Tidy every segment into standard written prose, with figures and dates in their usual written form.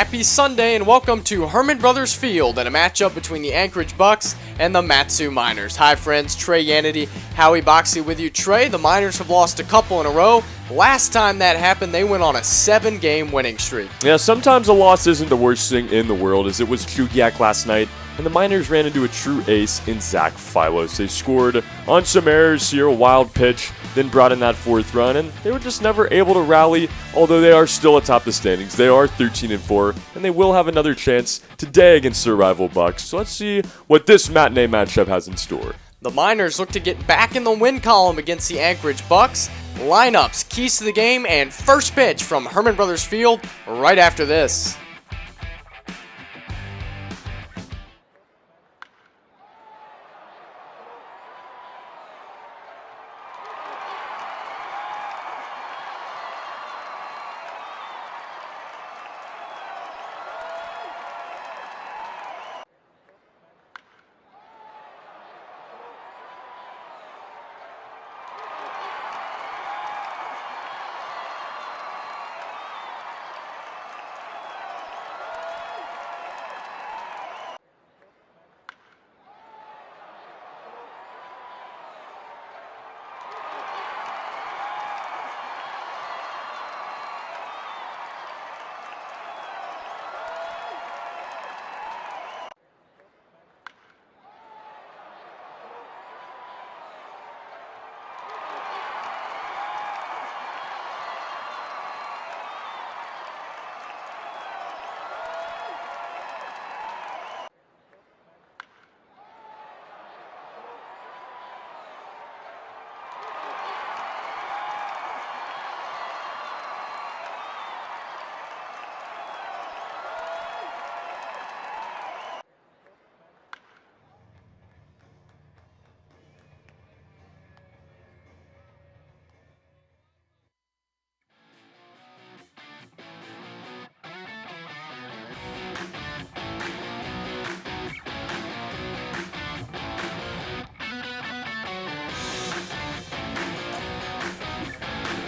Happy Sunday and welcome to Herman Brothers Field and a matchup between the Anchorage Bucs and the Matsu Miners. Hi friends, Trey Yannity, Howie Boxley with you. Trey, the Miners have lost a couple in a row. Last time that happened, they went on a 7-game winning streak. Yeah, sometimes a loss isn't the worst thing in the world, as it was Kugiak last night, and the Miners ran into a true ace in Zach Filos. They scored on some errors here, a wild pitch, then brought in that fourth run, and they were just never able to rally, although they are still atop the standings. They are 13-4, and they will have another chance today against their rival Bucs. So let's see what this matinee matchup has in store. The Miners look to get back in the win column against the Anchorage Bucs. Lineups, keys to the game, and first pitch from Herman Brothers Field right after this.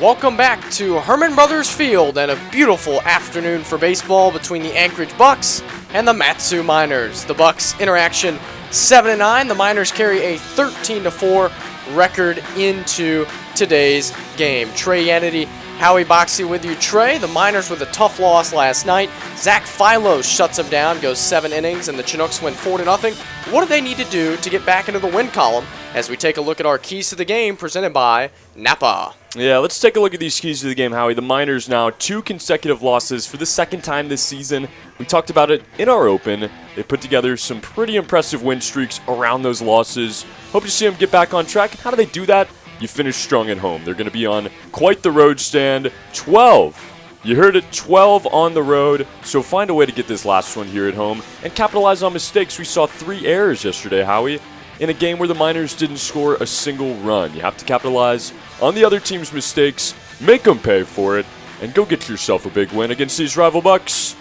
Welcome back to Herman Brothers Field and a beautiful afternoon for baseball between the Anchorage Bucs and the Matsu Miners. The Bucs interaction 7-9. The Miners carry a 13-4 record into today's game. Trey Yannity, Howie Boxley with you. Trey, the Miners with a tough loss last night. Zach Filos shuts them down, goes 7 innings, and the Chinooks win 4-0. What do they need to do to get back into the win column as we take a look at our keys to the game presented by Napa? Yeah, let's take a look at these keys to the game, Howie. The Miners now 2 consecutive losses for the second time this season. We talked about it in our open. They put together some pretty impressive win streaks around those losses. Hope to see them get back on track. How do they do that? You finish strong at home. They're going to be on quite the road stand. 12. You heard it, 12 on the road. So find a way to get this last one here at home and capitalize on mistakes. We saw 3 errors yesterday, Howie, in a game where the Miners didn't score a single run. You have to capitalize on the other team's mistakes, make them pay for it, and go get yourself a big win against these rival Bucs.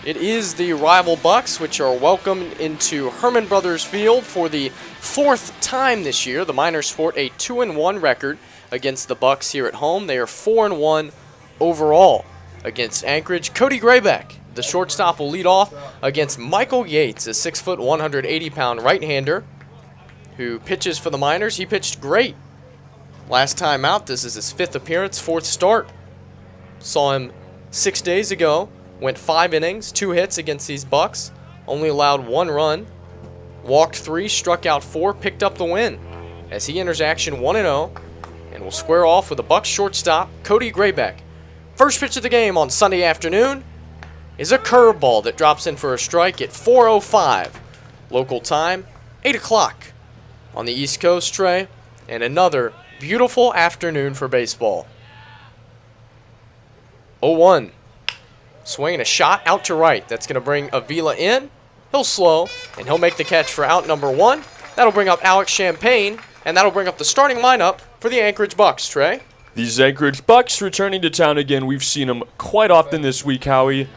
It is the rival Bucs, which are welcomed into Herman Brothers Field for the 4th time this year. The Miners sport a 2-1 record against the Bucs here at home. They are 4-1 overall against Anchorage. Cody Graybeck, the shortstop, will lead off against Michael Yates, a 6', 180-pound right-hander who pitches for the Miners. He pitched great last time out. This is his 5th appearance, 4th start. Saw him 6 days ago. Went 5 innings, 2 hits against these Bucs. Only allowed 1 run. Walked 3, struck out 4, picked up the win as he enters action 1-0 and will square off with the Bucs shortstop, Cody Graybeck. First pitch of the game on Sunday afternoon is a curveball that drops in for a strike at 4:05 local time, 8 o'clock on the East Coast, Trey, and another beautiful afternoon for baseball. 0-1. Swinging a shot out to right. That's going to bring Avila in. He'll slow, and he'll make the catch for out number 1. That'll bring up Alex Champagne, and that'll bring up the starting lineup for the Anchorage Bucs, Trey. These Anchorage Bucs returning to town again. We've seen them quite often this week, Howie.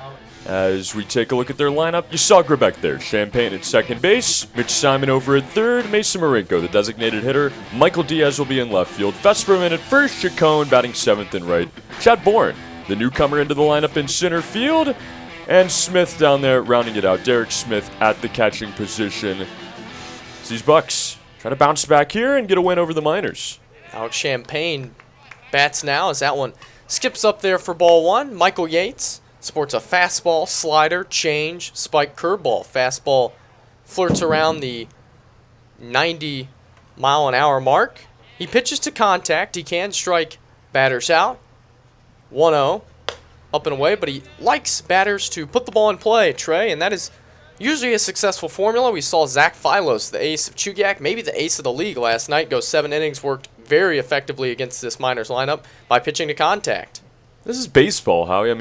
As we take a look at their lineup, you saw Graybeck there. Champagne at second base, Mitch Simon over at third, Mason Marinko, the designated hitter. Michael Diaz will be in left field. Vesperman at first, Chacon batting seventh and right. Chad Bourne, the newcomer into the lineup in center field. And Smith down there rounding it out. Derek Smith at the catching position. So these Bucs try to bounce back here and get a win over the Miners. Alex Champagne bats now as that one skips up there for ball one. Michael Yates sports a fastball, slider, change, spike, curveball. Fastball flirts around the 90-mile-an-hour mark. He pitches to contact. He can strike batters out. 1-0. Up and away, but he likes batters to put the ball in play, Trey, and that is usually a successful formula. We saw Zach Filos, the ace of Chugiak, maybe the ace of the league last night, go 7 innings, worked very effectively against this Miners lineup by pitching to contact. This is baseball, Howie.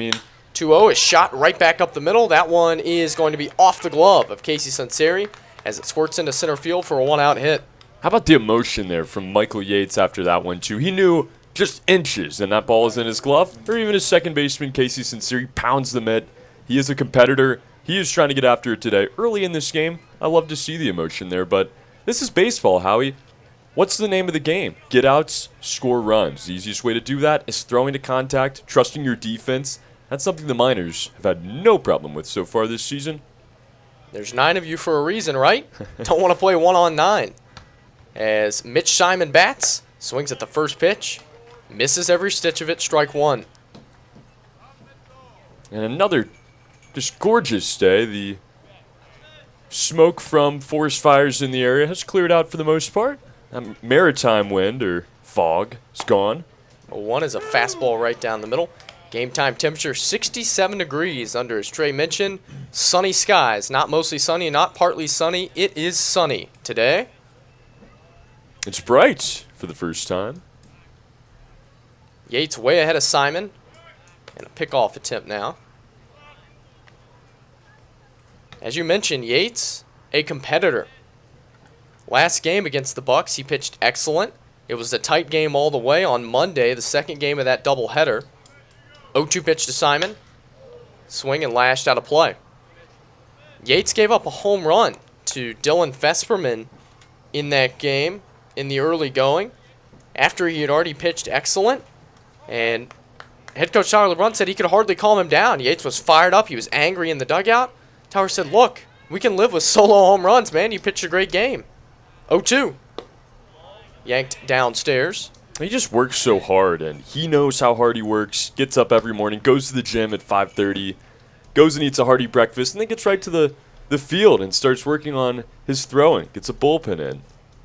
2-0 is shot right back up the middle. That one is going to be off the glove of Casey Sunseri as it squirts into center field for a 1-out hit. How about the emotion there from Michael Yates after that one, too? He knew just inches, and that ball is in his glove, or even his second baseman, Casey Sincere, pounds the mitt. He is a competitor. He is trying to get after it today. Early in this game, I love to see the emotion there, but this is baseball, Howie. What's the name of the game? Get outs, score runs. The easiest way to do that is throwing to contact, trusting your defense. That's something the Miners have had no problem with so far this season. There's 9 of you for a reason, right? Don't want to play 1-on-9. As Mitch Simon bats, swings at the first pitch. Misses every stitch of it, strike 1. And another just gorgeous day. The smoke from forest fires in the area has cleared out for the most part. Maritime wind or fog is gone. 1 is a fastball right down the middle. Game time temperature 67 degrees under, as Trey mentioned. Sunny skies, not mostly sunny, not partly sunny. It is sunny today. It's bright for the first time. Yates way ahead of Simon. And a pickoff attempt now. As you mentioned, Yates, a competitor. Last game against the Bucs, he pitched excellent. It was a tight game all the way on Monday, the second game of that doubleheader. 0-2 pitch to Simon. Swing and lashed out of play. Yates gave up a home run to Dylan Fesperman in that game in the early going after he had already pitched excellent. And head coach Tyler LeBrun said he could hardly calm him down. Yates was fired up. He was angry in the dugout. Tyler said, look, we can live with solo home runs, man. You pitched a great game. 0-2. Yanked downstairs. He just works so hard, and he knows how hard he works. Gets up every morning, goes to the gym at 5:30, goes and eats a hearty breakfast, and then gets right to the field and starts working on his throwing. Gets a bullpen in.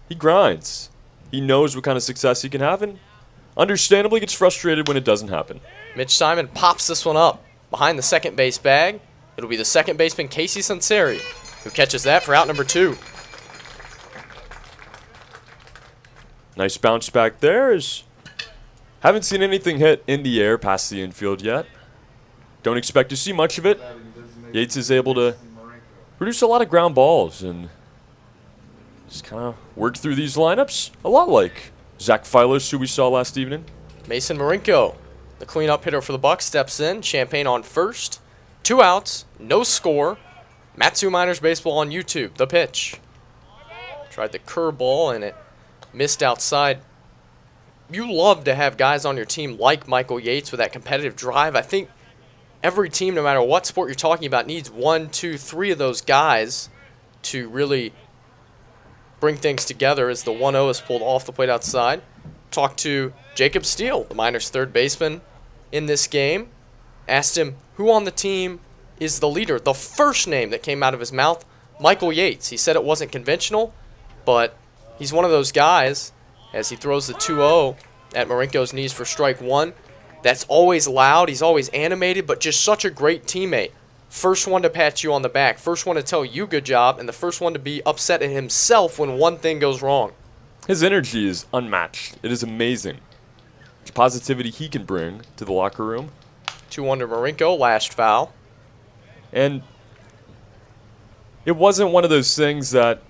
He grinds. He knows what kind of success he can have, and understandably gets frustrated when it doesn't happen. Mitch Simon pops this one up behind the second base bag. It'll be the second baseman, Casey Sunseri, who catches that for out number 2. Nice bounce back there. Haven't seen anything hit in the air past the infield yet. Don't expect to see much of it. Yates is able to produce a lot of ground balls and just kind of work through these lineups. A lot like Zach Filos, who we saw last evening. Mason Marinko, the cleanup hitter for the Bucs, steps in. Champagne on first. 2 outs, no score. Matsu Miners Baseball on YouTube. The pitch. Tried the curveball and it missed outside. You love to have guys on your team like Michael Yates with that competitive drive. I think every team, no matter what sport you're talking about, needs 1, 2, 3 of those guys to really bring things together as the 1-0 is pulled off the plate outside. Talked to Jacob Steele, the Miners' third baseman in this game. Asked him who on the team is the leader. The first name that came out of his mouth, Michael Yates. He said it wasn't conventional, but he's one of those guys, as he throws the 2-0 at Marinko's knees for strike 1, that's always loud. He's always animated, but just such a great teammate. First one to pat you on the back, first one to tell you good job, and the first one to be upset at himself when one thing goes wrong. His energy is unmatched. It is amazing. The positivity he can bring to the locker room. 2-1 to Marinko, last foul. And it wasn't one of those things that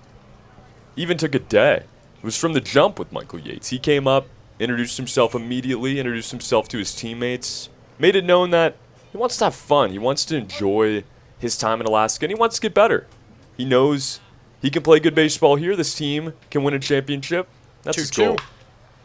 even took a day. It was from the jump with Michael Yates. He came up, introduced himself immediately, introduced himself to his teammates, made it known that he wants to have fun. He wants to enjoy his time in Alaska, and he wants to get better. He knows he can play good baseball here. This team can win a championship. That's his goal. 2-2.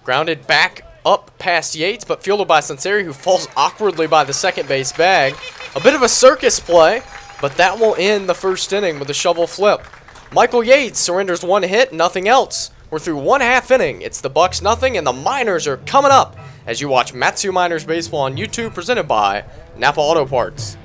Grounded back up past Yates, but fielded by Sunseri, who falls awkwardly by the second base bag. A bit of a circus play, but that will end the first inning with a shovel flip. Michael Yates surrenders one hit, nothing else. We're through 1/2 inning. It's the Bucs nothing, and the Miners are coming up as you watch Matsu Miners Baseball on YouTube, presented by Napa Auto Parts.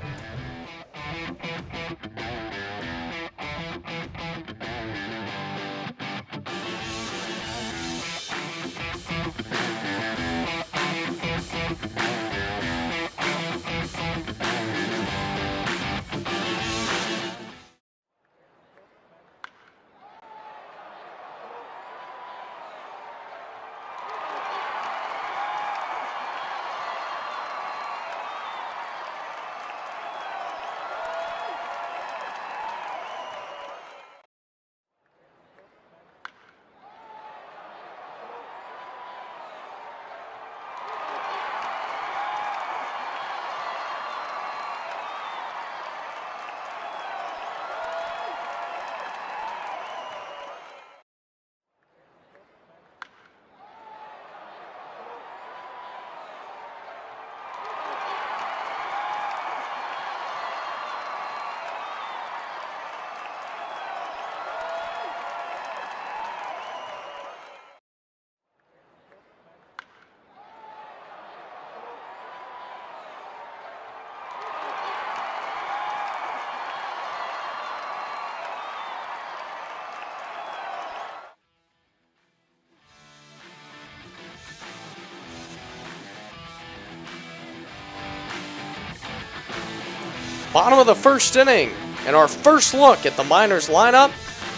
Bottom of the first inning, and our first look at the Miners lineup,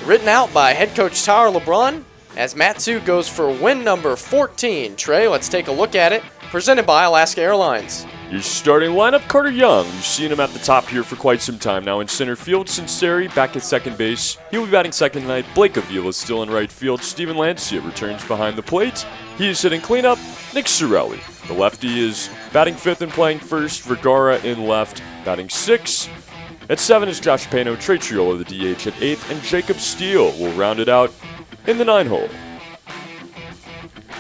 written out by head coach Tyler LeBrun, as Matsu goes for win number 14. Trey, let's take a look at it, presented by Alaska Airlines. Your starting lineup, Carter Young. You've seen him at the top here for quite some time now. In center field, Sinceri back at second base. He'll be batting second tonight. Blake Avila is still in right field. Steven Lancia returns behind the plate. He is hitting cleanup. Nick Sorelli, the lefty, is batting fifth and playing first. Vergara in left, batting sixth. At 7 is Josh Pano, Trey Triolo, the DH at 8th, and Jacob Steele will round it out in the 9 hole.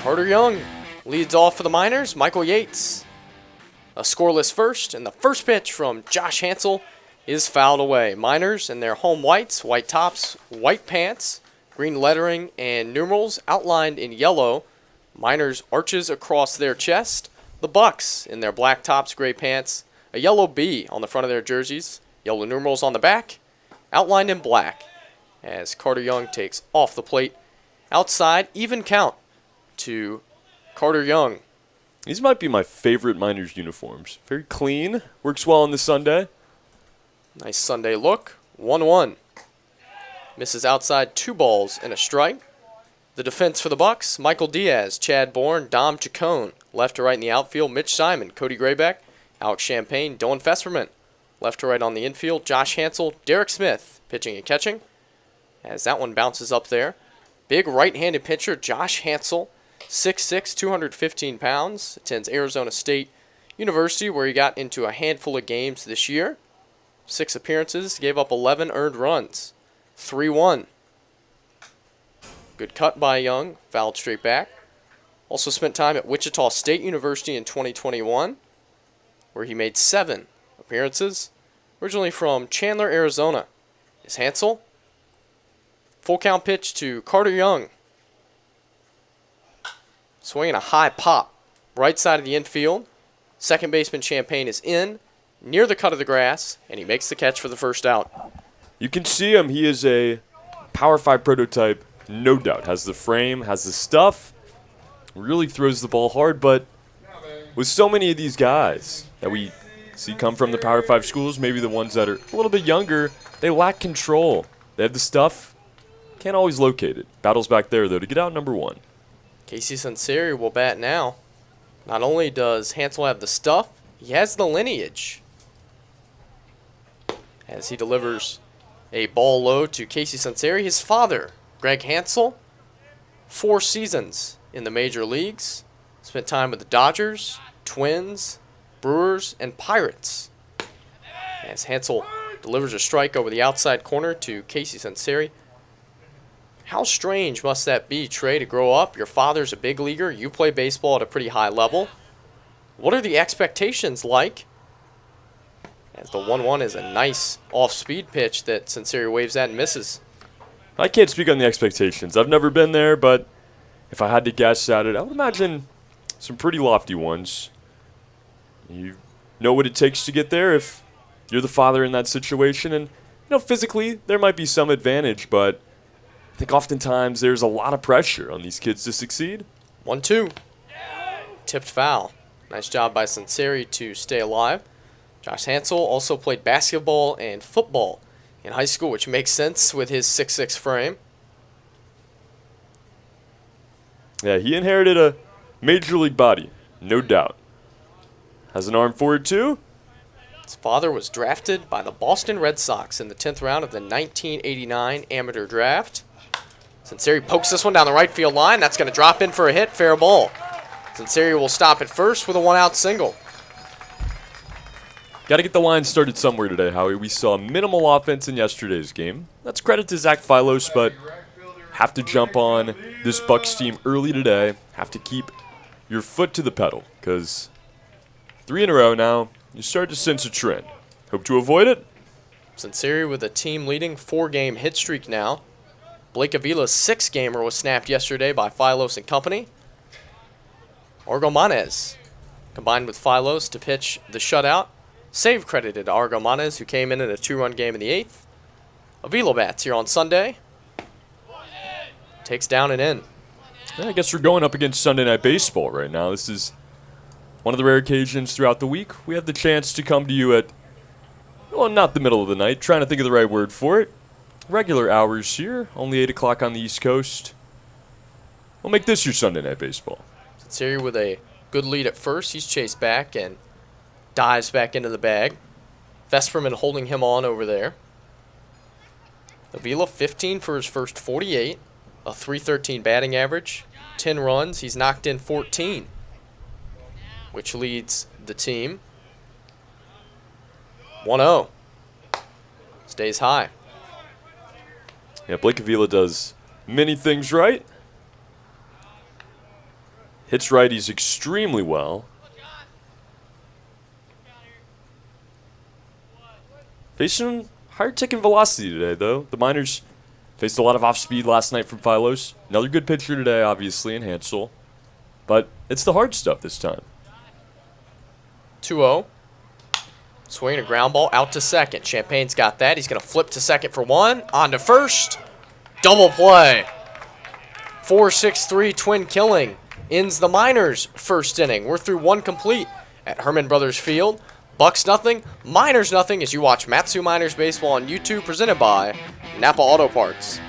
Carter Young leads off for the Miners. Michael Yates, a scoreless first, and the first pitch from Josh Hansel is fouled away. Miners in their home whites, white tops, white pants, green lettering, and numerals outlined in yellow. Miners arches across their chest. The Bucs in their black tops, gray pants, a yellow B on the front of their jerseys, yellow numerals on the back, outlined in black, as Carter Young takes off the plate. Outside, even count to Carter Young. These might be my favorite Miners uniforms. Very clean, works well on the Sunday. Nice Sunday look. 1-1. Misses outside, 2 balls and a strike. The defense for the Bucs, Michael Diaz, Chad Bourne, Dom Chacon. Left to right in the outfield, Mitch Simon, Cody Graybeck, Alex Champagne, Dylan Fesperman. Left to right on the infield, Josh Hansel, Derek Smith, pitching and catching, as that one bounces up there. Big right-handed pitcher, Josh Hansel, 6'6", 215 pounds, attends Arizona State University, where he got into a handful of games this year. 6 appearances, gave up 11 earned runs. 3-1. Good cut by Young, fouled straight back. Also spent time at Wichita State University in 2021, where he made 7 appearances. Originally from Chandler, Arizona, is Hansel. Full count pitch to Carter Young. Swinging a high pop, right side of the infield. Second baseman Champagne is in, near the cut of the grass, and he makes the catch for the first out. You can see him. He is a Power 5 prototype, no doubt. Has the frame, has the stuff, really throws the ball hard, but with so many of these guys that we see come from the Power 5 schools, maybe the ones that are a little bit younger, they lack control. They have the stuff, can't always locate it. Battles back there, though, to get out number 1. Casey Sunseri will bat now. Not only does Hansel have the stuff, he has the lineage, as he delivers a ball low to Casey Sunseri. His father, Greg Hansel, 4 seasons in the major leagues. Spent time with the Dodgers, Twins, Brewers, and Pirates. As Hansel delivers a strike over the outside corner to Casey Sunseri. How strange must that be, Trey, to grow up? Your father's a big leaguer. You play baseball at a pretty high level. What are the expectations like? As the 1-1 is a nice off-speed pitch that Sinceri waves at and misses. I can't speak on the expectations. I've never been there, but if I had to guess at it, I would imagine some pretty lofty ones. You know what it takes to get there if you're the father in that situation. And, physically, there might be some advantage, but I think oftentimes there's a lot of pressure on these kids to succeed. 1-2. Tipped foul. Nice job by Sinceri to stay alive. Josh Hansel also played basketball and football in high school, which makes sense with his 6'6" frame. Yeah, he inherited a major league body, no doubt. Has an arm for it, too. His father was drafted by the Boston Red Sox in the 10th round of the 1989 amateur draft. Sinceri pokes this one down the right field line. That's going to drop in for a hit, fair ball. Sinceri will stop at first with a one-out single. Got to get the line started somewhere today, Howie. We saw minimal offense in yesterday's game. That's credit to Zach Philos, but have to jump on this Bucs team early today. Have to keep your foot to the pedal, because 3 in a row now, you start to sense a trend. Hope to avoid it. Sinceri with a team-leading 4-game hit streak now. Blake Avila's 6-gamer was snapped yesterday by Philos and company. Argomanes combined with Philos to pitch the shutout. Save credited to Argomanes, who came in a 2-run game in the 8th. Avila bats here on Sunday. Takes down and in. Yeah, I guess we're going up against Sunday Night Baseball right now. This is one of the rare occasions throughout the week we have the chance to come to you at, well, not the middle of the night, trying to think of the right word for it. Regular hours here, only 8 o'clock on the East Coast. We'll make this your Sunday Night Baseball. Sinceri with a good lead at first. He's chased back and dives back into the bag. Vesperman holding him on over there. Avila 15 for his first 48. A .313 batting average. 10 runs. He's knocked in 14, which leads the team. 1-0. Stays high. Yeah, Blake Avila does many things right. Hits righties extremely well. Facing higher ticking velocity today, though. The Miners faced a lot of off-speed last night from Philos. Another good pitcher today, obviously, in Hansel. But it's the hard stuff this time. 2-0. Swinging a ground ball out to second. Champagne's got that. He's going to flip to second for one. On to first. Double play. 4-6-3 twin killing ends the Miners' first inning. We're through one complete at Herman Brothers Field. Bucs nothing, Miners nothing as you watch Matsu Miners Baseball on YouTube, presented by Napa Auto Parts.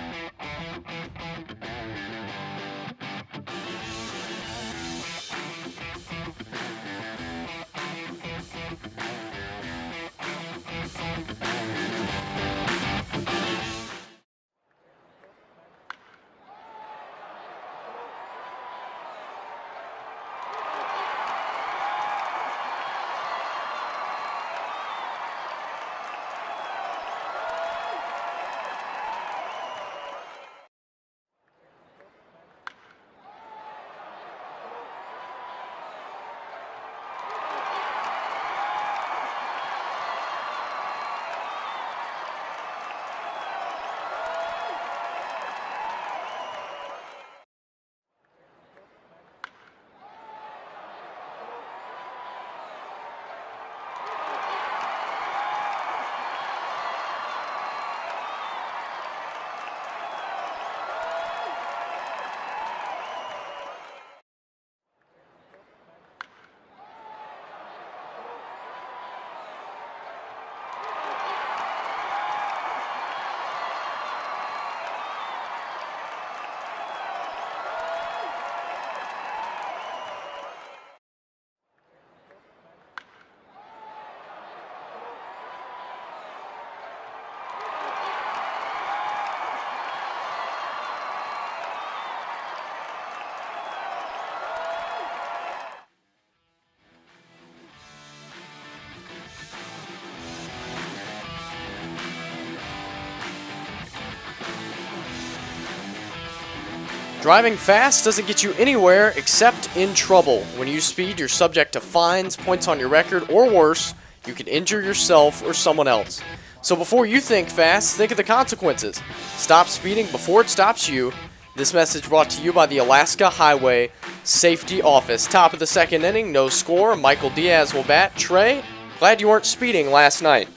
Driving fast doesn't get you anywhere except in trouble. When you speed, you're subject to fines, points on your record, or worse. You can injure yourself or someone else. So before you think fast, think of the consequences. Stop speeding before it stops you. This message brought to you by the Alaska Highway Safety Office. Top of the second inning, no score. Michael Diaz will bat. Trey, glad you weren't speeding last night.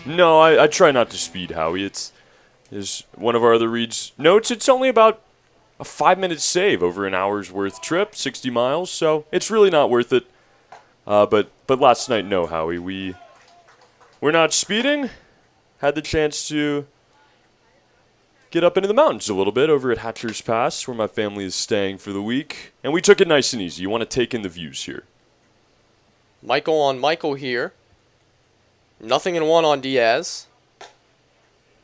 No, I try not to speed, Howie. It's, as one of our other reads notes, it's only about a 5-minute save over an hour's worth trip, 60 miles, so it's really not worth it. But last night, no, Howie. We're not speeding. Had the chance to get up into the mountains a little bit over at Hatcher's Pass, where my family is staying for the week. And we took it nice and easy. You want to take in the views here. Michael on Michael here. 0-1 on Diaz.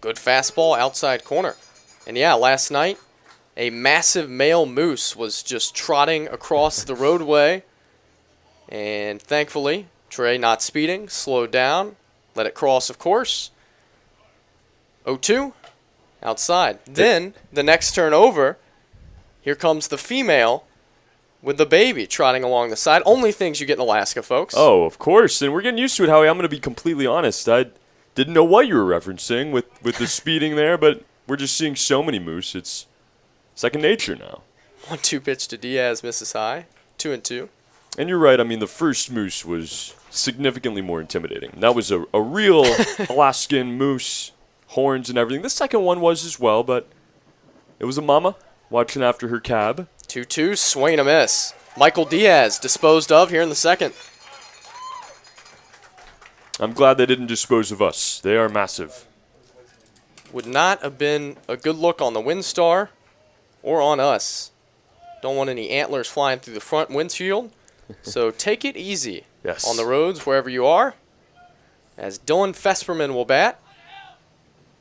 Good fastball outside corner. And yeah, last night, a massive male moose was just trotting across the roadway. And thankfully, Trey not speeding, slowed down, let it cross, of course. 0-2, outside. Then, the next turn over, here comes the female with the baby trotting along the side. Only things you get in Alaska, folks. Oh, of course. And we're getting used to it, Howie. I'm going to be completely honest. I didn't know what you were referencing with the speeding there, but we're just seeing so many moose. It's second nature now. 1-2 pitch to Diaz, misses high. 2-2. And you're right. I mean, the first moose was significantly more intimidating. That was a real Alaskan moose, horns and everything. The second one was as well, but it was a mama watching after her cab. 2-2, swing and a miss. Michael Diaz disposed of here in the second. I'm glad they didn't dispose of us. They are massive. Would not have been a good look on the WinStar or on us. Don't want any antlers flying through the front windshield. So take it easy on the roads wherever you are. As Dylan Fesperman will bat.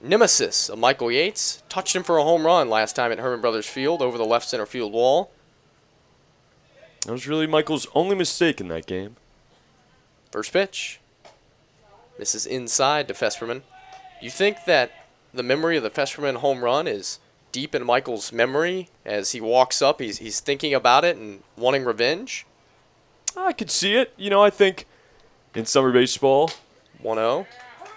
Nemesis of Michael Yates. Touched him for a home run last time at Herman Brothers Field over the left center field wall. That was really Michael's only mistake in that game. First pitch. This is inside to Fesperman. You think that the memory of the Fesperman home run is deep in Michael's memory as he walks up? He's thinking about it and wanting revenge? I could see it. You know, I think in summer baseball, 1-0.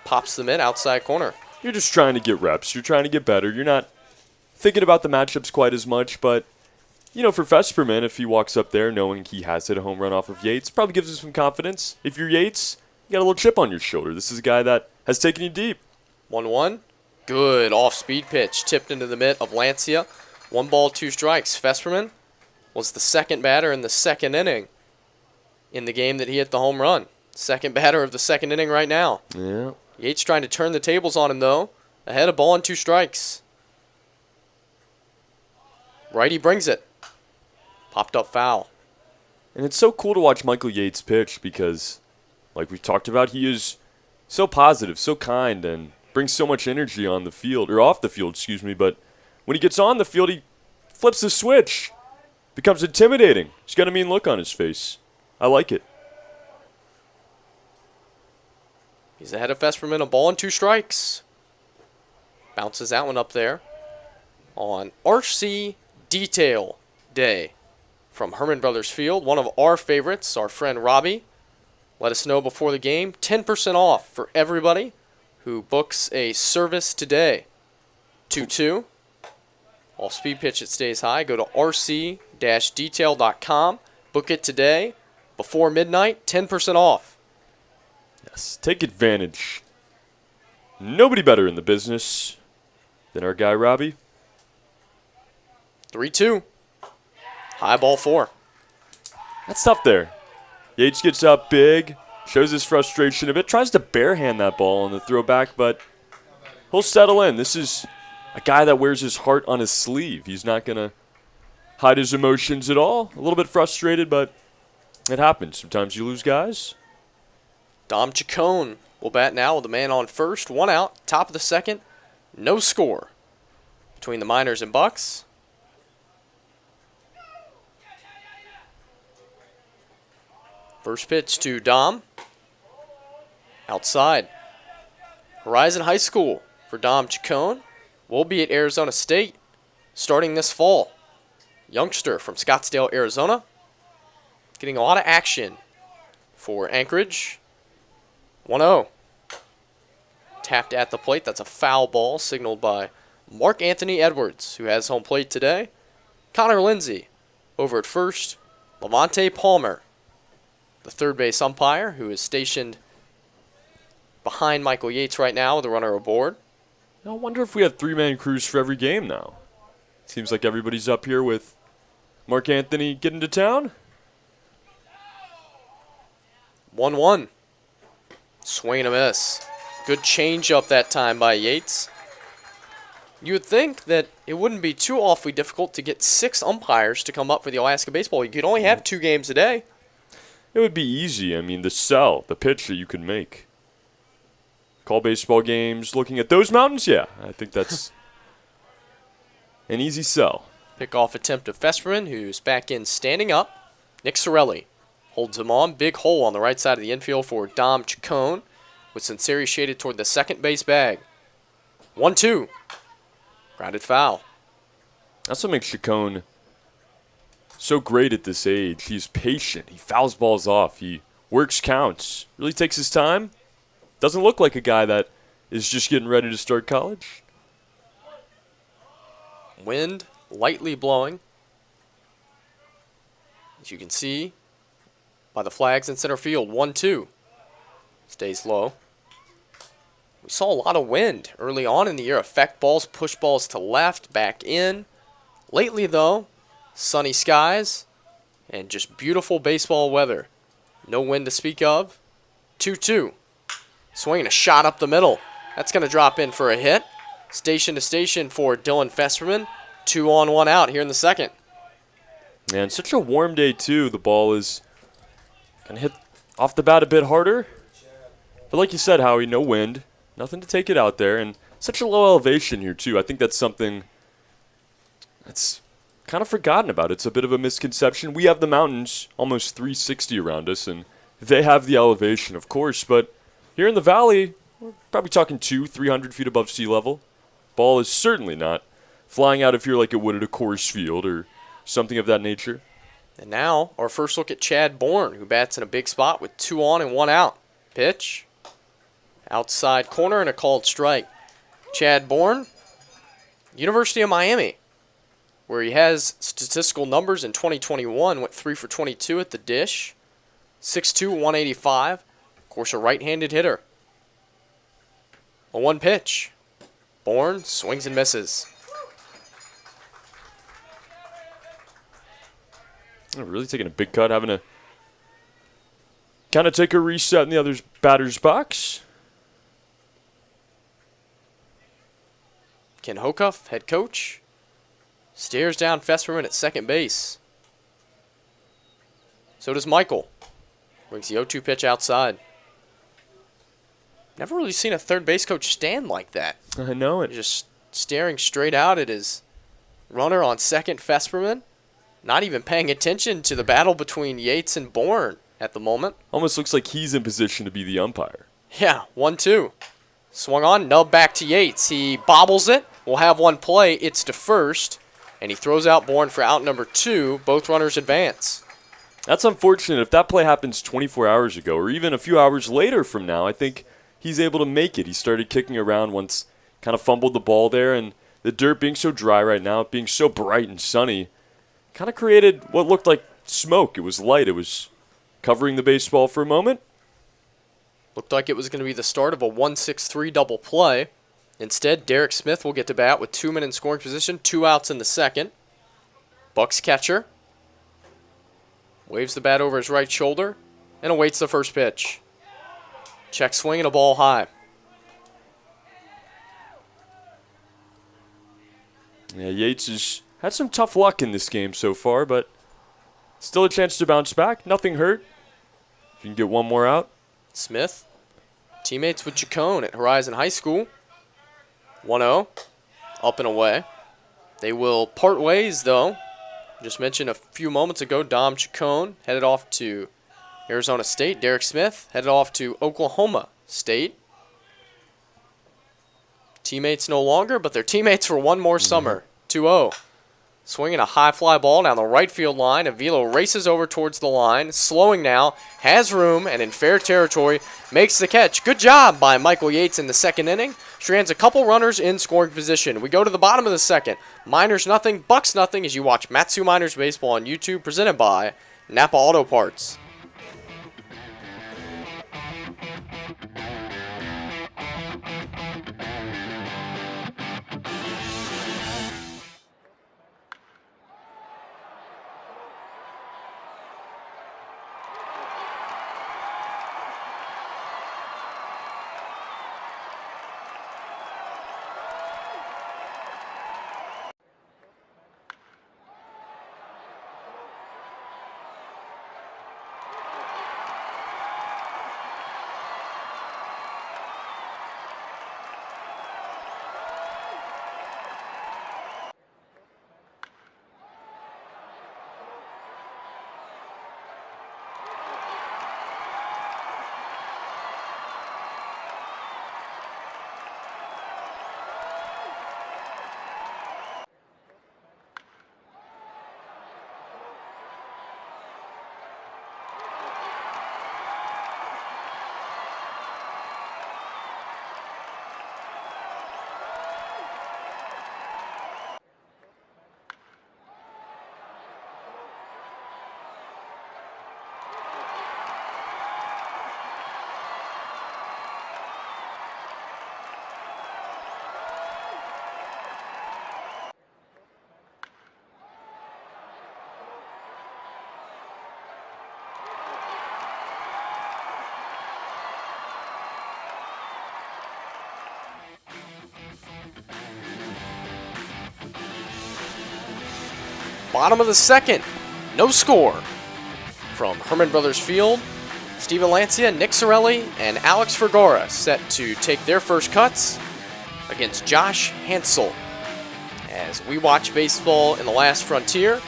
Pops them in outside corner. You're just trying to get reps. You're trying to get better. You're not thinking about the matchups quite as much. But, you know, for Fesperman, if he walks up there knowing he has hit a home run off of Yates, probably gives him some confidence. If you're Yates, you got a little chip on your shoulder. This is a guy that has taken you deep. 1-1. Good off-speed pitch. Tipped into the mitt of Lancia. 1 ball, 2 strikes. Fesperman was the second batter in the second inning in the game that he hit the home run. Second batter of the second inning right now. Yeah. Yates trying to turn the tables on him, though. Ahead of ball and 2 strikes. Righty brings it. Popped up foul. And it's so cool to watch Michael Yates pitch because, like we talked about, he is so positive, so kind, and brings so much energy on the field, or off the field, excuse me. But when he gets on the field, he flips the switch. Becomes intimidating. He's got a mean look on his face. I like it. He's ahead of Fesperman, 1 ball and 2 strikes. Bounces that one up there on RC Detail Day from Herman Brothers Field. One of our favorites, our friend Robbie, let us know before the game. 10% off for everybody who books a service today. 2-2. All speed pitch, it stays high. Go to rc-detail.com. Book it today. Before midnight, 10% off. Yes, take advantage. Nobody better in the business than our guy Robbie. 3-2. High ball 4. That's tough there. Yates gets up big, shows his frustration a bit, tries to barehand that ball on the throwback, but he'll settle in. This is a guy that wears his heart on his sleeve. He's not going to hide his emotions at all. A little bit frustrated, but it happens. Sometimes you lose guys. Dom Chacon will bat now with a man on first. 1 out, top of the second. No score between the Miners and Bucs. First pitch to Dom. Outside. Horizon High School for Dom Chacon will be at Arizona State starting this fall. Youngster from Scottsdale, Arizona. Getting a lot of action for Anchorage. 1-0. Tapped at the plate. That's a foul ball signaled by Mark Anthony Edwards, who has home plate today. Connor Lindsay over at first. Levante Palmer, the third base umpire, who is stationed behind Michael Yates right now with the runner aboard. I wonder if we have three-man crews for every game now. Seems like everybody's up here with Mark Anthony getting to town. 1-1. Swing and a miss. Good change up that time by Yates. You would think that it wouldn't be too awfully difficult to get 6 umpires to come up for the Alaska Baseball. You could only have 2 games a day. It would be easy. I mean, the pitch that you could make. Call baseball games looking at those mountains? Yeah, I think that's an easy sell. Pickoff attempt of Fesperman, who's back in standing up. Nick Sorelli holds him on. Big hole on the right side of the infield for Dom Chacon, with Sinceri shaded toward the second base bag. 1-2. Grounded foul. That's what makes Chacon so great at this age. He's patient. He fouls balls off. He works counts. Really takes his time. Doesn't look like a guy that is just getting ready to start college. Wind lightly blowing, as you can see by the flags in center field. 1-2. Stays low. We saw a lot of wind early on in the year affect balls, push balls to left, back in. Lately, though, sunny skies and just beautiful baseball weather. No wind to speak of. 2-2. Swinging a shot up the middle. That's going to drop in for a hit. Station to station for Dylan Fesperman. 2 on, 1 out here in the second. And such a warm day, too. The ball is going to hit off the bat a bit harder. But like you said, Howie, no wind. Nothing to take it out there. And such a low elevation here, too. I think that's something that's kind of forgotten about. It's a bit of a misconception. We have the mountains almost 360 around us, and they have the elevation, of course. But here in the valley, we're probably talking 200-300 feet above sea level. Ball is certainly not flying out of here like it would at a course field or something of that nature. And now our first look at Chad Bourne, who bats in a big spot with 2 on and 1 out. Pitch. Outside corner and a called strike. Chad Bourne, University of Miami, where he has statistical numbers in 2021, went 3 for 22 at the dish. 6'2", 185. Of course, a right-handed hitter. A 1 pitch. Bourne swings and misses. Really taking a big cut, having to kind of take a reset in the other batter's box. Ken Hocuff, head coach, stares down Fesperman at second base. So does Michael. Brings the 0-2 pitch outside. Never really seen a third base coach stand like that. I know it. Just staring straight out at his runner on second, Fesperman. Not even paying attention to the battle between Yates and Bourne at the moment. Almost looks like he's in position to be the umpire. Yeah, 1-2. Swung on, nub back to Yates. He bobbles it. We'll have one play. It's to first. And he throws out Bourne for out number 2. Both runners advance. That's unfortunate. If that play happens 24 hours ago or even a few hours later from now, I think he's able to make it. He started kicking around once, kind of fumbled the ball there, and the dirt being so dry right now, being so bright and sunny, kind of created what looked like smoke. It was light. It was covering the baseball for a moment. Looked like it was going to be the start of a 1-6-3 double play. Instead, Derek Smith will get to bat with 2 men in scoring position, 2 outs in the second. Bucs catcher waves the bat over his right shoulder and awaits the first pitch. Check swing and a ball high. Yeah, Yates has had some tough luck in this game so far, but still a chance to bounce back. Nothing hurt. If you can get one more out. Smith, teammates with Chacon at Horizon High School. 1-0, up and away. They will part ways, though. Just mentioned a few moments ago, Dom Chacon headed off to Arizona State. Derek Smith headed off to Oklahoma State. Teammates no longer, but they're teammates for one more summer. 2-0. Swinging a high fly ball down the right field line. Avila races over towards the line. Slowing now. Has room and in fair territory. Makes the catch. Good job by Michael Yates in the second inning. Strands a couple runners in scoring position. We go to the bottom of the second. Miners nothing, Bucks nothing as you watch Matsu Miners Baseball on YouTube presented by Napa Auto Parts. Bottom of the second, no score. From Herman Brothers Field, Steven Lancia, Nick Sorelli, and Alex Vergara set to take their first cuts against Josh Hansel as we watch baseball in the last frontier.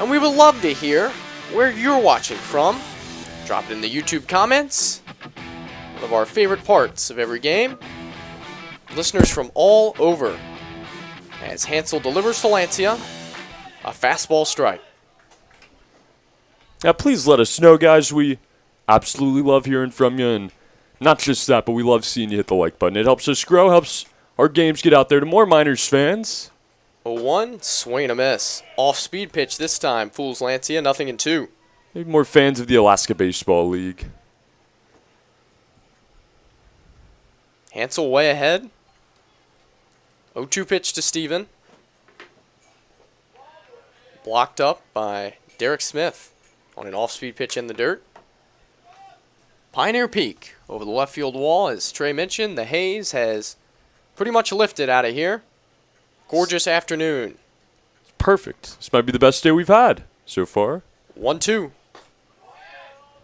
And we would love to hear where you're watching from. Drop it in the YouTube comments. One of our favorite parts of every game. Listeners from all over as Hansel delivers to Lancia. A fastball strike. Now, please let us know, guys. We absolutely love hearing from you. And not just that, but we love seeing you hit the like button. It helps us grow, helps our games get out there to more Miners fans. 0-1, swing and a miss. Off-speed pitch this time. Fools Lancia, 0-2. Maybe more fans of the Alaska Baseball League. Hansel way ahead. 0-2 pitch to Steven. Blocked up by Derek Smith on an off-speed pitch in the dirt. Pioneer Peak over the left field wall. As Trey mentioned, the haze has pretty much lifted out of here. Gorgeous afternoon. Perfect. This might be the best day we've had so far. 1-2.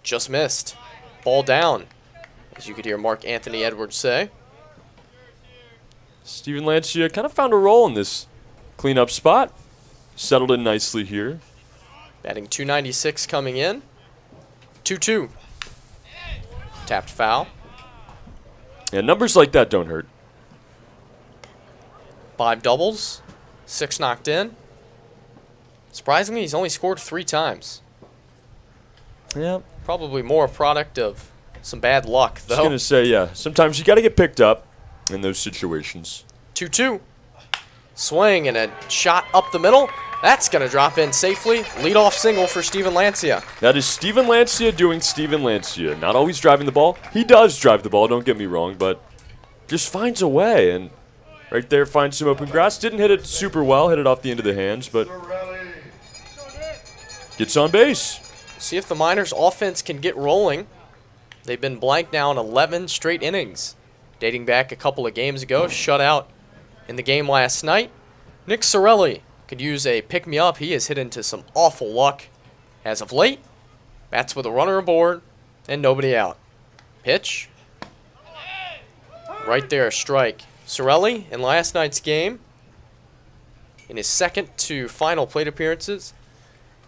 Just missed. Ball down, as you could hear Mark Anthony Edwards say. Steven Lancia kind of found a role in this cleanup spot. Settled in nicely here. Batting .296 coming in. 2-2. Tapped foul. Yeah, numbers like that don't hurt. 5 doubles. 6 knocked in. Surprisingly, he's only scored 3 times. Yeah. Probably more a product of some bad luck, though. I was going to say, yeah, sometimes you got to get picked up in those situations. 2-2. Swing and a shot up the middle. That's going to drop in safely. Leadoff single for Steven Lancia. That is Steven Lancia doing Steven Lancia. Not always driving the ball. He does drive the ball, don't get me wrong, but just finds a way. And right there finds some open grass. Didn't hit it super well. Hit it off the end of the hands, but gets on base. See if the Miners' offense can get rolling. They've been blank now in 11 straight innings. Dating back a couple of games ago. Shut out in the game last night. Nick Sorelli could use a pick-me-up. He has hit into some awful luck as of late. Bats with a runner aboard and nobody out. Pitch. Right there, a strike. Sorelli, in last night's game, in his second to final plate appearances,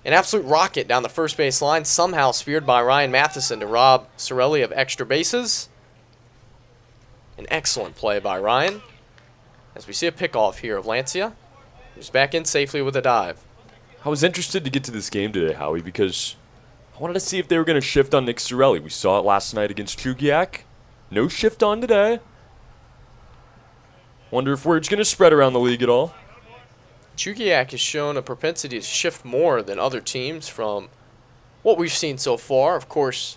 an absolute rocket down the first base line, somehow speared by Ryan Matheson to rob Sorelli of extra bases. An excellent play by Ryan. As we see a pickoff here of Lancia. He's back in safely with a dive. I was interested to get to this game today, Howie, because I wanted to see if they were going to shift on Nick Sorelli. We saw it last night against Chugiak. No shift on today. Wonder if word's going to spread around the league at all. Chugiak has shown a propensity to shift more than other teams from what we've seen so far. Of course,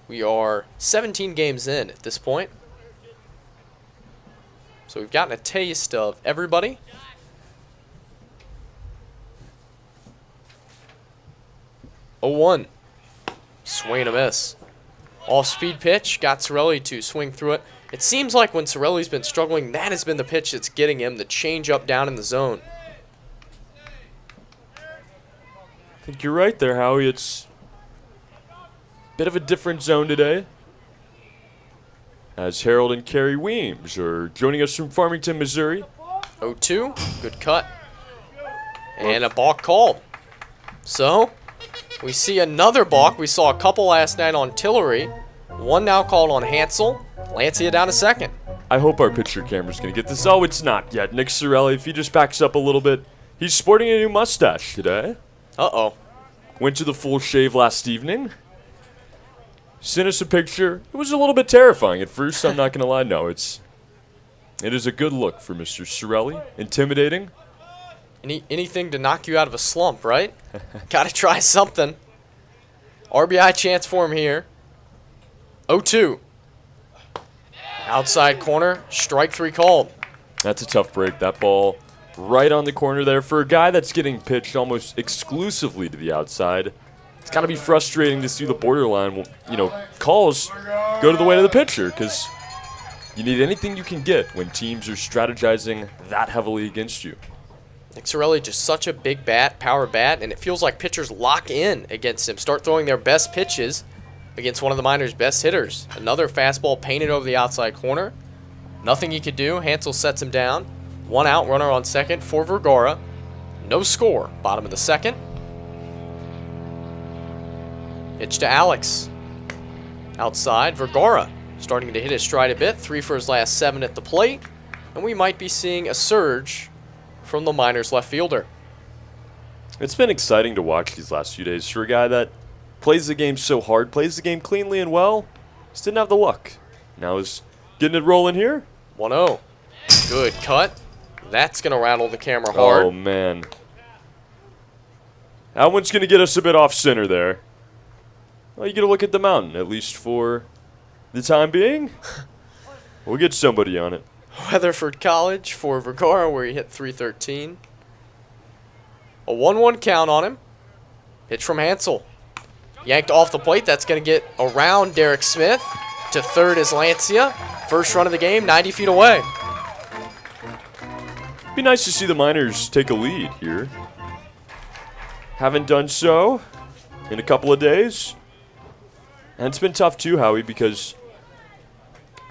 we are 17 games in at this point. So we've gotten a taste of everybody. Oh, 1. Swing and a miss. Off-speed pitch, got Sorelli to swing through it. It seems like when Sorelli's been struggling, that has been the pitch that's getting him the change up down in the zone. I think you're right there, Howie. It's a bit of a different zone today. As Harold and Kerry Weems are joining us from Farmington, Missouri. 0-2, good cut. And a balk called. So, we see another balk. We saw a couple last night on Tillery. One now called on Hansel. Lancia down to second. I hope our picture camera's going to get this. Oh, it's not yet. Nick Sorelli, if he just backs up a little bit. He's sporting a new mustache today. Uh-oh. Went to the full shave last evening. Sent us a picture. It was a little bit terrifying at first, I'm not going to lie. No, it is a good look for Mr. Sorelli. Intimidating. Anything to knock you out of a slump, right? Got to try something. RBI chance for him here. 0-2. Outside corner, strike 3 called. That's a tough break. That ball right on the corner there. For a guy that's getting pitched almost exclusively to the outside, it's got to be frustrating to see the borderline, calls go to the way of the pitcher, because you need anything you can get when teams are strategizing that heavily against you. Nick Sorelli just such a big bat, power bat, and it feels like pitchers lock in against him, start throwing their best pitches against one of the Miners' best hitters. Another fastball painted over the outside corner. Nothing he could do. Hansel sets him down. 1 out, runner on second for Vergara. No score. Bottom of the second. Pitch to Alex. Outside, Vergara starting to hit his stride a bit. 3 for his last 7 at the plate. And we might be seeing a surge from the Miners' left fielder. It's been exciting to watch these last few days for a guy that plays the game so hard, plays the game cleanly and well. Just didn't have the luck. Now is getting it rolling here. 1-0. Good cut. That's going to rattle the camera hard. Oh, man. That one's going to get us a bit off center there. Well, you get a look at the mountain, at least for the time being. We'll get somebody on it. Weatherford College for Vergara, where he hit .313. A 1-1 count on him. Pitch from Hansel. Yanked off the plate. That's going to get around Derek Smith. To third is Lancia. First run of the game, 90 feet away. Be nice to see the Miners take a lead here. Haven't done so in a couple of days. And it's been tough too, Howie, because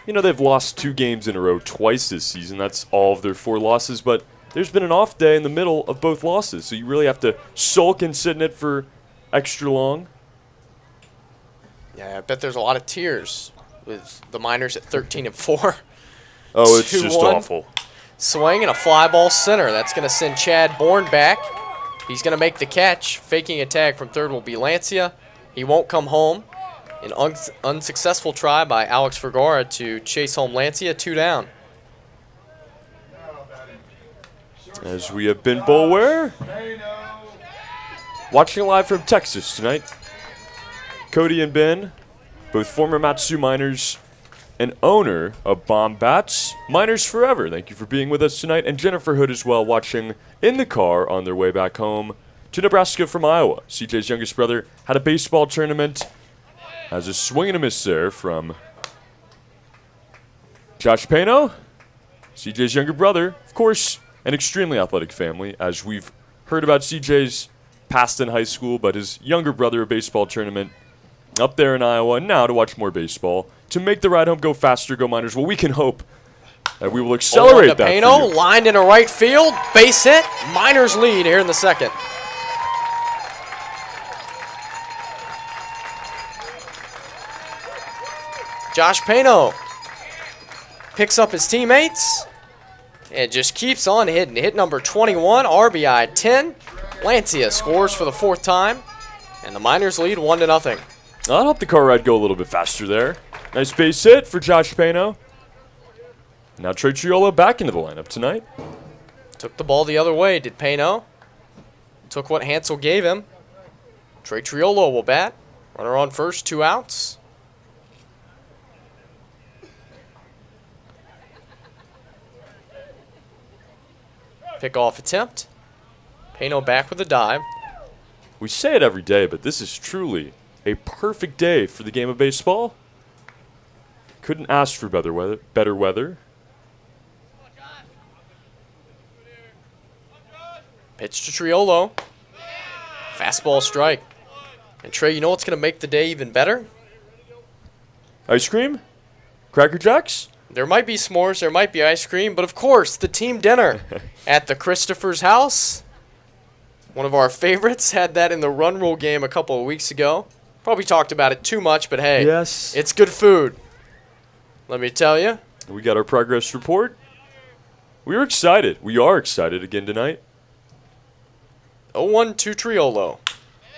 they've lost 2 games in a row twice this season. That's all of their 4 losses, but there's been an off day in the middle of both losses, so you really have to sulk and sit in it for extra long. Yeah, I bet there's a lot of tears with the Miners at 13-4. Oh, it's just awful. Swing and a fly ball center. That's going to send Chad Bourne back. He's going to make the catch. Faking a tag from third will be Lancia. He won't come home. An unsuccessful try by Alex Vergara to chase home Lancia. 2 down. As we have been Bulware. Watching live from Texas tonight. Cody and Ben, both former Matsu Miners and owner of Bomb Bats. Miners forever. Thank you for being with us tonight. And Jennifer Hood as well, watching in the car on their way back home to Nebraska from Iowa. CJ's youngest brother had a baseball tournament. Has a swing and a miss there from Josh Pano. CJ's younger brother, of course, an extremely athletic family, as we've heard about CJ's past in high school, but his younger brother, a baseball tournament up there in Iowa, and now to watch more baseball. To make the ride home go faster, go Miners. Well, we can hope that we will accelerate that. Pano, lined into right field, base hit. Miners lead here in the second. Josh Pano picks up his teammates and just keeps on hitting. Hit number 21, RBI 10. Lancia scores for the 4th time, and the Miners lead 1-0. I'll help the car ride go a little bit faster there. Nice base hit for Josh Pano. Now Trey Triolo back into the lineup tonight. Took the ball the other way, did Pano. Took what Hansel gave him. Trey Triolo will bat. Runner on first, 2 outs. Pickoff attempt. Pano back with a dive. We say it every day, but this is truly a perfect day for the game of baseball. Couldn't ask for better weather. Pitch to Triolo. Fastball strike. And Trey, you know what's going to make the day even better? Ice cream? Cracker Jacks? There might be s'mores, there might be ice cream, but of course, the team dinner at the Christopher's house. One of our favorites had that in the run rule game a couple of weeks ago. Probably talked about it too much, but hey, yes, it's good food. Let me tell you. We got our progress report. We are excited. We are excited again tonight. 0-1 to Triolo.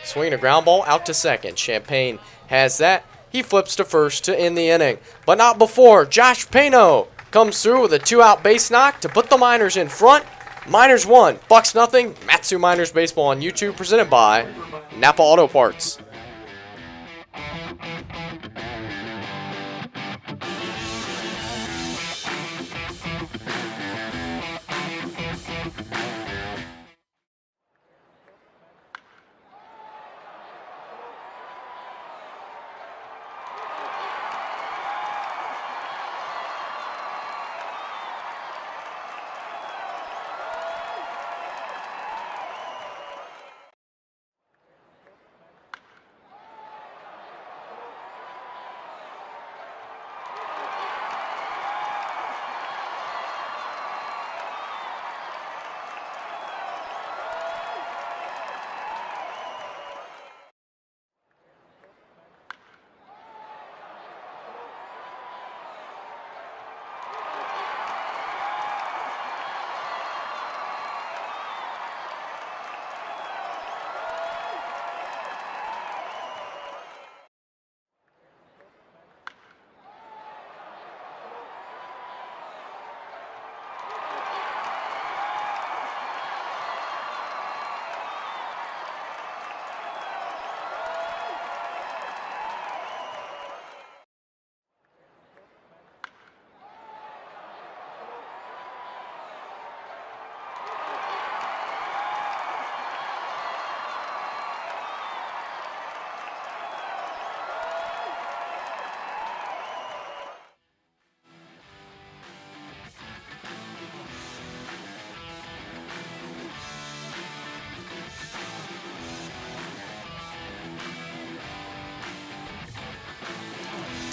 Swinging a ground ball out to second. Champagne has that. He flips to first to end the inning. But not before Josh Pano comes through with a 2-out base knock to put the Miners in front. Miners 1, Bucs nothing. Matsu Miners Baseball on YouTube, presented by Napa Auto Parts.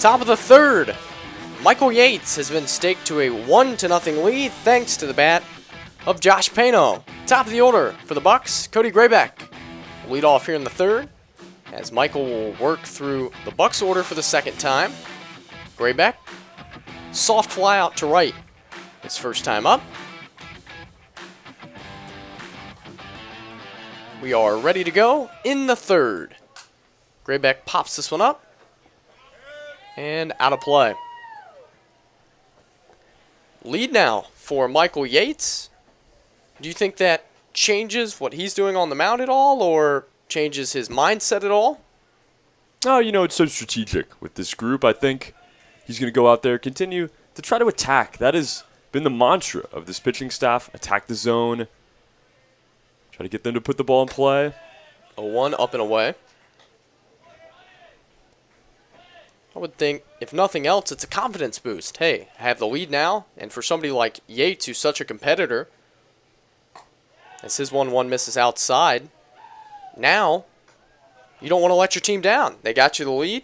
Top of the 3rd, Michael Yates has been staked to a 1-0 lead thanks to the bat of Josh Pano. Top of the order for the Bucs, Cody Graybeck will lead off here in the 3rd as Michael will work through the Bucs order for the 2nd time. Graybeck, soft fly out to right, his first time up. We are ready to go in the 3rd. Graybeck pops this one up. And out of play. Lead now for Michael Yates. Do you think that changes what he's doing on the mound at all, or changes his mindset at all? Oh, you know, it's so strategic with this group. I think he's going to go out there, continue to try to attack. That has been the mantra of this pitching staff. Attack the zone. Try to get them to put the ball in play. 0-1 up and away. I would think, if nothing else, it's a confidence boost. Hey, I have the lead now, and for somebody like Yates, who's such a competitor, as his 1-1 misses outside, now you don't want to let your team down. They got you the lead,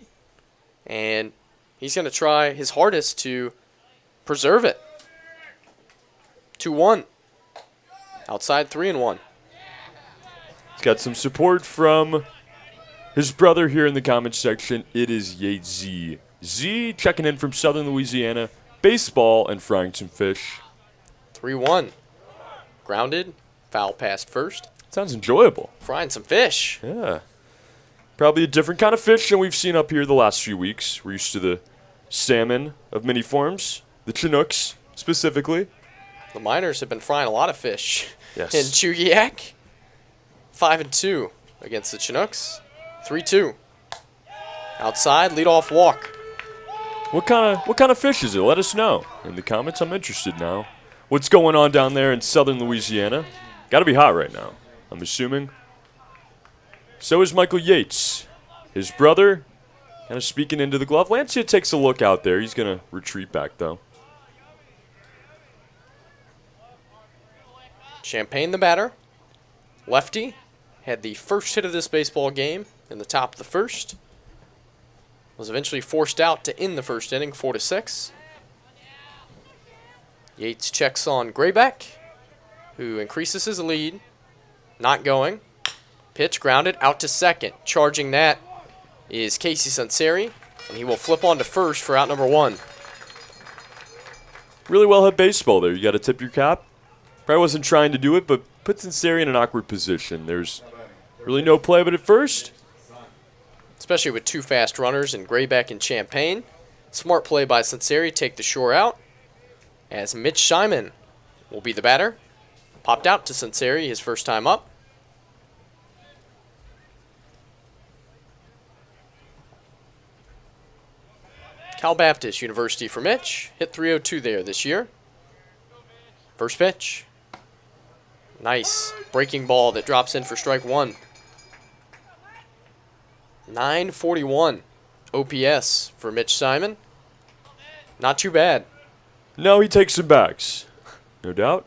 and he's going to try his hardest to preserve it. 2-1. Outside 3-1. He's got some support from his brother here in the comments section. It is Yates Z. Z checking in from Southern Louisiana. Baseball and frying some fish. 3-1. Grounded. Foul past first. Sounds enjoyable. Frying some fish. Yeah. Probably a different kind of fish than we've seen up here the last few weeks. We're used to the salmon of many forms, the Chinooks specifically. The Miners have been frying a lot of fish. Yes. In Chugiak. 5-2 against the Chinooks. 3-2. Outside, leadoff walk. What kind of fish is it? Let us know in the comments. I'm interested now. What's going on down there in southern Louisiana? Got to be hot right now, I'm assuming. So is Michael Yates. His brother kind of speaking into the glove. Lancia takes a look out there. He's going to retreat back, though. Champagne the batter. Lefty had the first hit of this baseball game in the top of the first. Was eventually forced out to end the first inning, 4-6. Yates checks on Grayback, who increases his lead. Not going. Pitch grounded out to second. Charging that is Casey Sunseri, and he will flip on to first for out number 1. Really well hit baseball there. You got to tip your cap. Probably wasn't trying to do it, but put Sunseri in an awkward position. There's really no play but at first. Especially with 2 fast runners in Grayback and Champagne. Smart play by Sunseri, take the shore out. As Mitch Simon will be the batter. Popped out to Sunseri, his first time up. Cal Baptist University for Mitch. Hit 302 there this year. First pitch. Nice breaking ball that drops in for strike 1. 941 OPS for Mitch Simon. Not too bad. No, he takes some backs. No doubt.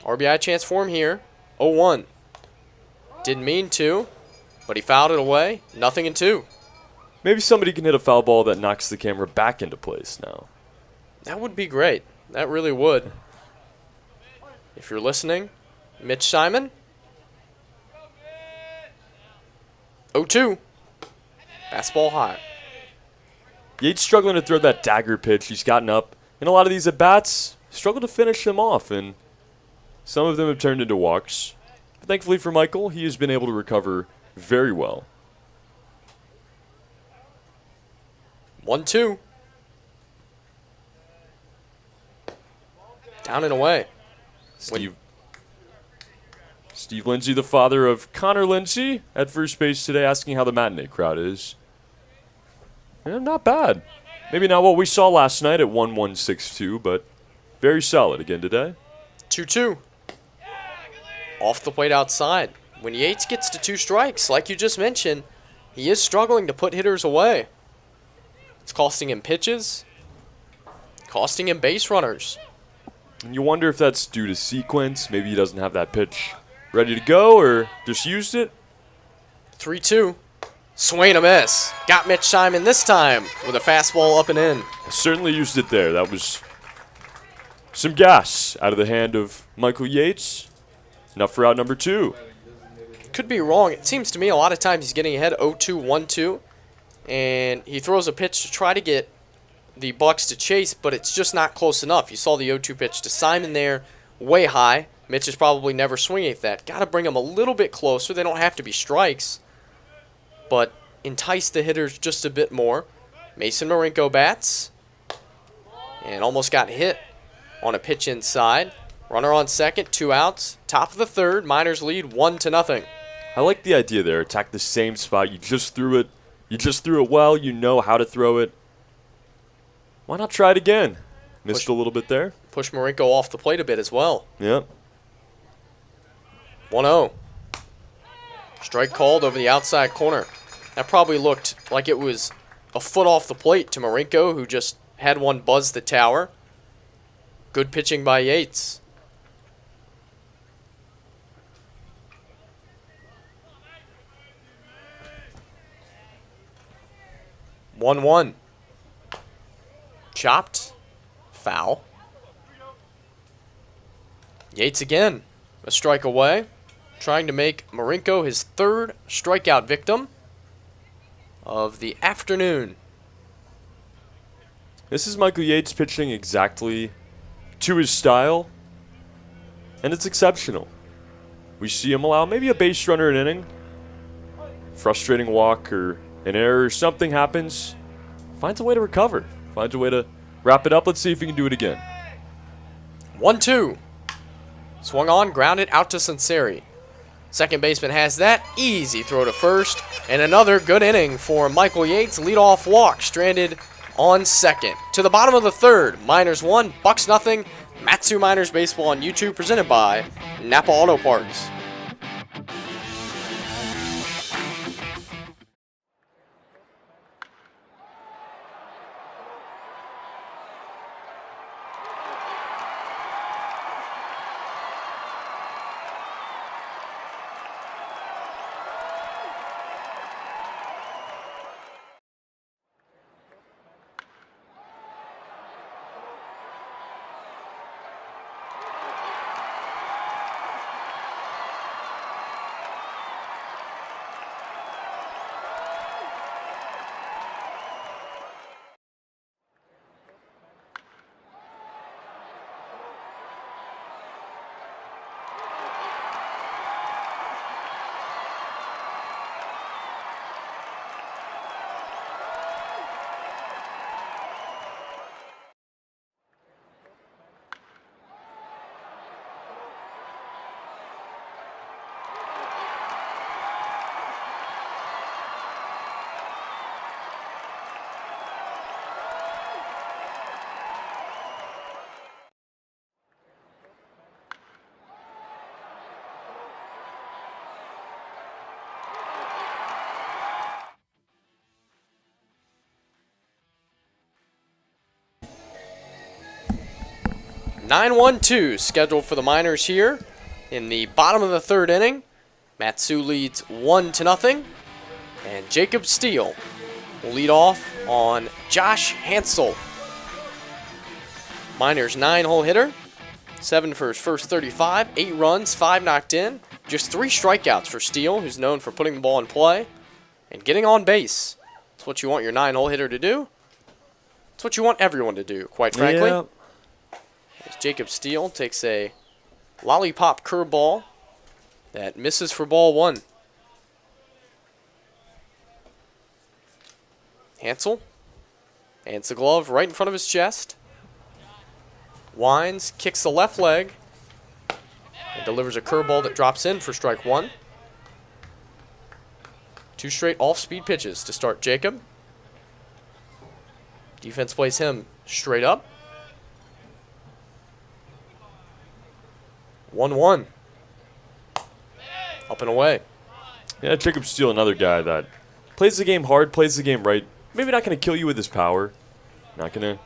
RBI chance for him here. 0-1. Didn't mean to, but he fouled it away. 0-2. Maybe somebody can hit a foul ball that knocks the camera back into place now. That would be great. That really would. If you're listening, Mitch Simon. 0-2. Fastball high. Yates struggling to throw that dagger pitch. He's gotten up in a lot of these at-bats, struggled to finish them off, and some of them have turned into walks. But thankfully for Michael, he has been able to recover very well. 1-2. Down and away. Steve Lindsay, the father of Connor Lindsay, at first base today, asking how the matinee crowd is. Yeah, not bad. Maybe not what we saw last night at 1-1-6-2, but very solid again today. 2-2. Off the plate outside. When Yates gets to 2 strikes, like you just mentioned, he is struggling to put hitters away. It's costing him pitches, costing him base runners. And you wonder if that's due to sequence. Maybe he doesn't have that pitch ready to go or just used it. 3-2. Swing and a miss. Got Mitch Simon this time with a fastball up and in. Certainly used it there. That was some gas out of the hand of Michael Yates. Enough for out number 2. Could be wrong. It seems to me a lot of times he's getting ahead 0-2, 1-2. And he throws a pitch to try to get the Bucs to chase, but it's just not close enough. You saw the 0-2 pitch to Simon there, way high. Mitch is probably never swinging at that. Got to bring him a little bit closer. They don't have to be strikes, but entice the hitters just a bit more. Mason Marinko bats and almost got hit on a pitch inside. Runner on second, 2 outs. Top of the third, Miners lead 1-0. I like the idea there. Attack the same spot. You just threw it. You just threw it well. You know how to throw it. Why not try it again? Missed a little bit there. Push Marinko off the plate a bit as well. Yep. 1-0. Strike called over the outside corner. That probably looked like it was a foot off the plate to Marinko, who just had one buzz the tower. Good pitching by Yates. One. Chopped. Foul. Yates again. A strike away. Trying to make Marinko his 3rd strikeout victim of the afternoon. This is Michael Yates pitching exactly to his style, and it's exceptional. We see him allow maybe a base runner an inning, frustrating walk or an error, something happens, finds a way to recover, finds a way to wrap it up. Let's see if he can do it again. 1-2. Swung on, grounded out to Sunseri. Second baseman has that. Easy throw to first. And another good inning for Michael Yates. Leadoff walk, stranded on second. To the bottom of the third. Miners 1, Bucs nothing. Mat-Su Miners Baseball on YouTube, presented by Napa Auto Parts. (9-1-2) scheduled for the Miners here in the bottom of the third inning. Mat-Su leads 1-0, and Jacob Steele will lead off on Josh Hansel. Miners 9-hole hitter, 7 for his first 35, 8 runs, 5 knocked in, just 3 strikeouts for Steele, who's known for putting the ball in play and getting on base. That's what you want your 9-hole hitter to do. It's what you want everyone to do, quite frankly. Yeah. As Jacob Steele takes a lollipop curveball that misses for ball 1. Hansel hands the glove right in front of his chest. Winds, kicks the left leg, and delivers a curveball that drops in for strike 1. 2 straight off-speed pitches to start Jacob. Defense plays him straight up. 1-1. Up and away. Yeah, Jacob Steele, another guy that plays the game hard, plays the game right. Maybe not going to kill you with his power. Not going to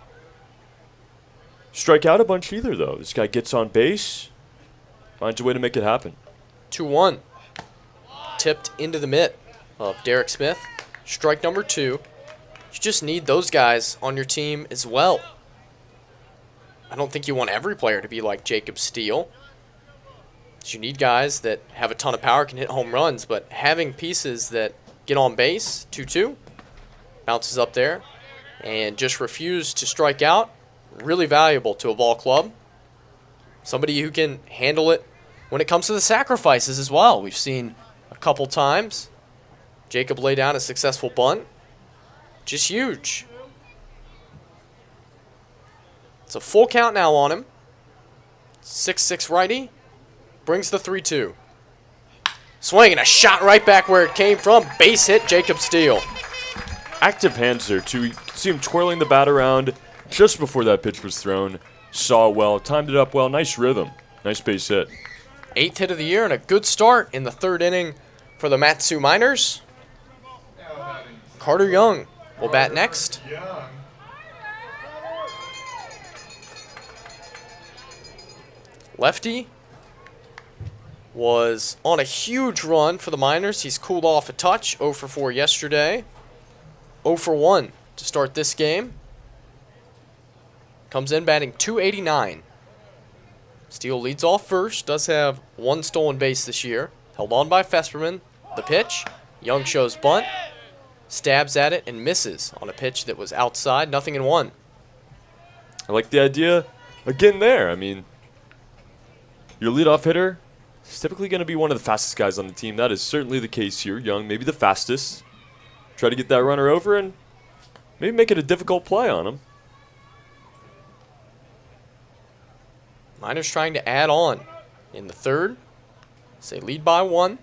strike out a bunch either, though. This guy gets on base, finds a way to make it happen. 2-1. Tipped into the mitt of Derek Smith. Strike number 2. You just need those guys on your team as well. I don't think you want every player to be like Jacob Steele. You need guys that have a ton of power, can hit home runs, but having pieces that get on base, 2-2, bounces up there, and just refuse to strike out, really valuable to a ball club. Somebody who can handle it when it comes to the sacrifices as well. We've seen a couple times Jacob lay down a successful bunt. Just huge. It's a full count now on him. 6-6 righty. Brings the 3-2. Swing and a shot right back where it came from. Base hit, Jacob Steele. Active hands there, too. You can see him twirling the bat around just before that pitch was thrown. Saw it well, timed it up well. Nice rhythm. Nice base hit. 8th hit of the year and a good start in the 3rd inning for the Mat-Su Miners. Carter Young will bat next. Lefty was on a huge run for the Miners. He's cooled off a touch, 0 for 4 yesterday. 0 for 1 to start this game. Comes in batting .289. Steele leads off first, does have 1 stolen base this year. Held on by Fesperman. The pitch, Young shows bunt, stabs at it and misses on a pitch that was outside, 0-1. I like the idea. again there. I mean, your leadoff hitter is typically going to be one of the fastest guys on the team. That is certainly the case here. Young, maybe the fastest. Try to get that runner over and maybe make it a difficult play on him. Miners trying to add on in the third. Say lead by 1.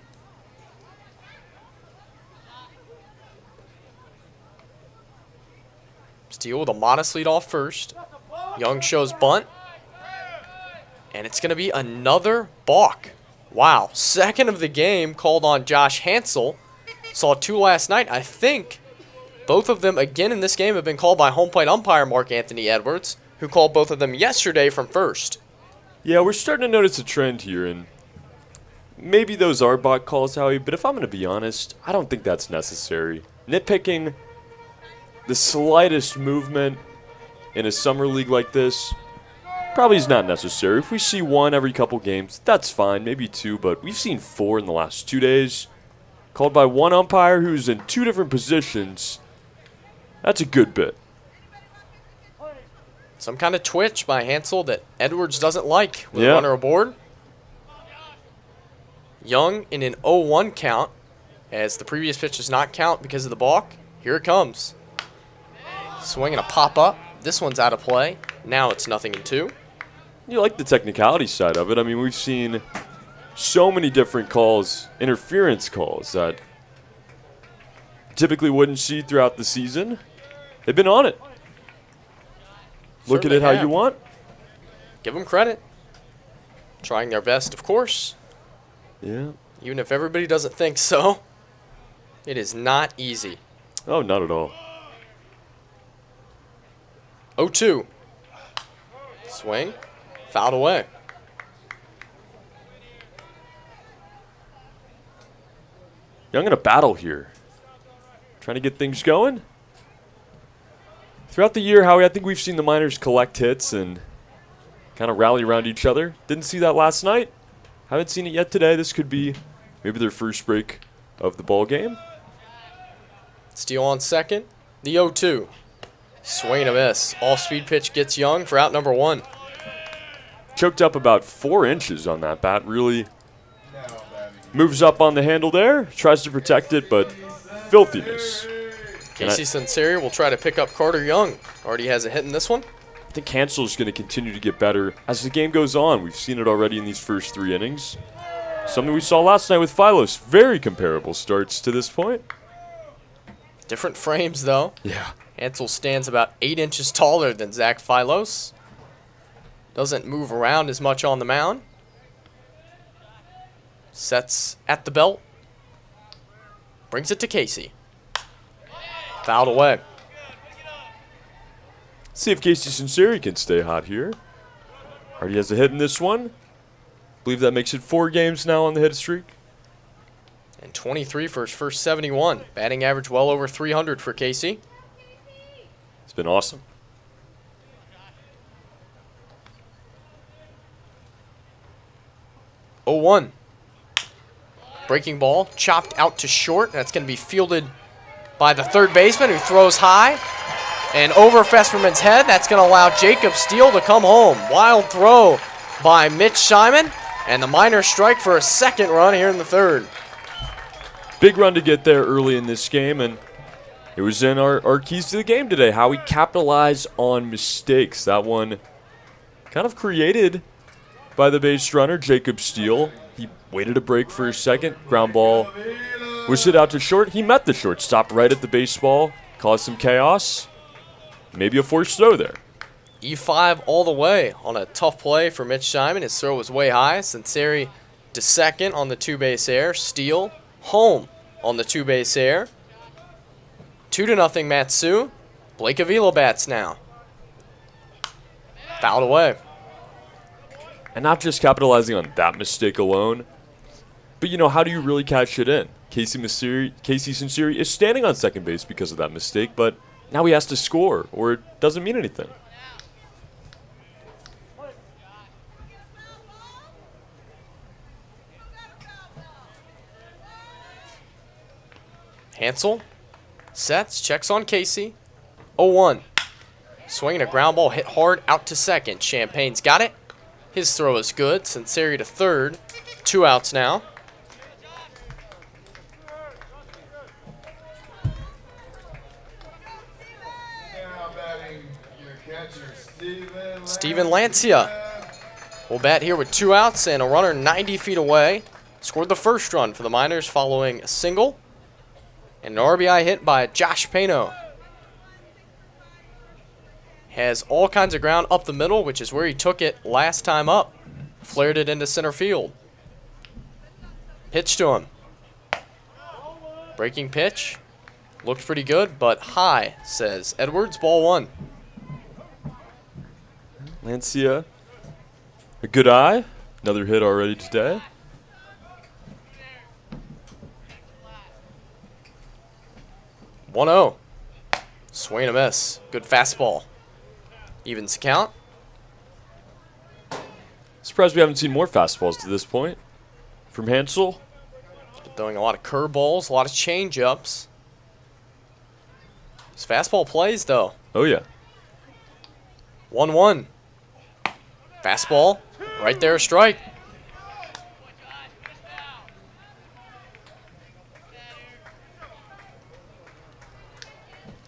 Steele with a modest lead off first. Young shows bunt. And it's going to be another balk. Wow. Second of the game called on Josh Hansel. Saw 2 last night. I think both of them again in this game have been called by home plate umpire Mark Anthony Edwards, who called both of them yesterday from first. Yeah, we're starting to notice a trend here, and maybe those are balk calls, Howie, but if I'm going to be honest, I don't think that's necessary. Nitpicking the slightest movement in a summer league like this probably is not necessary. If we see 1 every couple games, that's fine, maybe 2, but we've seen 4 in the last 2 days. Called by 1 umpire who's in 2 different positions. That's a good bit. Some kind of twitch by Hansel that Edwards doesn't like with a runner aboard. Young in an 0-1 count as the previous pitch does not count because of the balk. Here it comes. Swing and a pop-up. This one's out of play. Now it's 0-2. You like the technicality side of it. I mean, we've seen so many different calls, interference calls, that typically wouldn't see throughout the season. They've been on it. Look at it how you want. Give them credit. Trying their best, of course. Yeah. Even if everybody doesn't think so, it is not easy. Oh, not at all. 0-2. Swing. Fouled away. Young in a battle here. Trying to get things going. Throughout the year, Howie, I think we've seen the Miners collect hits and kind of rally around each other. Didn't see that last night. Haven't seen it yet today. This could be maybe their first break of the ball game. Steele on second. The 0-2. Swing and a miss. Off-speed pitch gets Young for out number 1. Choked up about 4 inches on that bat. Really moves up on the handle there. Tries to protect it, but filthiness. Casey Sinceri will try to pick up Carter Young. Already has a hit in this one. I think Hansel is going to continue to get better as the game goes on. We've seen it already in these first 3 innings. Something we saw last night with Philos. Very comparable starts to this point. Different frames, though. Yeah. Hansel stands about 8 inches taller than Zach Philos. Doesn't move around as much on the mound. Sets at the belt. Brings it to Casey. Fouled away. See if Casey Sinceri can stay hot here. Already has a hit in this one. Believe that makes it 4 games now on the hit streak. And 23 for his first 71. Batting average well over 300 for Casey. It's been awesome. Oh, 1. Breaking ball, chopped out to short. That's going to be fielded by the third baseman, who throws high and over Fesperman's head. That's going to allow Jacob Steele to come home. Wild throw by Mitch Simon, and the Miners strike for a second run here in the third. Big run to get there early in this game, and it was in our keys to the game today, how we capitalize on mistakes. That one kind of created by the base runner, Jacob Steele. He waited a break for a second. Ground ball was hit out to short. He met the shortstop right at the baseball, caused some chaos. Maybe a forced throw there. E5 all the way on a tough play for Mitch Simon. His throw was way high. Sinceri to second on the 2-base error. Steele home on the 2-base error. 2-0 Matsu. Blake Avila bats now. Fouled away. And not just capitalizing on that mistake alone, but, you know, how do you really cash it in? Casey Sinceri is standing on second base because of that mistake, but now he has to score, or it doesn't mean anything. Hansel sets, checks on Casey. 0-1. Swinging a ground ball, hit hard, out to second. Champagne's got it. His throw is good. Sinceri to third. 2 outs now. Steven Lancia will bat here with 2 outs and a runner 90 feet away. Scored the first run for the Miners following a single and an RBI hit by Josh Pano. Has all kinds of ground up the middle, which is where he took it last time up. Flared it into center field. Pitch to him. Breaking pitch. Looked pretty good, but high, says Edwards. Ball 1. Lancia, a good eye. Another hit already today. One 0. Swing and a miss. Good fastball. Evens the count. Surprised we haven't seen more fastballs to this point from Hansel. He's been throwing a lot of curveballs, a lot of change-ups. His fastball plays, though. Oh, yeah. 1-1. Fastball. Right there, a strike.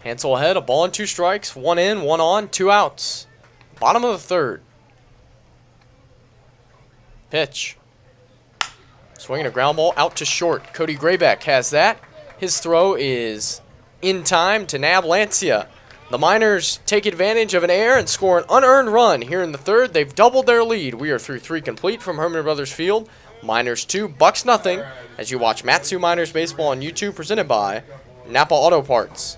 Hansel ahead, a ball and 2 strikes. 1 in, 1 on, 2 outs. Bottom of the third. Pitch. Swinging a ground ball out to short. Cody Graybeck has that. His throw is in time to nab Lancia. The Miners take advantage of an error and score an unearned run here in the third. They've doubled their lead. We are through 3 complete from Herman Brothers Field. Miners 2, Bucs nothing. As you watch Matsu Miners Baseball on YouTube, presented by Napa Auto Parts.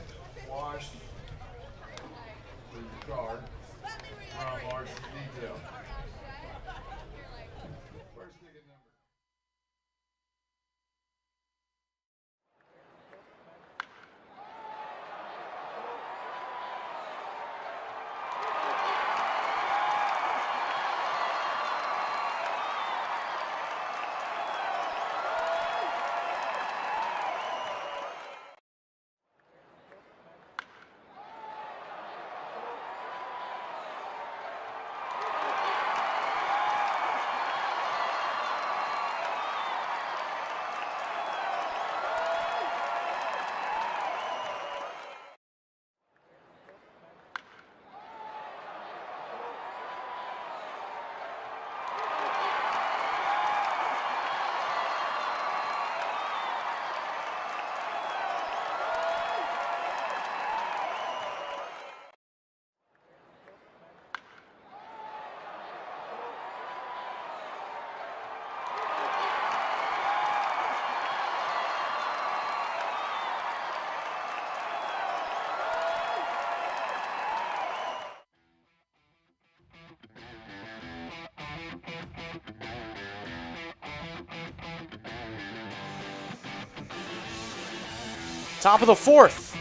Top of the fourth.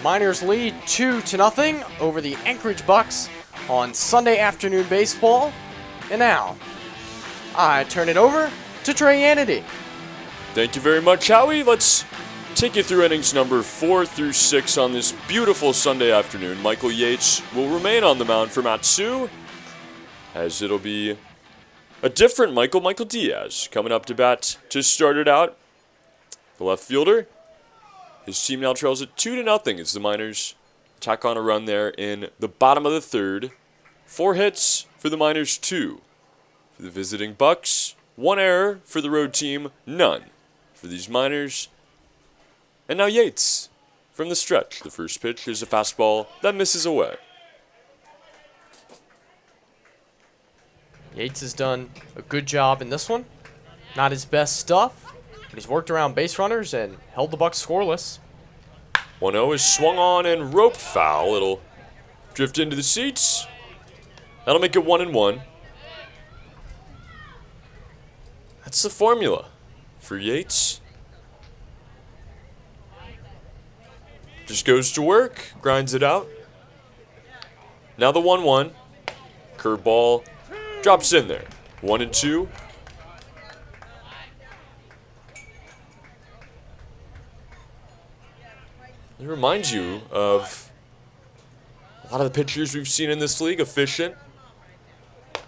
Miners lead 2-0 over the Anchorage Bucs on Sunday afternoon baseball. And now, I turn it over to Trey Hannity. Thank you very much, Howie. Let's take you through innings number 4 through 6 on this beautiful Sunday afternoon. Michael Yates will remain on the mound for Matsu, as it'll be a different Michael Diaz coming up to bat to start it out. The left fielder. His team now trails it 2-0 as the Miners tack on a run there in the bottom of the third. 4 hits for the Miners, 2 for the visiting Bucs. 1 error for the road team, none for these Miners. And now Yates from the stretch. The first pitch is a fastball that misses away. Yates has done a good job in this one. Not his best stuff, but he's worked around base runners and held the Bucs scoreless. 1-0 is swung on and rope foul. It'll drift into the seats. That'll make it 1-1. That's the formula for Yates. Just goes to work, grinds it out. Now the 1-1. Curveball drops in there. 1-2. It reminds you of a A lot of the pitchers we've seen in this league efficient.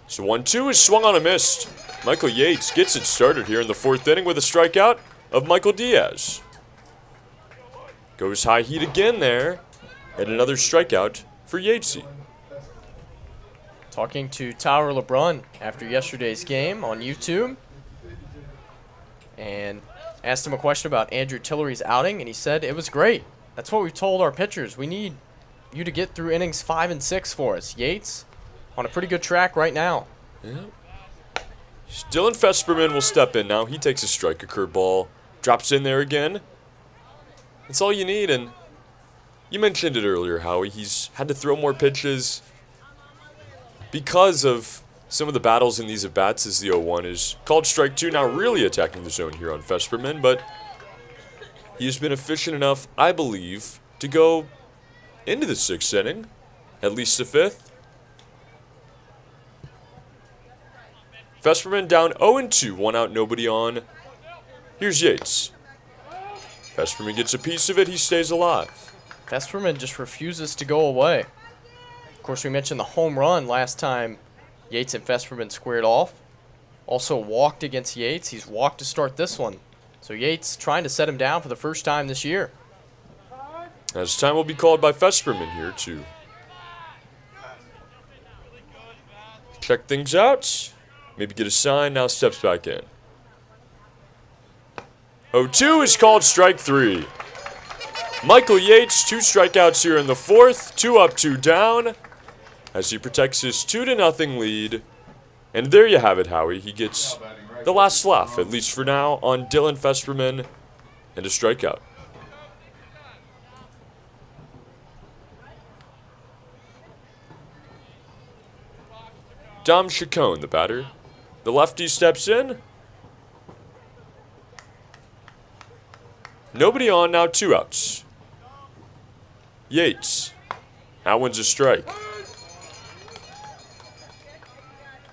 So 1-2 is swung on a miss. Michael Yates gets it started here in the 4th inning with a strikeout of Michael Diaz. Goes high heat again there. And another strikeout for Yatesy. Talking to Tyler LeBrun after yesterday's game on YouTube. And asked him a question about Andrew Tillery's outing, and he said it was great. That's what we've told our pitchers. We need you to get through innings 5 and 6 for us. Yates on a pretty good track right now. Yeah. Dylan Fesperman will step in now. He takes a strike, a curveball, drops in there again. That's all you need, and you mentioned it earlier, Howie. He's had to throw more pitches because of some of the battles in these at-bats as the 0-1 is called strike 2, now really attacking the zone here on Fesperman, but he's been efficient enough, I believe, to go into the 6th inning, at least the 5th. Fesperman down 0-2, 1 out, nobody on. Here's Yates. Fesperman gets a piece of it, he stays alive. Fesperman just refuses to go away. Of course, we mentioned the home run last time Yates and Fesperman squared off. Also walked against Yates. He's walked to start this one. So Yates trying to set him down for the first time this year. As time will be called by Fesperman here to check things out. Maybe get a sign, now steps back in. 0-2 is called strike 3. Michael Yates, 2 strikeouts here in the 4th. 2 up, 2 down. As he protects his 2-0 lead. And there you have it, Howie. He gets the last laugh, at least for now, on Dylan Fesperman and a strikeout. Dom Chacon, the batter. The lefty steps in. Nobody on, now 2 outs. Yates. That one's a strike.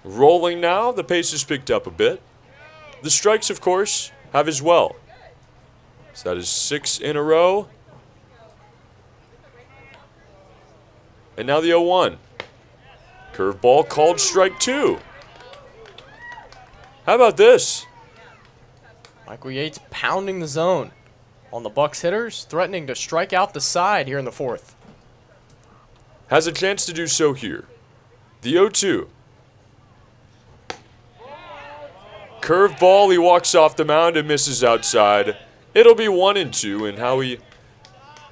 Rolling now, the pace is picked up a bit. The strikes, of course, have as well. So that is 6 in a row. And now the 0-1. Curveball called strike 2. How about this? Michael Yates pounding the zone on the Bucs hitters, threatening to strike out the side here in the 4th. Has a chance to do so here. The 0-2. Curveball, he walks off the mound and misses outside. It'll be 1-2, and Howie,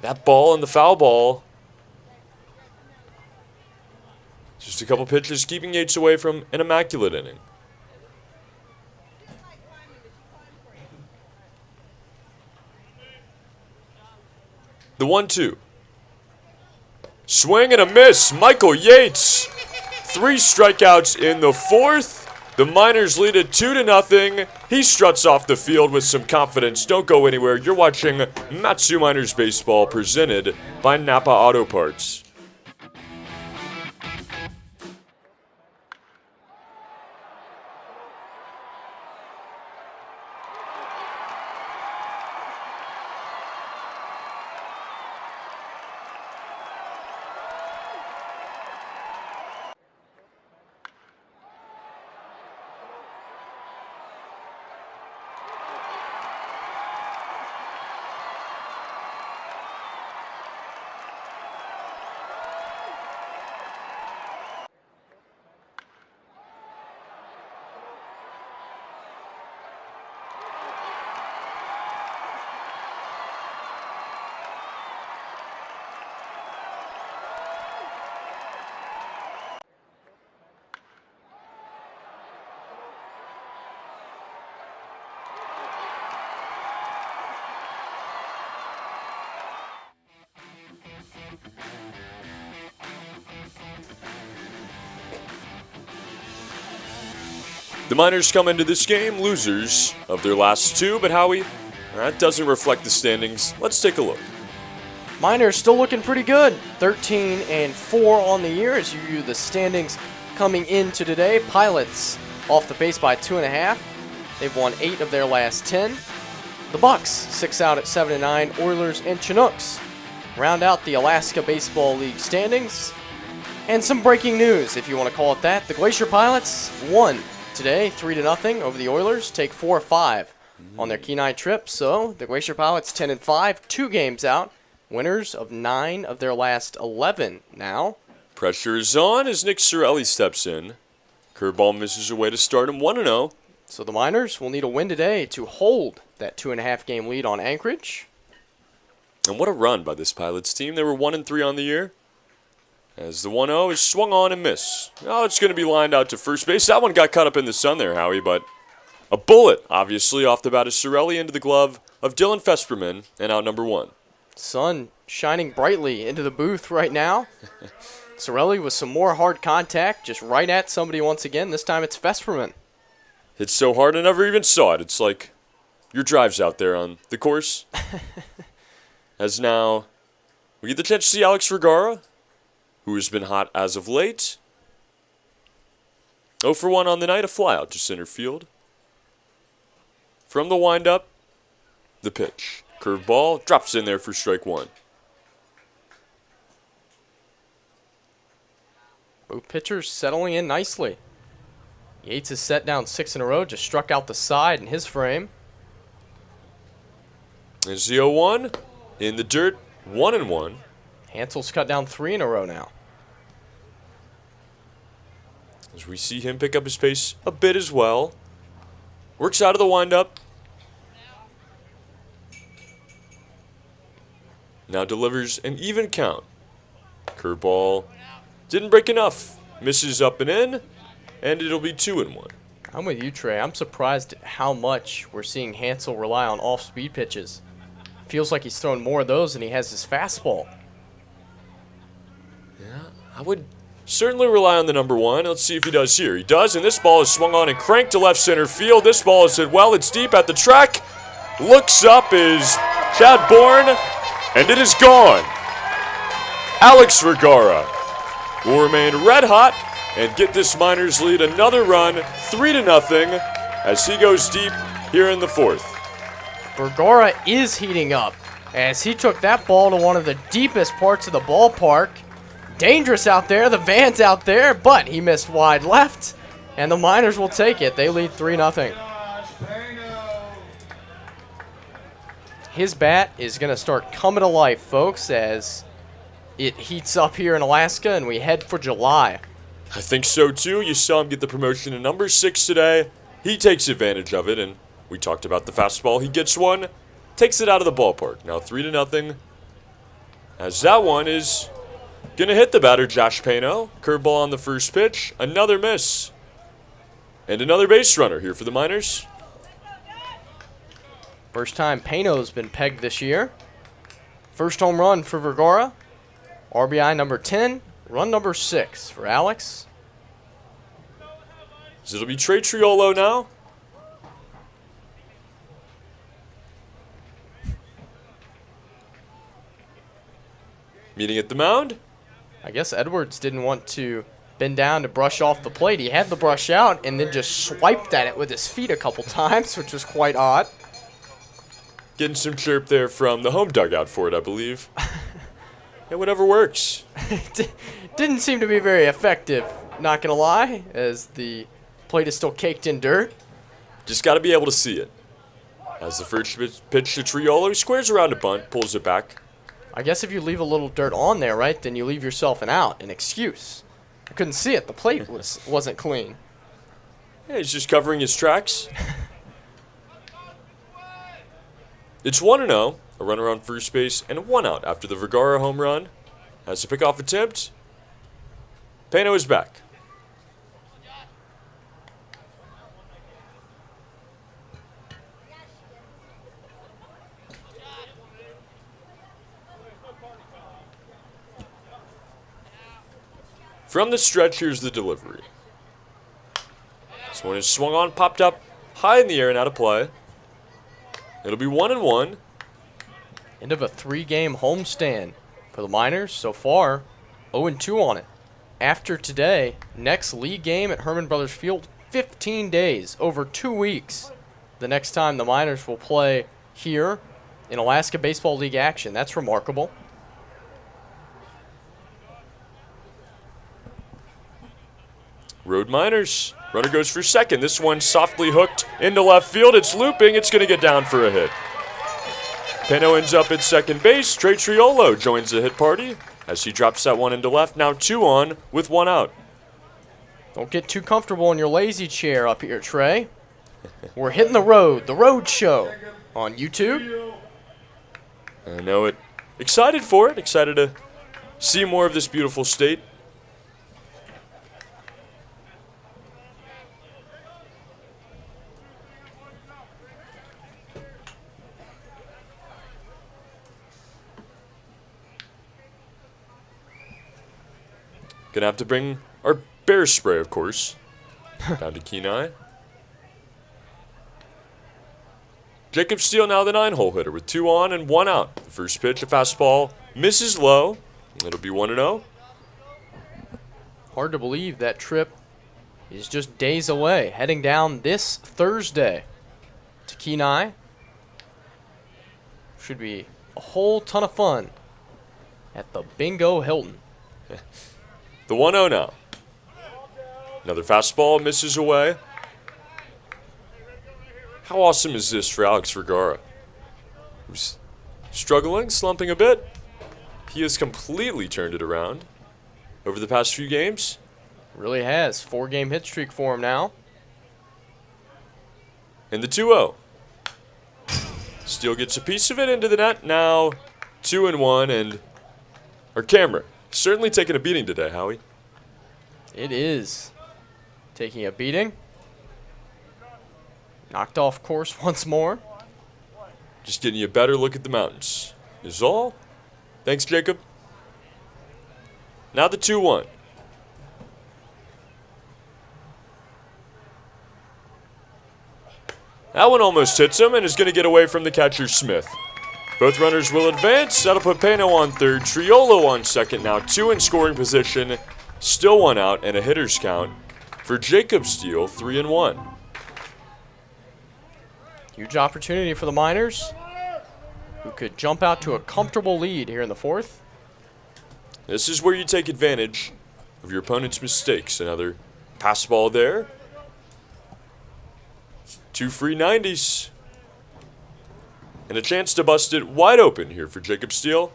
that ball and the foul ball. Just a couple pitches keeping Yates away from an immaculate inning. The 1-2. Swing and a miss. Michael Yates. 3 strikeouts in the 4th. The Miners lead it 2-0. He struts off the field with some confidence. Don't go anywhere. You're watching Matsu Miners Baseball presented by Napa Auto Parts. The Miners come into this game losers of their last 2, but Howie, that doesn't reflect the standings. Let's take a look. Miners still looking pretty good. 13-4 on the year as you view the standings coming into today. Pilots off the base by 2.5. They've won 8 of their last 10. The Bucs 6 out at 7-9. Oilers and Chinooks round out the Alaska Baseball League standings. And some breaking news, if you want to call it that. The Glacier Pilots won today 3-0 over the Oilers, take 4-5 on their Kenai trip. So the Glacier Pilots 10-5, 2 games out, winners of 9 of their last 11 now. Pressure is on as Nick Sorelli steps in. Curveball misses away to start him 1-0. So the Miners will need a win today to hold that 2.5 game lead on Anchorage. And what a run by this Pilots team. They were 1-3 on the year. As the 1-0 is swung on and miss. Oh, it's going to be lined out to first base. That one got caught up in the sun there, Howie, but a bullet, obviously, off the bat of Sorelli into the glove of Dylan Fesperman, and out number 1. Sun shining brightly into the booth right now. Sorelli with some more hard contact, just right at somebody once again. This time it's Fesperman. Hit so hard I never even saw it. It's like your drive's out there on the course. As now we get the chance to see Alex Vergara, who has been hot as of late. 0 for 1 on the night, a flyout to center field. From the windup, the pitch. Curveball drops in there for strike 1. Both pitchers settling in nicely. Yates has set down 6 in a row, just struck out the side in his frame. There's the 0-1 in the dirt, 1-1. Hansel's cut down 3 in a row now. As we see him pick up his pace a bit as well. Works out of the windup. Now delivers an even count. Curveball didn't break enough. Misses up and in, and it'll be 2-1. I'm with you, Trey. I'm surprised at how much we're seeing Hansel rely on off-speed pitches. Feels like he's throwing more of those than he has his fastball. Yeah, I would certainly rely on the number 1. Let's see if he does here. He does, and this ball is swung on and cranked to left center field. This ball is hit well. It's deep at the track. Looks up is Chad Bourne, and it is gone. Alex Vergara will remain red hot and get this Miners lead another run, 3-0, as he goes deep here in the 4th. Vergara is heating up as he took that ball to one of the deepest parts of the ballpark. Dangerous out there, the van's out there, but he missed wide left, and the Miners will take it. They lead 3-0. His bat is going to start coming to life, folks, as it heats up here in Alaska and we head for July. I think so too. You saw him get the promotion to number 6 today. He takes advantage of it, and we talked about the fastball. He gets one, takes it out of the ballpark. Now 3-0. As that one is going to hit the batter, Josh Pano. Curveball on the first pitch. Another miss. And another base runner here for the Miners. First time Pano's been pegged this year. First home run for Vergara. RBI number 10. Run number 6 for Alex. So it'll be Trey Triolo now. Meeting at the mound. I guess Edwards didn't want to bend down to brush off the plate. He had the brush out and then just swiped at it with his feet a couple times, which was quite odd. Getting some chirp there from the home dugout for it, I believe. Yeah, whatever works. Didn't seem to be very effective, not going to lie, as the plate is still caked in dirt. Just got to be able to see it. As the first pitch to Triolo, he squares around a bunt, pulls it back. I guess if you leave a little dirt on there, right, then you leave yourself an out, an excuse. I couldn't see it. The plate wasn't clean. Yeah, he's just covering his tracks. It's 1-0, a runner on first base, and 1 out after the Vergara home run. As a pickoff attempt, Pano is back. From the stretch, here's the delivery. This one is swung on, popped up high in the air and out of play. It'll be 1-1. End of a 3-game homestand for the Miners. So far, 0-2 on it. After today, next league game at Herman Brothers Field, 15 days, over 2 weeks. The next time the Miners will play here in Alaska Baseball League action. That's remarkable. Road Miners. Runner goes for second. This one softly hooked into left field. It's looping. It's going to get down for a hit. Pano ends up at second base. Trey Triolo joins the hit party as he drops that one into left. Now 2 on with 1 out. Don't get too comfortable in your lazy chair up here, Trey. We're hitting the road show on YouTube. I know it. Excited for it. Excited to see more of this beautiful state. Gonna have to bring our bear spray, of course, down to Kenai. Jacob Steele now the 9-hole hitter with 2 on and 1 out. The first pitch, a fastball, misses low. It'll be 1-0. Hard to believe that trip is just days away. Heading down this Thursday to Kenai. Should be a whole ton of fun at the Bingo Hilton. The 1-0 now. Another fastball misses away. How awesome is this for Alex Vergara? Who's struggling, slumping a bit. He has completely turned it around over the past few games. Really has. 4-game hit streak for him now. And the 2-0. Steele gets a piece of it into the net. Now 2-1, and our camera certainly taking a beating today, Howie. It is taking a beating. Knocked off course once more. Just getting you a better look at the mountains is all. Thanks, Jacob. Now the 2-1. That one almost hits him and is going to get away from the catcher, Smith. Both runners will advance. That'll put Pano on third. Triolo on second. Now 2 in scoring position. Still 1 out and a hitter's count for Jacob Steele, 3-1. Huge opportunity for the Miners, who could jump out to a comfortable lead here in the 4th. This is where you take advantage of your opponent's mistakes. Another pass ball there. 2 free 90s. And a chance to bust it wide open here for Jacob Steele.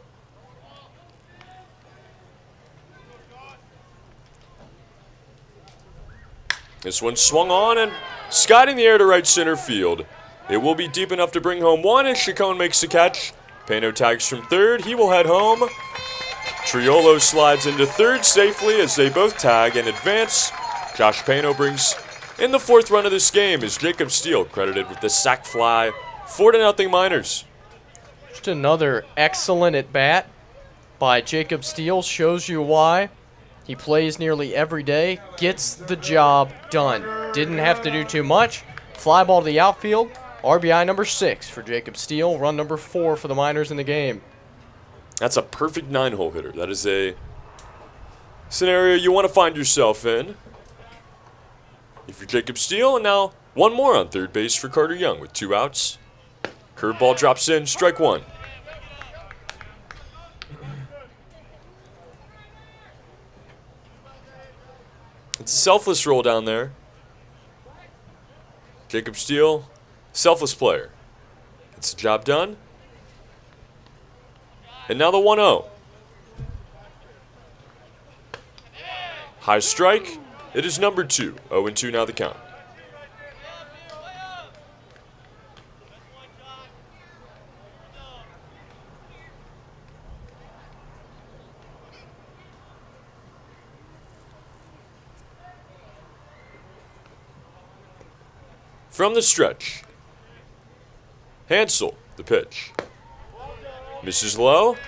This one swung on and skied in the air to right center field. It will be deep enough to bring home 1 as Chacon makes the catch. Pano tags from third. He will head home. Triolo slides into third safely as they both tag and advance. Josh Pano brings in the 4th run of this game as Jacob Steele credited with the sac fly. 4-0 Miners. Just another excellent at-bat by Jacob Steele. Shows you why he plays nearly every day. Gets the job done. Didn't have to do too much. Fly ball to the outfield. RBI number 6 for Jacob Steele. Run number 4 for the Miners in the game. That's a perfect 9-hole hitter. That is a scenario you want to find yourself in if you're Jacob Steele. And now 1 more on third base for Carter Young with 2 outs. Curveball drops in, strike 1. It's a selfless roll down there. Jacob Steele, selfless player. Gets the job done. And now the 1-0. High strike. It is number 2. 0-2 now the count. From the stretch, Hansel, the pitch. Misses low.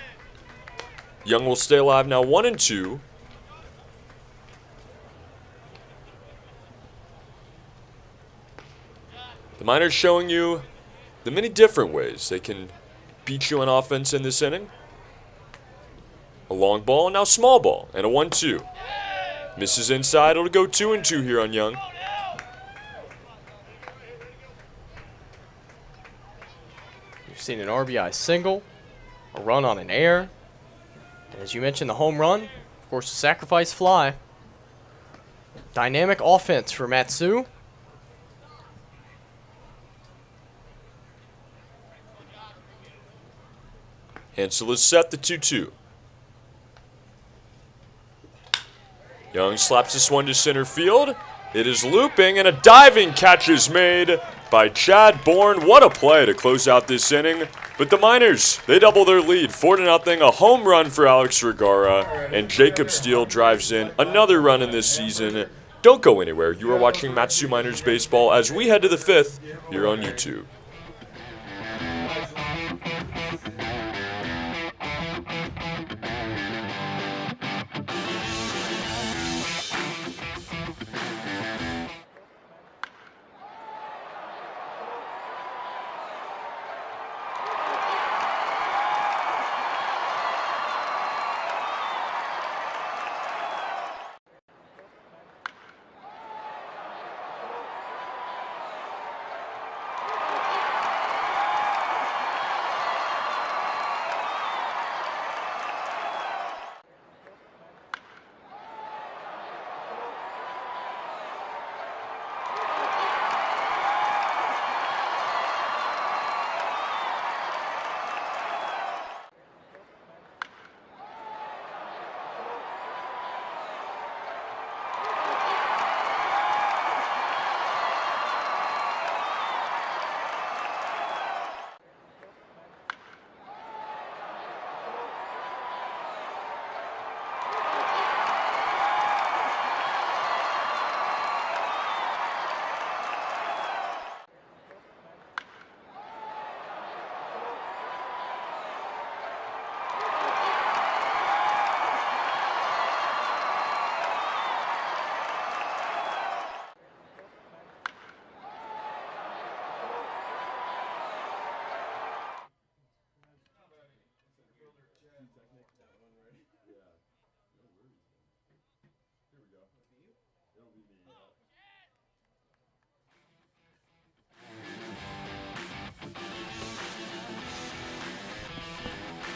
Young will stay alive now, 1-2. The Miners showing you the many different ways they can beat you on offense in this inning. A long ball, and now small ball, and a 1-2. Misses inside, it'll go 2-2 here on Young. You've seen an RBI single, a run on an error, and as you mentioned, the home run, of course, the sacrifice fly. Dynamic offense for Matsu. Hansel is set, the 2-2. Young slaps this one to center field. It is looping, and a diving catch is made by Chad Bourne. What a play to close out this inning. But the Miners, they double their lead, 4-0, a home run for Alex Vergara, and Jacob Steele drives in another run in this season. Don't go anywhere. You are watching Matsu Miners Baseball as we head to the 5th here on YouTube.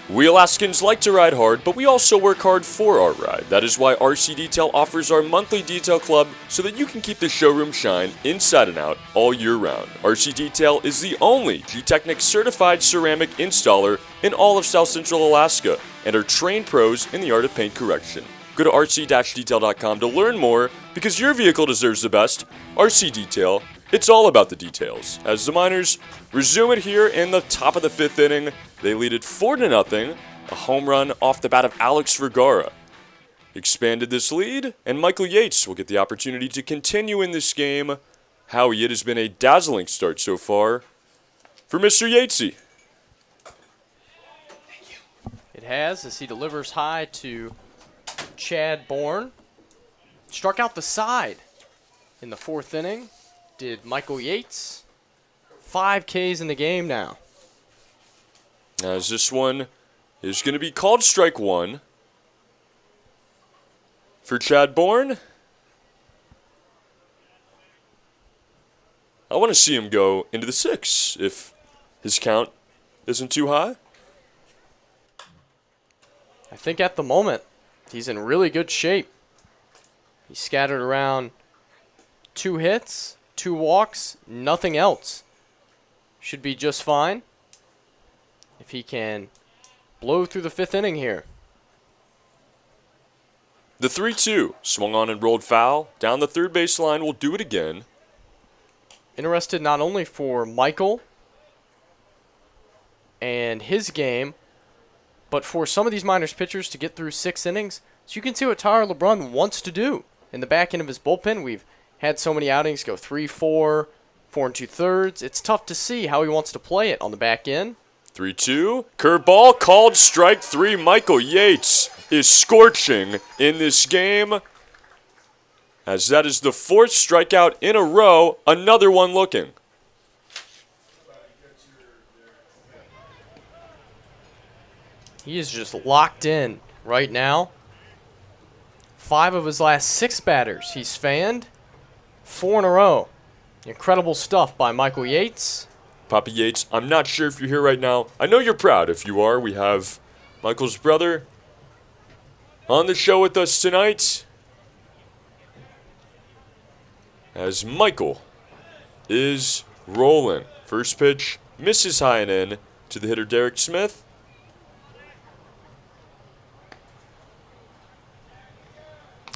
We Alaskans like to ride hard, but we also work hard for our ride. That is why RC Detail offers our monthly detail club so that you can keep the showroom shine inside and out all year round. RC Detail is the only G-Technic certified ceramic installer in all of South Central Alaska and are trained pros in the art of paint correction. Go to rc-detail.com to learn more because your vehicle deserves the best. RC Detail, it's all about the details. As the Miners resume it here in the top of the 5th inning, they lead it 4-0, a home run off the bat of Alex Vergara. Expanded this lead, and Michael Yates will get the opportunity to continue in this game. Howie, it has been a dazzling start so far for Mr. Yatesy. It has, as he delivers high to Chad Bourne. Struck out the side in the 4th inning. Did Michael Yates. 5 Ks in the game now. As this one is going to be called strike 1 for Chad Bourne. I want to see him go into the 6 if his count isn't too high. I think at the moment he's in really good shape. He scattered around 2 hits, 2 walks, nothing else. Should be just fine if he can blow through the 5th inning here. The 3-2 swung on and rolled foul. Down the third baseline, will do it again. Interested not only for Michael and his game, but for some of these Miners pitchers to get through 6 innings. So you can see what Tyler LeBrun wants to do in the back end of his bullpen. We've had so many outings go 3-4, 4 2/3. It's tough to see how he wants to play it on the back end. 3-2. Curveball called strike 3. Michael Yates is scorching in this game, as that is the 4th strikeout in a row. Another one looking. He is just locked in right now. 5 of his last 6 batters he's fanned. 4 in a row. Incredible stuff by Michael Yates. Papa Yates, I'm not sure if you're here right now. I know you're proud. If you are, we have Michael's brother on the show with us tonight. as Michael is rolling. First pitch misses high and in to the hitter Derek Smith.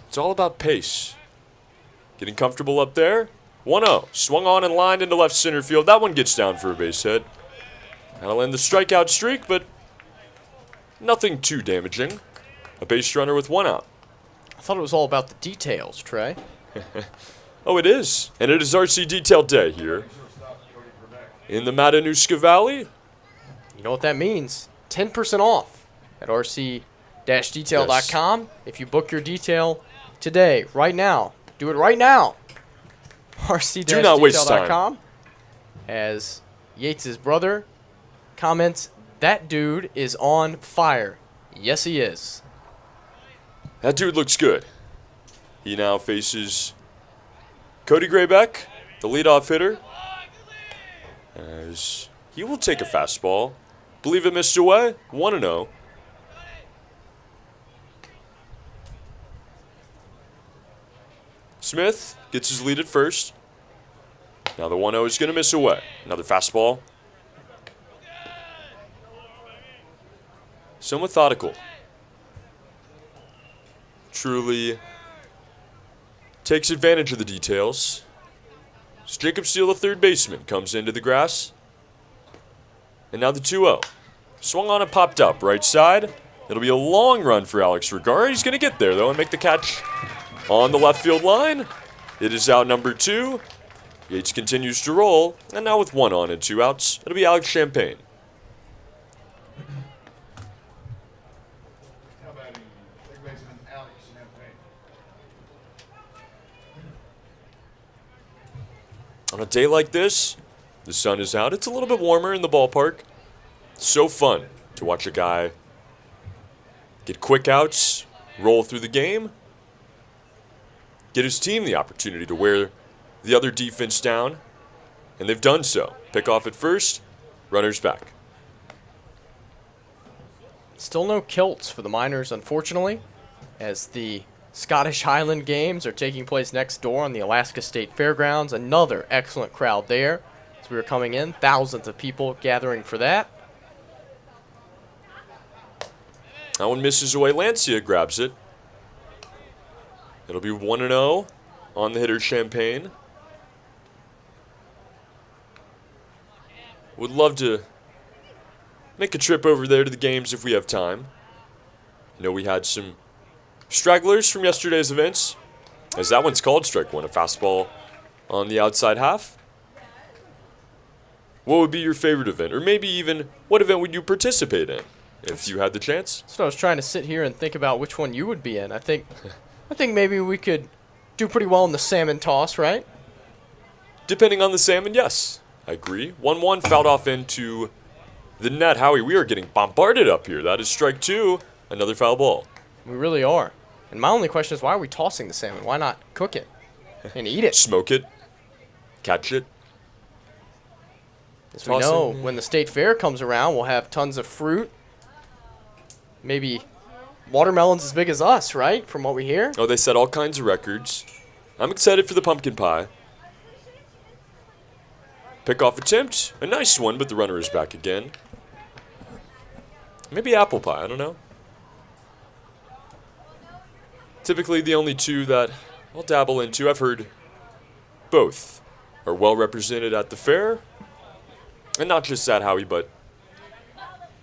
It's all about pace. Getting comfortable up there. 1-0. Swung on and lined into left center field. That one gets down for a base hit. That'll end the strikeout streak, but nothing too damaging. A base runner with 1 out. I thought it was all about the details, Trey. Oh, it is. And it is RC Detail Day here in the Matanuska Valley. You know what that means. 10% off at rc-detail.com. Yes. If you book your detail today, right now, do it right now. rc-detail.com. Do not waste time. As Yates' brother comments, that dude is on fire. Yes, he is. That dude looks good. He now faces Cody Graybeck, the leadoff hitter, as he will take a fastball. Believe it missed away. 1-0. Smith gets his lead at first. Now the 1-0 is going to miss away. Another fastball. So methodical. Truly takes advantage of the details. As Jacob Steele, the third baseman, comes into the grass. And now the 2-0. Swung on and popped up right side. It'll be a long run for Alex Vergara. He's going to get there, though, and make the catch on the left field line. It is out number 2. Yates continues to roll. And now with 1 on and 2 outs, it'll be Alex Champagne. On a day like this, the sun is out. It's a little bit warmer in the ballpark. It's so fun to watch a guy get quick outs, roll through the game, get his team the opportunity to wear the other defense down, and they've done so. Pick off at first, runners back. Still no kilts for the Miners, unfortunately, as the Scottish Highland Games are taking place next door on the Alaska State Fairgrounds. Another excellent crowd there as we were coming in. Thousands of people gathering for that. That one misses away. Lancia grabs it. It'll be 1-0 on the hitter Champagne. Would love to make a trip over there to the games if we have time. I know we had some stragglers from yesterday's events, as that one's called strike one, a fastball on the outside half. What would be your favorite event, or maybe even what event would you participate in if you had the chance? So I was trying to sit here and think about which one you would be in. I think maybe we could do pretty well in the salmon toss, right? Depending on the salmon, yes. I agree. 1-1 fouled off into the net. Howie, we are getting bombarded up here. That is strike 2, another foul ball. We really are. And my only question is, why are we tossing the salmon? Why not cook it and eat it? Smoke it. Catch it. As we know, when the state fair comes around, we'll have tons of fruit. Maybe watermelons as big as us, right? From what we hear. Oh, they set all kinds of records. I'm excited for the pumpkin pie. Pickoff attempt. A nice one, but the runner is back again. Maybe apple pie. I don't know. Typically the only two that I'll dabble into. I've heard both are well represented at the fair. And not just that, Howie, but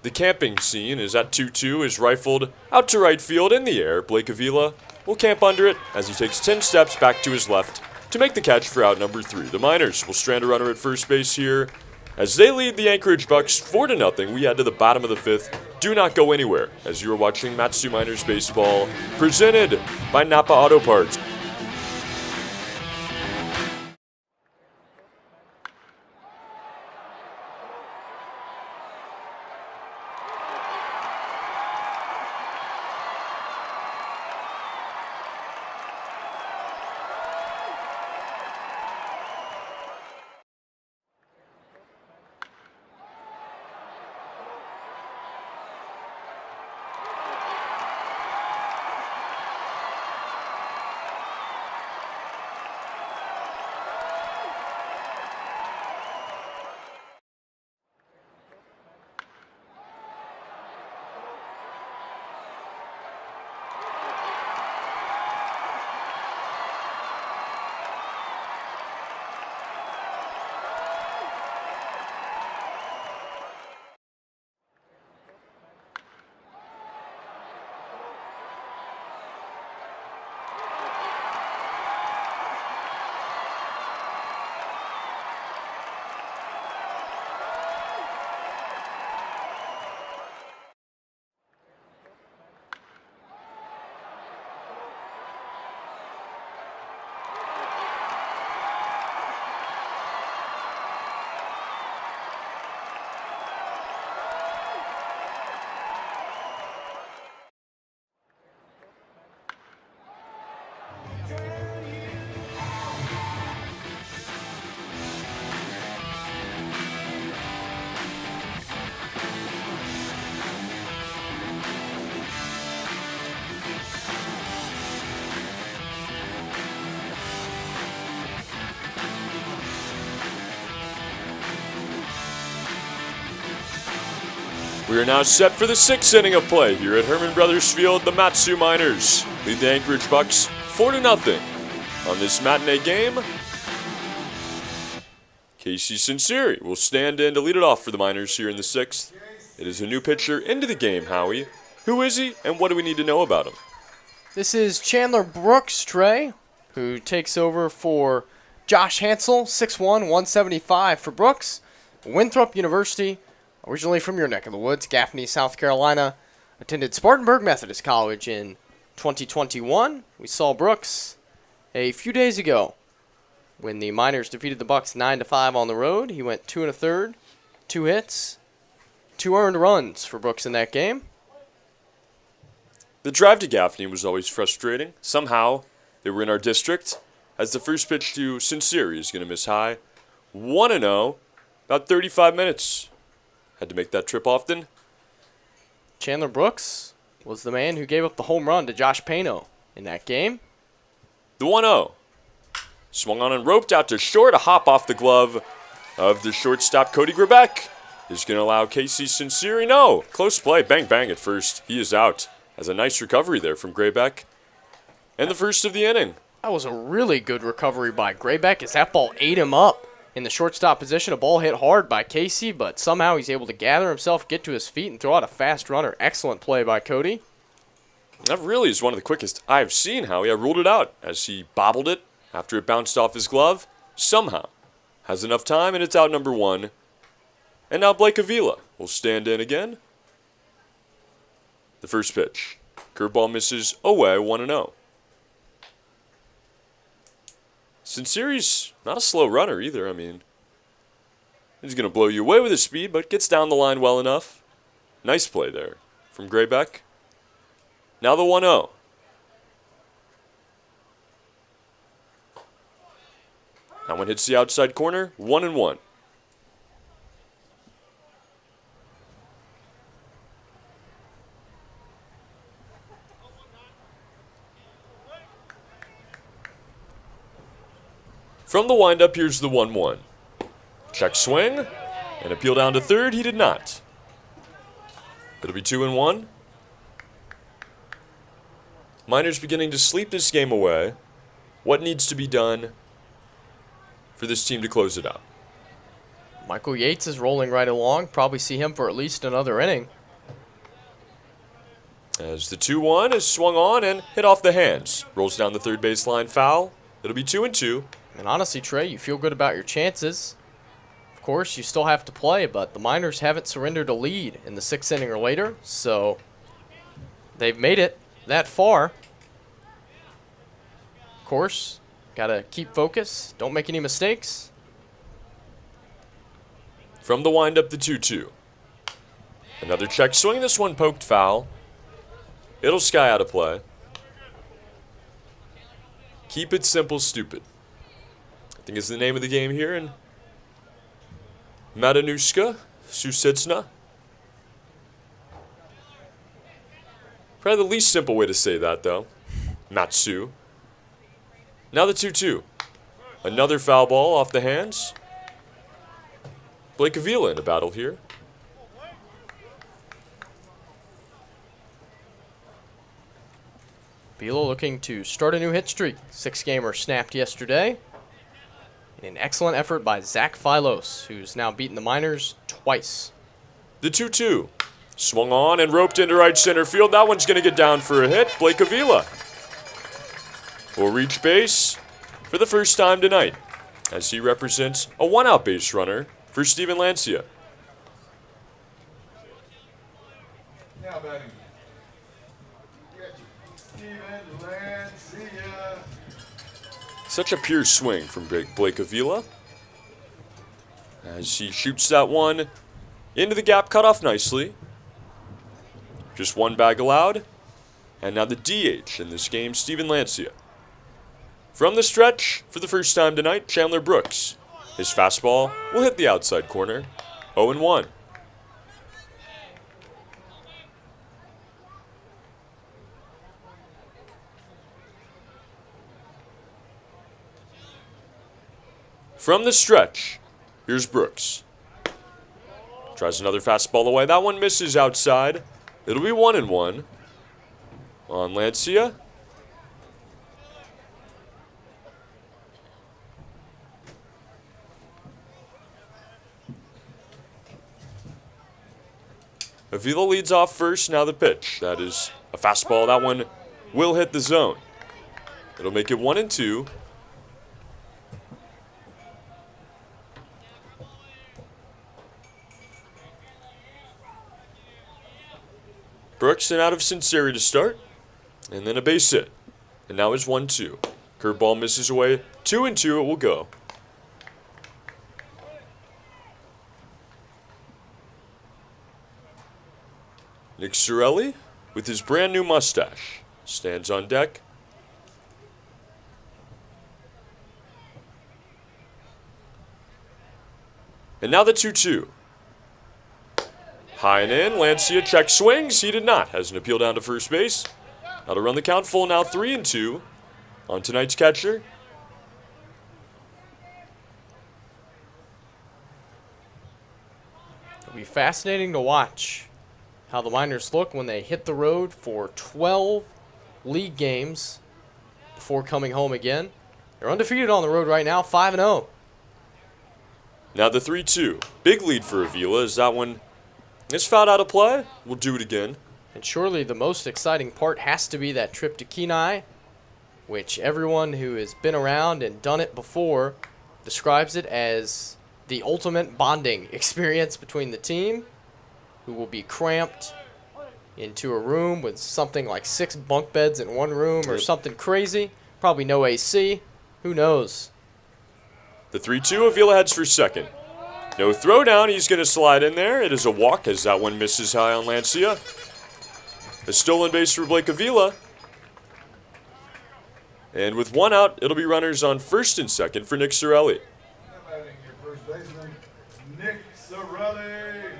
the camping scene is at 2-2, is rifled out to right field in the air. Blake Avila will camp under it as he takes 10 steps back to his left to make the catch for out number 3. The Miners will strand a runner at first base here as they lead the Anchorage Bucs 4-0. We head to the bottom of the 5th. Do not go anywhere as you are watching Matsu Miners Baseball, presented by Napa Auto Parts. We are now set for the 6th inning of play here at Herman Brothers Field. The Mat-Su Miners lead the Anchorage Bucs 4-0 on this matinee game. Casey Sinceri will stand in to lead it off for the Miners here in the 6th. It is a new pitcher into the game, Howie. Who is he, and what do we need to know about him? This is Chandler Brooks, Trey, who takes over for Josh Hansel, 6'1", 175 for Brooks. Winthrop University, originally from your neck of the woods, Gaffney, South Carolina. Attended Spartanburg Methodist College in 2021. We saw Brooks a few days ago when the Miners defeated the Bucs 9-5 on the road. He went 2 1/3, 2 hits, 2 earned runs for Brooks in that game. The drive to Gaffney was always frustrating. Somehow, they were in our district, as the first pitch to Sinceri is going to miss high. 1-0, about 35 minutes. Had to make that trip often. Chandler Brooks was the man who gave up the home run to Josh Pano in that game. The 1-0. Swung on and roped out to short. A hop off the glove of the shortstop, Cody Grebeck. Is going to allow Casey Sinceri. No! Close play. Bang, bang at first. He is out. Has a nice recovery there from Grebeck. And the first of the inning. That was a really good recovery by Grebeck as that ball ate him up in the shortstop position. A ball hit hard by Casey, but somehow he's able to gather himself, get to his feet, and throw out a fast runner. Excellent play by Cody. That really is one of the quickest I've seen, Howie. I ruled it out as he bobbled it after it bounced off his glove. Somehow has enough time, and it's out number 1. And now Blake Avila will stand in again. The first pitch. Curveball misses away, 1-0. Sinceri's not a slow runner either. I mean, he's going to blow you away with his speed, but gets down the line well enough. Nice play there from Grebeck. Now the 1-0. That one hits the outside corner, 1-1. From the windup, here's the 1-1. Check swing, and appeal down to third. He did not. It'll be 2-1. Miners beginning to sleep this game away. What needs to be done for this team to close it out? Michael Yates is rolling right along. Probably see him for at least another inning. As the 2-1 is swung on and hit off the hands. Rolls down the third baseline foul. It'll be 2-2. And honestly, Trey, you feel good about your chances. Of course, you still have to play, but the Miners haven't surrendered a lead in the 6th inning or later, so they've made it that far. Of course, got to keep focus. Don't make any mistakes. From the windup, the 2-2. Another check swing. This one poked foul. It'll sky out of play. Keep it simple, stupid. I think is the name of the game here in Matanuska, Susitsna. Probably the least simple way to say that, though. Mat-Su. Now the 2-2. Another foul ball off the hands. Blake Avila in a battle here. Avila looking to start a new hit streak. 6-gamer snapped yesterday. An excellent effort by Zach Philos, who's now beaten the Miners twice. The 2-2. Swung on and roped into right center field. That one's going to get down for a hit. Blake Avila will reach base for the first time tonight as he represents a 1-out base runner for Steven Lancia. Now batting. Steven Lancia. Such a pure swing from Blake Avila as he shoots that one into the gap, cut off nicely. Just one bag allowed. And now the DH in this game, Steven Lancia. From the stretch, for the first time tonight, Chandler Brooks. His fastball will hit the outside corner, 0-1. From the stretch, here's Brooks. Tries another fastball away. That one misses outside. It'll be 1-1 on Lancia. Avila leads off first. Now the pitch. That is a fastball. That one will hit the zone. It'll make it 1-2. Brooks and out of Sinceri to start. And then a base hit. And now it's 1-2. Curveball misses away. 2-2 it will go. Nick Sorelli, with his brand new mustache, stands on deck. And now the 2-2. High and in, Lancia check swings. He did not. Has an appeal down to first base. Now to run the count full, now 3-2 on tonight's catcher. It'll be fascinating to watch how the Miners look when they hit the road for 12 league games before coming home again. They're undefeated on the road right now, 5-0. Now the 3-2. Big lead for Avila as that one is fouled out of play. We'll do it again. And surely the most exciting part has to be that trip to Kenai, which everyone who has been around and done it before describes it as the ultimate bonding experience between the team, who will be cramped into a room with something like 6 bunk beds in one room or something crazy. Probably no AC. Who knows? The 3-2, Avila heads for second. No throwdown, he's going to slide in there. It is a walk as that one misses high on Lancia. A stolen base for Blake Avila. And with one out, it'll be runners on first and second for Nick Sorelli. Now batting your first baseman, Nick Sorelli.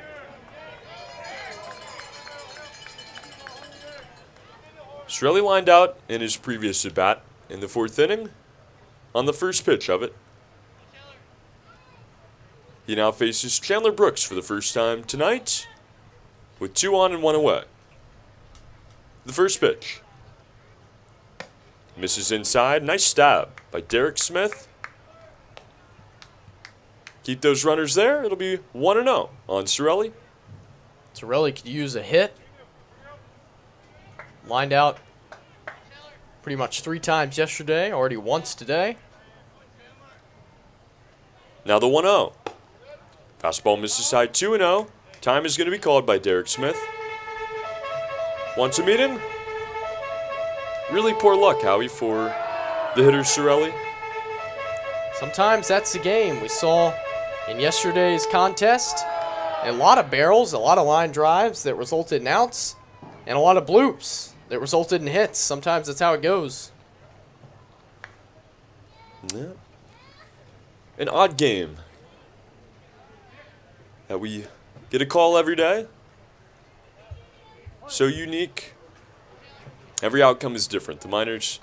Sorelli lined out in his previous at-bat in the 4th inning on the first pitch of it. He now faces Chandler Brooks for the first time tonight with 2 on and 1 away. The first pitch. Misses inside. Nice stab by Derek Smith. Keep those runners there. It'll be 1-0 on Sorelli. Sorelli could use a hit. Lined out pretty much 3 times yesterday, already once today. Now the 1-0. Fastball misses side 2-0. Time is going to be called by Derek Smith. Wants to meet him. Really poor luck, Howie, for the hitter Sorelli. Sometimes that's the game. We saw in yesterday's contest a lot of barrels, a lot of line drives that resulted in outs, and a lot of bloops that resulted in hits. Sometimes that's how it goes. Yeah. An odd game that we get a call every day. So unique. Every outcome is different. The Miners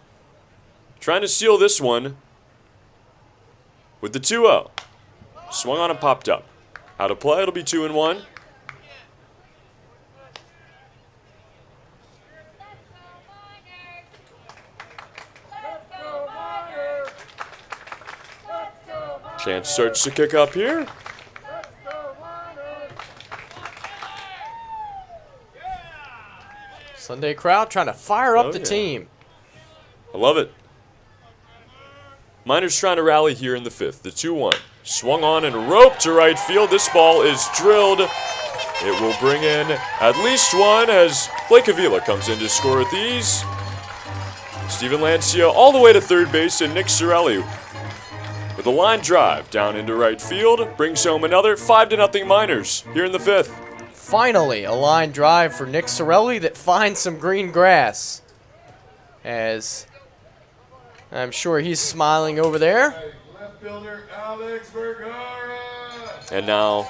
trying to seal this one with the 2-0. Swung on and popped up. Out of play, it'll be 2-1. Chance starts to kick up here. Sunday crowd trying to fire up the team. I love it. Miners trying to rally here in the 5th. The 2-1. Swung on and roped to right field. This ball is drilled. It will bring in at least one as Blake Avila comes in to score at these. Steven Lancia all the way to third base, and Nick Sorelli with a line drive down into right field brings home another 5-0 Miners here in the 5th. Finally, a line drive for Nick Sorelli that finds some green grass. As I'm sure he's smiling over there. Left fielder, Alex Vergara. And now,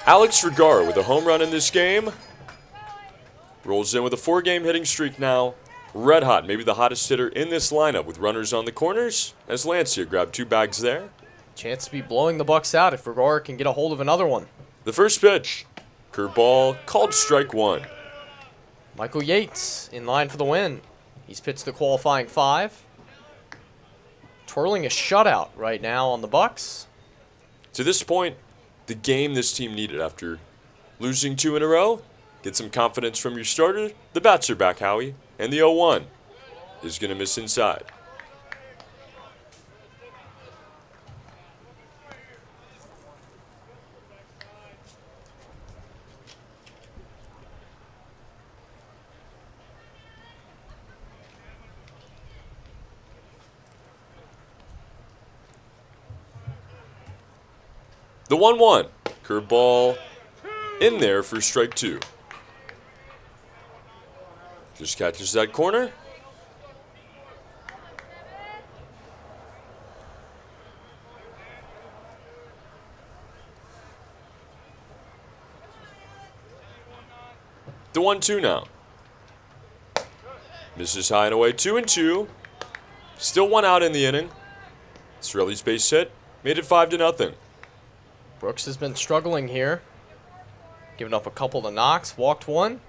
Alex Vergara with a home run in this game. Rolls in with a 4-game hitting streak now. Red hot, maybe the hottest hitter in this lineup with runners on the corners. As Lancia grabbed 2 bags there. Chance to be blowing the Bucs out if Vergara can get a hold of another one. The first pitch. Curveball called strike one. Michael Yates in line for the win. He's pitched the qualifying 5. Twirling a shutout right now on the Bucs. To this point, the game this team needed after losing 2 in a row. Get some confidence from your starter. The bats are back, Howie. And the 0-1 is going to miss inside. The 1-1. Curveball in there for strike 2. Just catches that corner. The 1-2 now. Misses high and away. 2-2. Still 1 out in the inning. Cirelli's base hit made it 5-0. Brooks has been struggling here. Giving up a couple of knocks. Walked 1.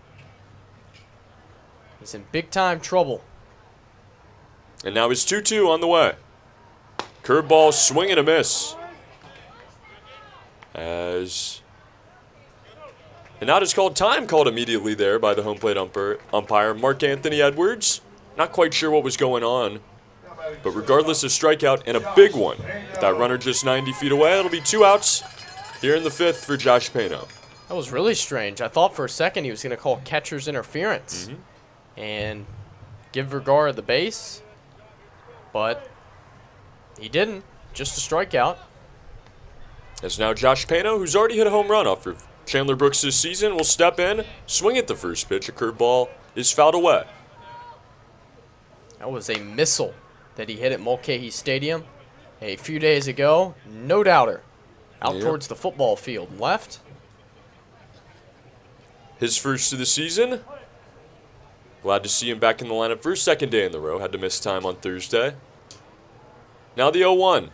He's in big-time trouble. And now it's 2-2 on the way. Curveball, swing and a miss. An out is called. Time called immediately there by the home plate umpire, Mark Anthony Edwards. Not quite sure what was going on. But regardless, a strikeout and a big one. That runner just 90 feet away. It'll be 2 outs here in the 5th for Josh Pano. That was really strange. I thought for a second he was going to call catcher's interference and give Vergara the base, but he didn't. Just a strikeout. As now Josh Pano, who's already hit a home run off of Chandler Brooks this season, will step in, swing at the first pitch. A curveball is fouled away. That was a missile that he hit at Mulcahy Stadium a few days ago. No doubter. Out towards the football field. Left. His first of the season. Glad to see him back in the lineup for his 2nd day in the row. Had to miss time on Thursday. Now the 0-1.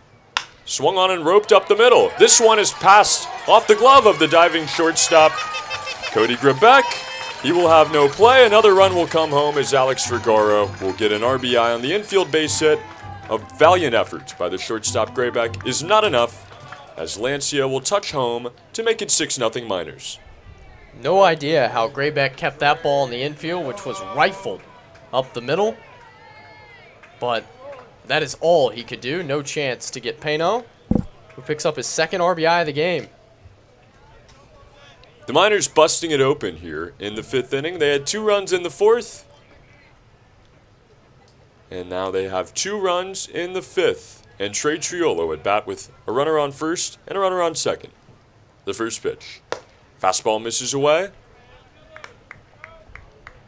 Swung on and roped up the middle. This one is passed off the glove of the diving shortstop, Cody Grebeck. He will have no play. Another run will come home as Alex Vergara will get an RBI on the infield base hit. A valiant effort by the shortstop Grebeck is not enough, as Lancia will touch home to make it 6-0 Miners. No idea how Grebeck kept that ball in the infield, which was rifled up the middle. But that is all he could do. No chance to get Pano, who picks up his 2nd RBI of the game. The Miners busting it open here in the 5th inning. They had 2 runs in the 4th. And now they have 2 runs in the 5th. And Trey Triolo at bat with a runner on first and a runner on second. The first pitch. Fastball misses away.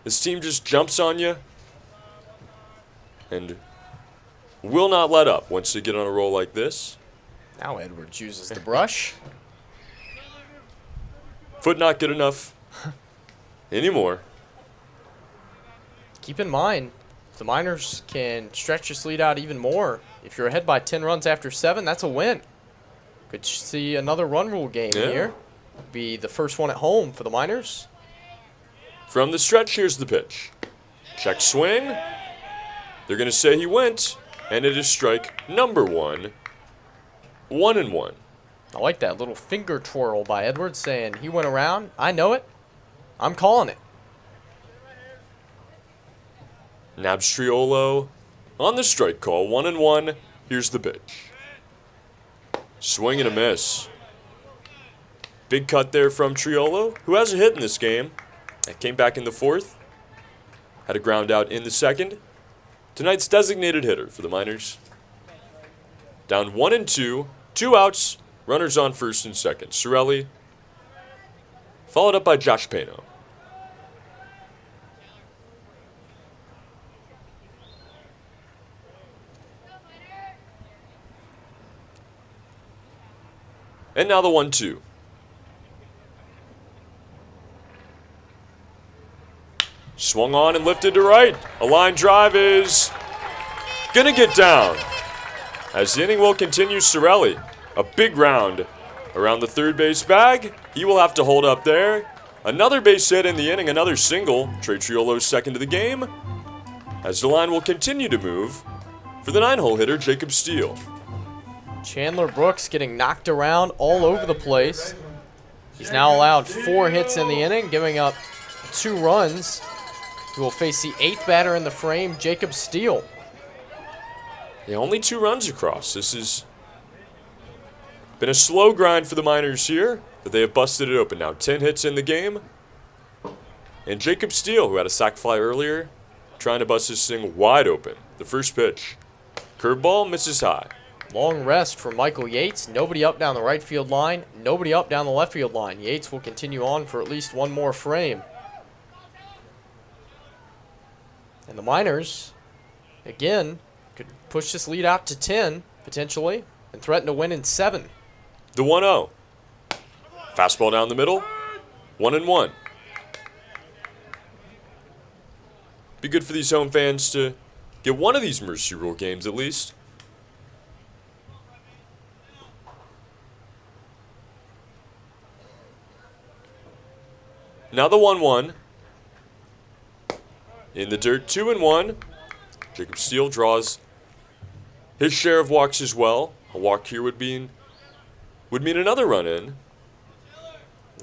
This team just jumps on you and will not let up once they get on a roll like this. Now Edwards uses the brush. Foot not good enough anymore. Keep in mind, the Miners can stretch this lead out even more. If you're ahead by 10 runs after 7, that's a win. Could see another run rule game here. Be the first one at home for the Miners. From the stretch, here's the pitch. Check swing. They're going to say he went, and it is strike number 1. 1-1. I like that little finger twirl by Edwards saying he went around. I know it. I'm calling it. Nabs Triolo on the strike call. 1-1. Here's the pitch. Swing and a miss. Big cut there from Triolo, who has a hit in this game. That came back in the 4th. Had a ground out in the 2nd. Tonight's designated hitter for the Miners. Down 1-2. 2 outs. Runners on first and second. Cirelli, followed up by Josh Pano. And now the 1-2. Swung on and lifted to right. A line drive is gonna get down. As the inning will continue, Cirelli, a big round Around the third base bag, he will have to hold up there. Another base hit in the inning, another single. Trey Triolo's second of the game. As the line will continue to move for the 9-hole hitter, Jacob Steele. Chandler Brooks getting knocked around all over the place. He's now allowed 4 hits in the inning, giving up 2 runs. He will face the 8th batter in the frame, Jacob Steele. Yeah, only 2 runs across. This has been a slow grind for the Miners here, but they have busted it open now. 10 hits in the game. And Jacob Steele, who had a sac fly earlier, trying to bust this thing wide open. The first pitch. Curveball misses high. Long rest for Michael Yates. Nobody up down the right field line. Nobody up down the left field line. Yates will continue on for at least 1 more frame. And the Miners, again, could push this lead out to 10, potentially, and threaten to win in 7. The 1-0. Fastball down the middle. 1-1. Be good for these home fans to get one of these Mercy Rule games at least. Now the 1-1. In the dirt, 2-1. Jacob Steele draws his share of walks as well. A walk here would mean another run in.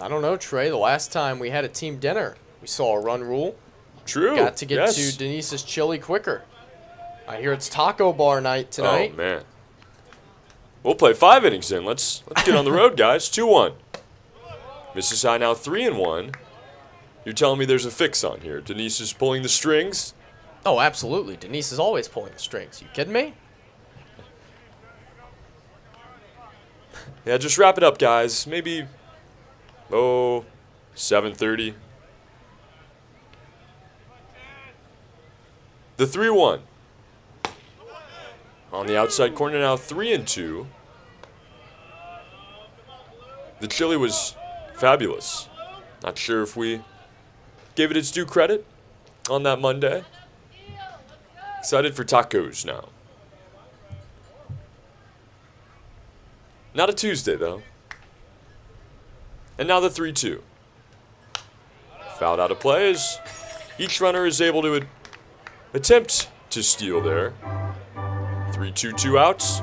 I don't know, Trey. The last time we had a team dinner, we saw a run rule. True. Got to get to Denise's chili quicker. I hear it's taco bar night tonight. Oh, man. We'll play 5 innings in. Let's get on the road, guys. 2-1. Misses high now 3-1. You're telling me there's a fix on here. Denise is pulling the strings. Oh, absolutely. Denise is always pulling the strings. You kidding me? Yeah, just wrap it up, guys. Maybe, 7:30. The 3-1. On the outside corner now, 3-2. The chili was fabulous. Not sure if we gave it its due credit on that Monday. Excited for tacos now. Not a Tuesday, though. And now the 3-2. Fouled out of play as each runner is able to attempt to steal there. 3-2, 2 outs.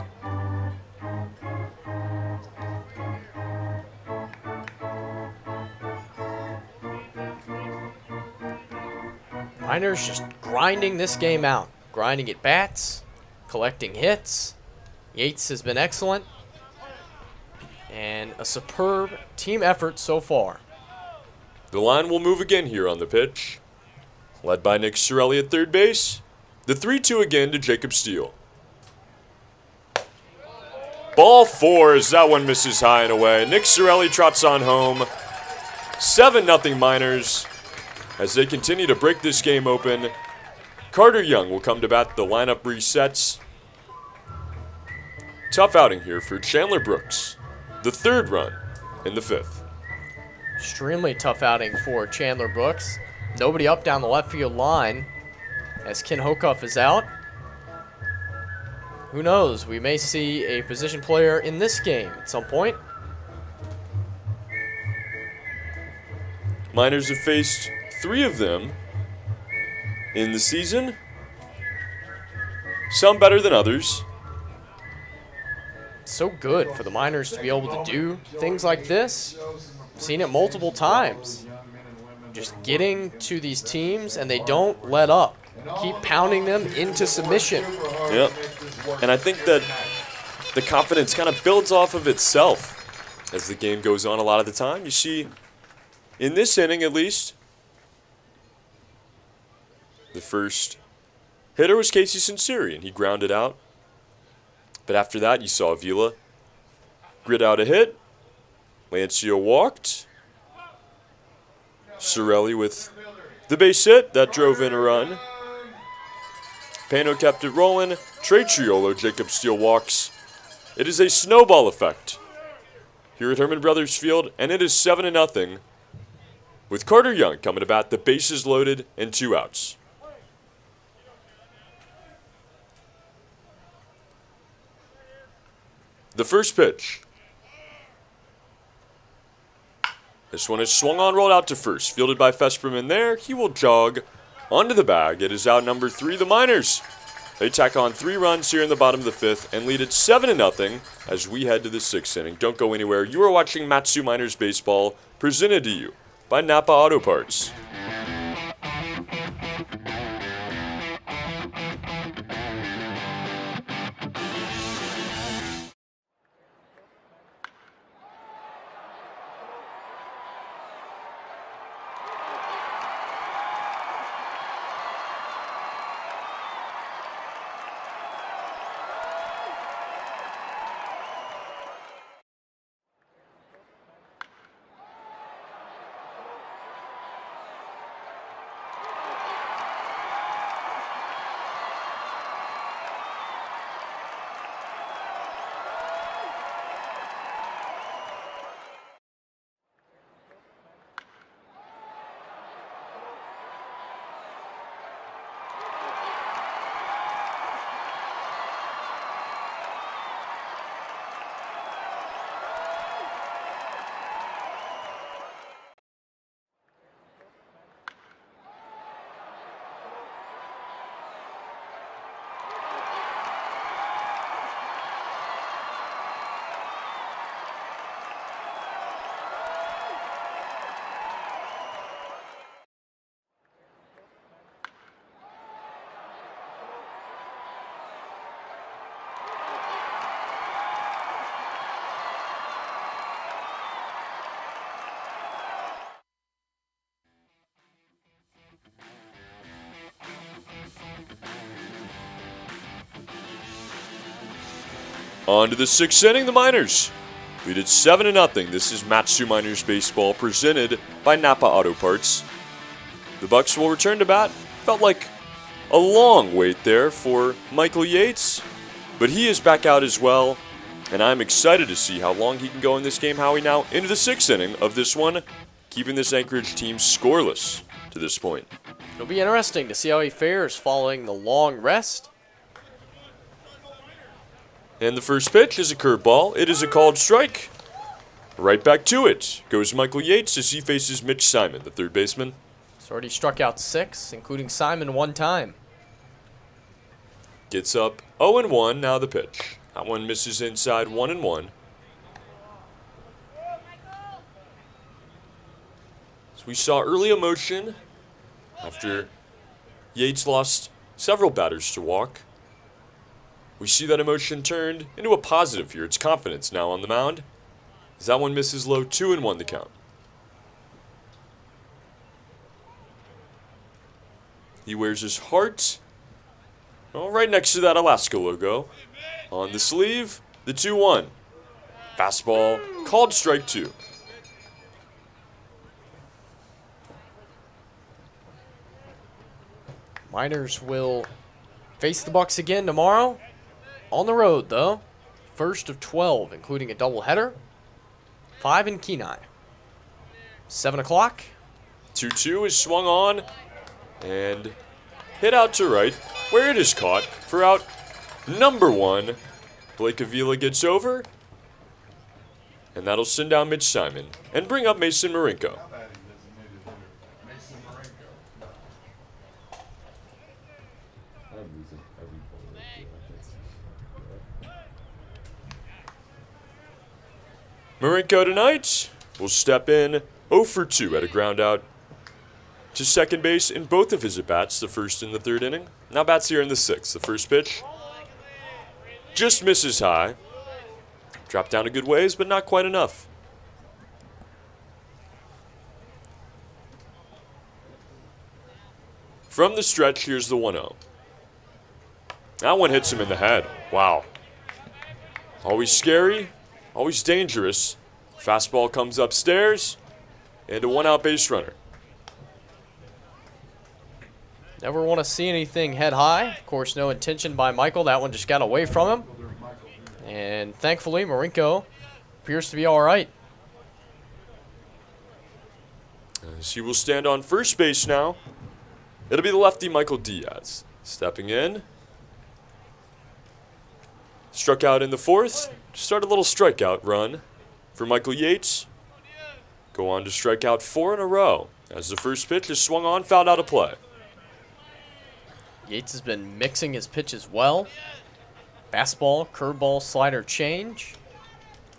Miners just grinding this game out. Grinding at bats, collecting hits. Yates has been excellent. And a superb team effort so far. The line will move again here on the pitch. Led by Nick Sorelli at third base. The 3-2 again to Jacob Steele. Ball 4 as that one misses high and away. Nick Sorelli trots on home. 7-0 Miners as they continue to break this game open. Carter Young will come to bat. The lineup resets. Tough outing here for Chandler Brooks. The 3rd run in the 5th. Extremely tough outing for Chandler Brooks. Nobody up down the left field line as Ken Hocuff is out. Who knows? We may see a position player in this game at some point. Miners have faced 3 of them in the season. Some better than others. So good for the Miners to be able to do things like this. I've seen it multiple times. Just getting to these teams and they don't let up. Keep pounding them into submission. Yep. And I think that the confidence kind of builds off of itself as the game goes on a lot of the time. You see, in this inning at least, the first hitter was Casey Sinceri, and he grounded out. But after that, you saw Avila grit out a hit. Lancio walked. Sorelli with the base hit. That drove in a run. Pano kept it rolling. Trey Triolo, Jacob Steele walks. It is a snowball effect here at Herman Brothers Field, and it is 7-0 with Carter Young coming to bat. The bases loaded and 2 outs. The first pitch. This one is swung on, rolled out to first. Fielded by Fesperman there. He will jog onto the bag. It is out number 3, the Miners. They tack on 3 runs here in the bottom of the 5th and lead it 7-0 as we head to the 6th inning. Don't go anywhere. You are watching Matsu Miners Baseball, presented to you by Napa Auto Parts. On to the 6th inning, the Miners lead it 7-0. This is Matsu Miners Baseball, presented by Napa Auto Parts. The Bucs will return to bat. Felt like a long wait there for Michael Yates, but he is back out as well, and I'm excited to see how long he can go in this game. Howie now into the 6th inning of this one, keeping this Anchorage team scoreless to this point. It'll be interesting to see how he fares following the long rest. And the first pitch is a curveball. It is a called strike. Right back to it goes Michael Yates as he faces Mitch Simon, the third baseman. He's already struck out 6, including Simon 1 time. Gets up 0-1, now the pitch. That one misses inside 1-1. So we saw early emotion after Yates lost several batters to walk. We see that emotion turned into a positive here. It's confidence now on the mound. As that one misses low, 2-1 the count. He wears his heart right next to that Alaska logo. On the sleeve, the 2-1. Fastball, called strike 2. Miners will face the Bucs again tomorrow. On the road, though. First of 12, including a doubleheader. 5 in Kenai. 7 o'clock. 2-2 is swung on and hit out to right, where it is caught for out number 1. Blake Avila gets over, and that'll send down Mitch Simon and bring up Mason Marinko. Marinko tonight will step in 0 for 2 at a ground out to second base in both of his at-bats, the first and the third inning. Now bats here in the 6th. The first pitch just misses high. Dropped down a good ways, but not quite enough. From the stretch, here's the 1-0. That one hits him in the head. Wow. Always scary. Always dangerous. Fastball comes upstairs, and a 1-out base runner. Never want to see anything head high. Of course, no intention by Michael. That one just got away from him. And thankfully, Marinko appears to be all right. As he will stand on first base now. It'll be the lefty Michael Diaz stepping in. Struck out in the 4th. Start a little strikeout run for Michael Yates. go on to strike out 4 in a row as the first pitch is swung on, fouled out of play. Yates has been mixing his pitches well. Fastball, curveball, slider change.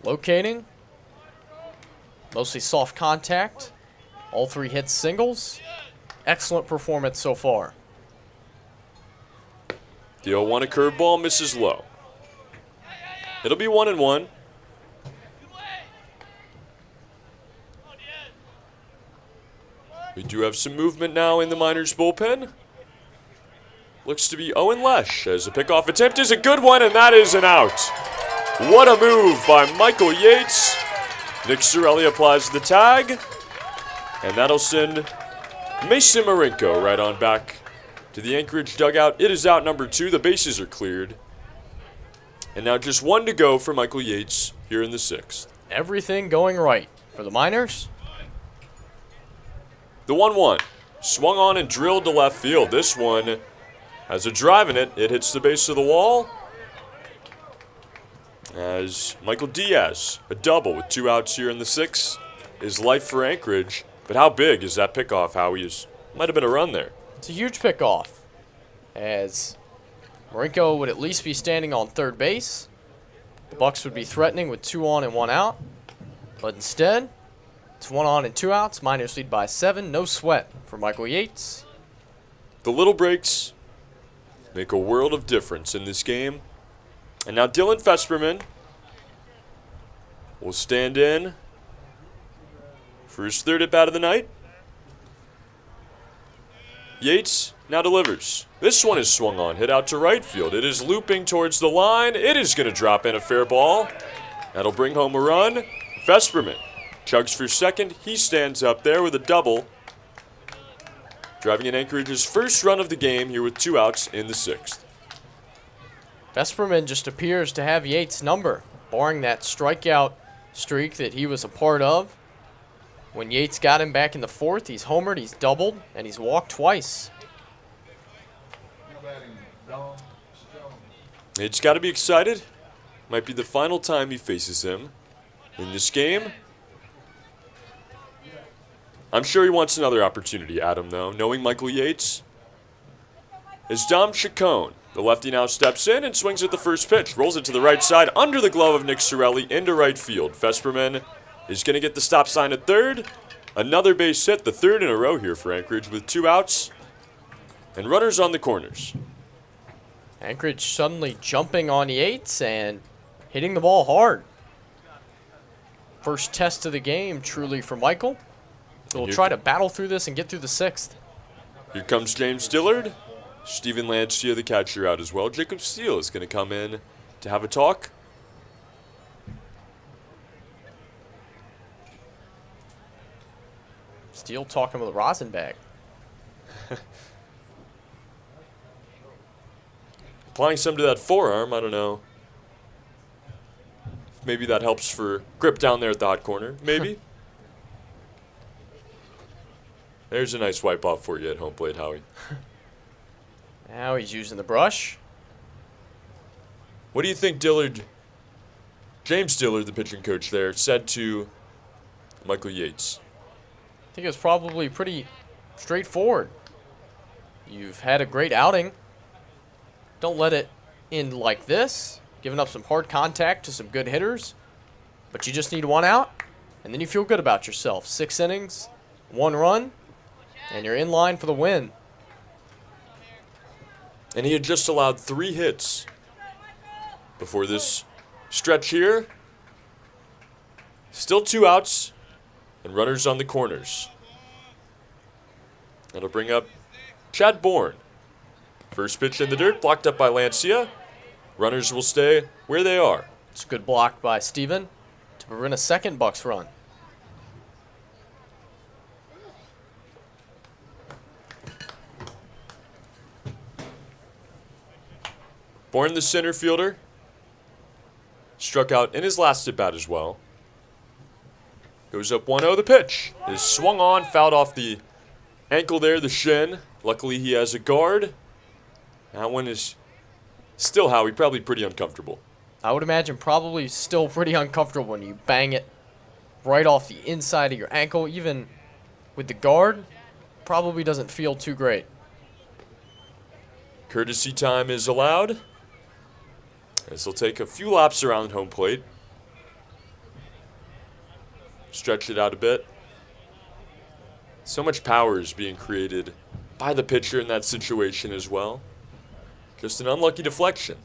Locating. Mostly soft contact. All 3 hits singles. Excellent performance so far. The 0-1 a curveball misses low. It'll be 1-1. We do have some movement now in the Miners bullpen. Looks to be Owen Lesh as the pickoff attempt is a good one, and that is an out. What a move by Michael Yates. Nick Cirelli applies the tag, and that'll send Mason Marinko right on back to the Anchorage dugout. It is out number 2. The bases are cleared. And now just 1 to go for Michael Yates here in the 6th. Everything going right for the Miners. The 1-1. Swung on and drilled to left field. This one has a drive in it. It hits the base of the wall. As Michael Diaz, a double with 2 outs here in the 6th, is life for Anchorage. But how big is that pickoff, Howie? Might have been a run there. It's a huge pickoff, as Marinko would at least be standing on third base. The Bucs would be threatening with 2 on and 1 out. But instead, it's 1 on and 2 outs. Miners lead by 7. No sweat for Michael Yates. The little breaks make a world of difference in this game. And now Dylan Fesperman will stand in for his 3rd at-bat of the night. Yates now delivers. This one is swung on, hit out to right field. It is looping towards the line. It is going to drop in a fair ball. That'll bring home a run. Fesperman chugs for second. He stands up there with a double, driving in Anchorage's first run of the game here with 2 outs in the 6th. Vesperman just appears to have Yates' number, barring that strikeout streak that he was a part of. When Yates got him back in the 4th, he's homered, he's doubled, and he's walked twice. Yates got to be excited. Might be the final time he faces him in this game. I'm sure he wants another opportunity, Adam, though, knowing Michael Yates. As Dom Chacon, the lefty, now steps in and swings at the first pitch. Rolls it to the right side under the glove of Nick Cirelli into right field. Vesperman is going to get the stop sign at third. Another base hit, the 3rd in a row here for Anchorage with 2 outs and runners on the corners. Anchorage suddenly jumping on Yates and hitting the ball hard. First test of the game, truly, for Michael. So we'll try to battle through this and get through the 6th. Here comes James Dillard. Steven Lancia, the catcher, out as well. Jacob Steele is going to come in to have a talk. Steele talking with Rosenbach. Applying some to that forearm, I don't know. Maybe that helps for grip down there at the hot corner. Maybe. There's a nice wipe off for you at home plate, Howie. Now he's using the brush. What do you think Dillard, James Dillard, the pitching coach there, said to Michael Yates? I think it was probably pretty straightforward. You've had a great outing. Don't let it end like this. Giving up some hard contact to some good hitters. But you just need 1 out, and then you feel good about yourself. 6 innings, 1 run, and you're in line for the win. And he had just allowed 3 hits before this stretch here. Still 2 outs and runners on the corners. That'll bring up Chad Bourne. First pitch in the dirt, blocked up by Lancia. Runners will stay where they are. It's a good block by Steven to prevent a second Bucs run. Bourne, the center fielder, struck out in his last at bat as well. Goes up 1-0. The pitch is swung on, fouled off the ankle there, the shin. Luckily, he has a guard. That one is still, Howie, probably pretty uncomfortable. I would imagine probably still pretty uncomfortable when you bang it right off the inside of your ankle, even with the guard, probably doesn't feel too great. Courtesy time is allowed. This will take a few laps around home plate. Stretch it out a bit. So much power is being created by the pitcher in that situation as well. Just an unlucky deflection.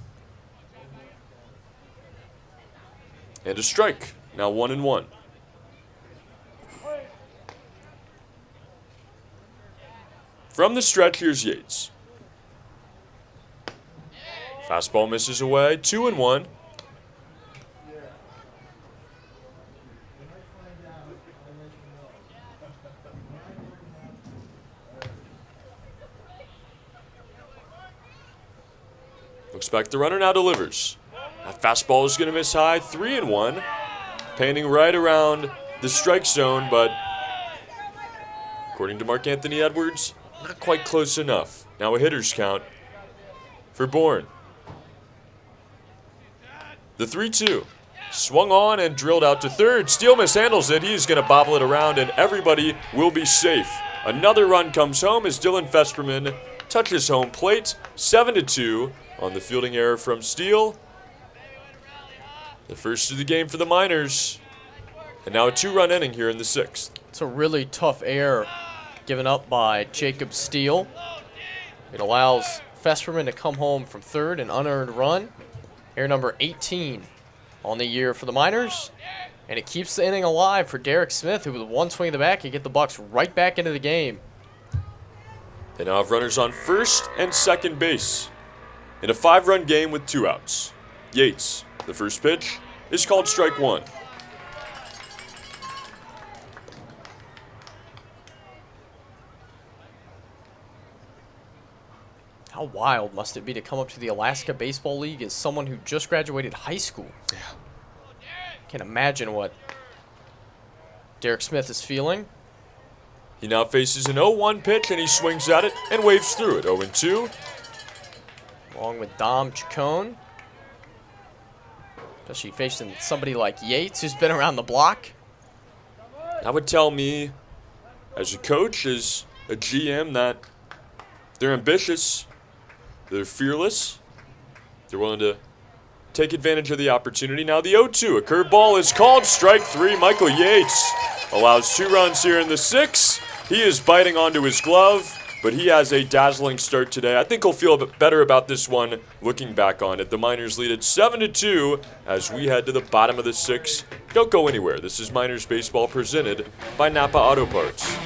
And a strike. Now 1-1. From the stretch, here's Yates. Fastball misses away. 2-1. Looks like the runner now delivers. That fastball is going to miss high. 3-1. Painting right around the strike zone, but according to Mark Anthony Edwards, not quite close enough. Now a hitter's count for Bourne. The 3-2. Swung on and drilled out to third. Steele mishandles it. He's going to bobble it around, and everybody will be safe. Another run comes home as Dylan Festerman touches home plate. 7-2 on the fielding error from Steele. The first of the game for the Miners. And now a 2-run inning here in the 6th. It's a really tough error given up by Jacob Steele. It allows Festerman to come home from third, an unearned run. Error number 18 on the year for the Miners. And it keeps the inning alive for Derek Smith, who with one swing of the bat can get the Bucs right back into the game. They now have runners on first and second base in a 5-run game with 2 outs. Yates, the first pitch, is called strike 1. How wild must it be to come up to the Alaska Baseball League as someone who just graduated high school? Yeah. Can't imagine what Derek Smith is feeling. He now faces an 0-1 pitch, and he swings at it and waves through it. 0-2. Along with Dom Chacon. Especially facing somebody like Yates, who's been around the block. That would tell me, as a coach, as a GM, that they're ambitious, they're fearless, they're willing to take advantage of the opportunity. Now the 0-2, a curveball is called strike 3. Michael Yates allows 2 runs here in the 6th. He is biting onto his glove, but he has a dazzling start today. I think he'll feel a bit better about this one looking back on it. The Miners lead it 7-2 as we head to the bottom of the 6th. Don't go anywhere. This is Miners Baseball presented by Napa Auto Parts.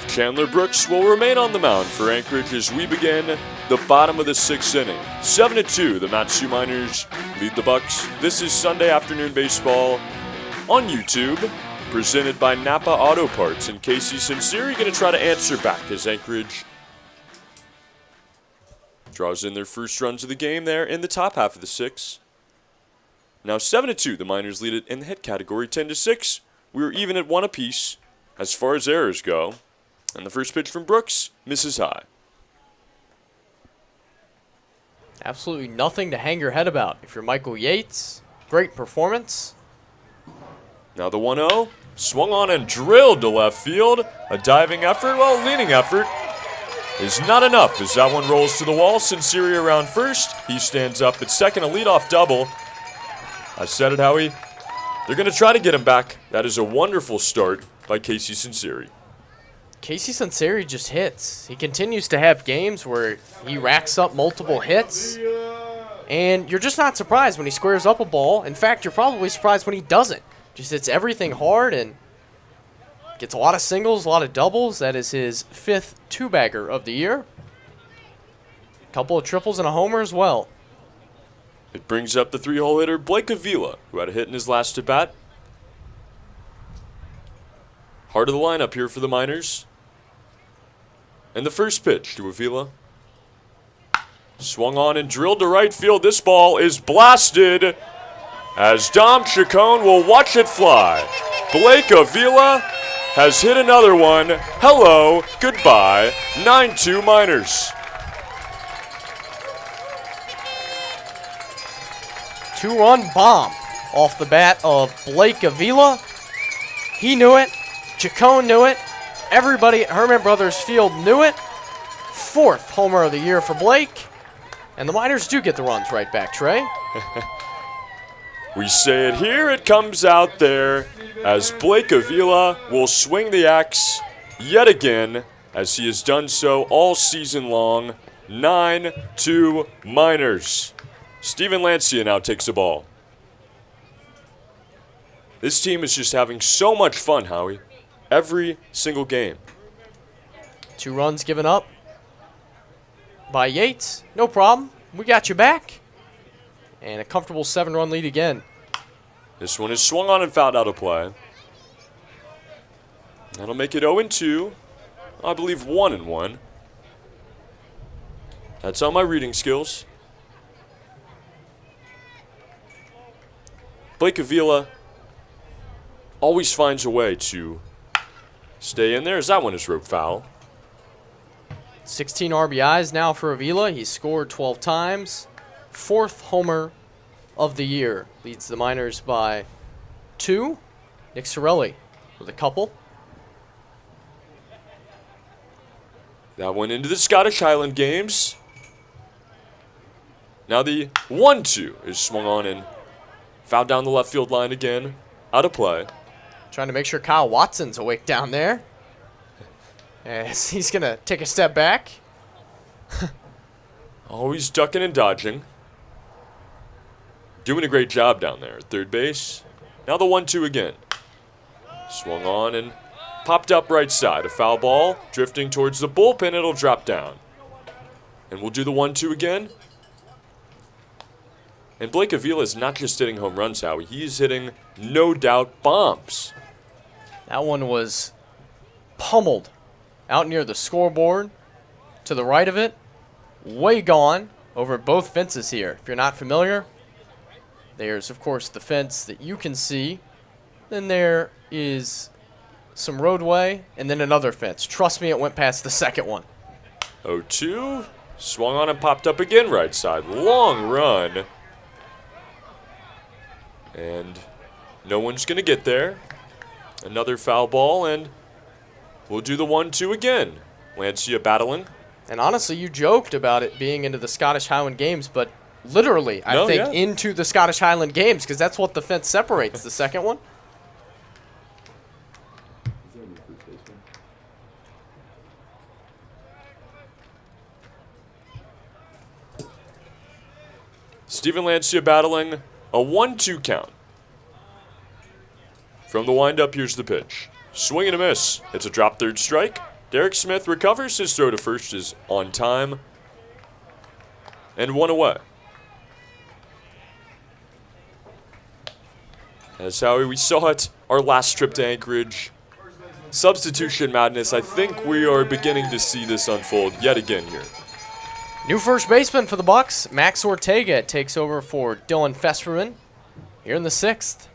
Chandler Brooks will remain on the mound for Anchorage as we begin the bottom of the 6th inning. 7-2, the Matsu Miners lead the Bucs. This is Sunday afternoon baseball on YouTube, presented by Napa Auto Parts. And Casey Sinceri going to try to answer back as Anchorage draws in their first runs of the game there in the top half of the 6th. Now 7-2, the Miners lead it in the hit category, 10-6. We were even at 1 apiece as far as errors go. And the first pitch from Brooks misses high. Absolutely nothing to hang your head about. If you're Michael Yates, great performance. Now the 1-0, swung on and drilled to left field. A diving effort, well, leaning effort is not enough as that one rolls to the wall. Sinceri around first. He stands up at second, a leadoff double. I said it, Howie. They're going to try to get him back. That is a wonderful start by Casey Sinceri. Casey Sinceri just hits. He continues to have games where he racks up multiple hits. And you're just not surprised when he squares up a ball. In fact, you're probably surprised when he doesn't. Just hits everything hard and gets a lot of singles, a lot of doubles. That is his 5th two-bagger of the year. A couple of triples and a homer as well. It brings up the 3-hole hitter Blake Avila, who had a hit in his last at-bat. Heart of the lineup here for the Miners. And the first pitch to Avila. Swung on and drilled to right field. This ball is blasted as Dom Chacon will watch it fly. Blake Avila has hit another one. Hello, goodbye, 9-2 Miners. 2-run bomb off the bat of Blake Avila. He knew it. Chacon knew it. Everybody at Herman Brothers Field knew it. 4th homer of the year for Blake. And the Miners do get the runs right back, Trey. We say it here, it comes out there, as Blake Avila will swing the axe yet again, as he has done so all season long. 9-2 Miners. Steven Lancia now takes the ball. This team is just having so much fun, Howie. Every single game. 2 runs given up by Yates. No problem. We got you back. And a comfortable 7-run lead again. This one is swung on and fouled out of play. That'll make it 0-2. I believe 1-1. That's on my reading skills. Blake Avila always finds a way to stay in there, as that one is rope foul. 16 RBIs now for Avila. He's scored 12 times. 4th homer of the year. Leads the Miners by 2. Nick Sorelli with a couple. That one into the Scottish Highland Games. Now the 1-2 is swung on and fouled down the left field line again. Out of play. Trying to make sure Kyle Watson's awake down there. As he's going to take a step back. Always ducking and dodging. Doing a great job down there at third base. Now the 1-2 again. Swung on and popped up right side. A foul ball drifting towards the bullpen. It'll drop down. And we'll do the 1-2 again. And Blake Avila is not just hitting home runs, Howie. He's hitting, no doubt, bombs. That one was pummeled out near the scoreboard to the right of it. Way gone over both fences here. If you're not familiar, there's, of course, the fence that you can see. Then there is some roadway and then another fence. Trust me, it went past the second one. 0-2. Swung on and popped up again right side. Long run. And no one's going to get there. Another foul ball, and we'll do the 1-2 again. Lancia battling. And honestly, you joked about it being into the Scottish Highland Games, but literally, I think, into the Scottish Highland Games, because that's what the fence separates, the second one. Steven Lancia battling a 1-2 count. From the windup, here's the pitch. Swing and a miss. It's a drop third strike. Derek Smith recovers. His throw to first is on time. And 1 away. As Howie, we saw it our last trip to Anchorage. Substitution madness. I think we are beginning to see this unfold yet again here. New first baseman for the Bucs, Max Ortega takes over for Dylan Festerman here in the 6th.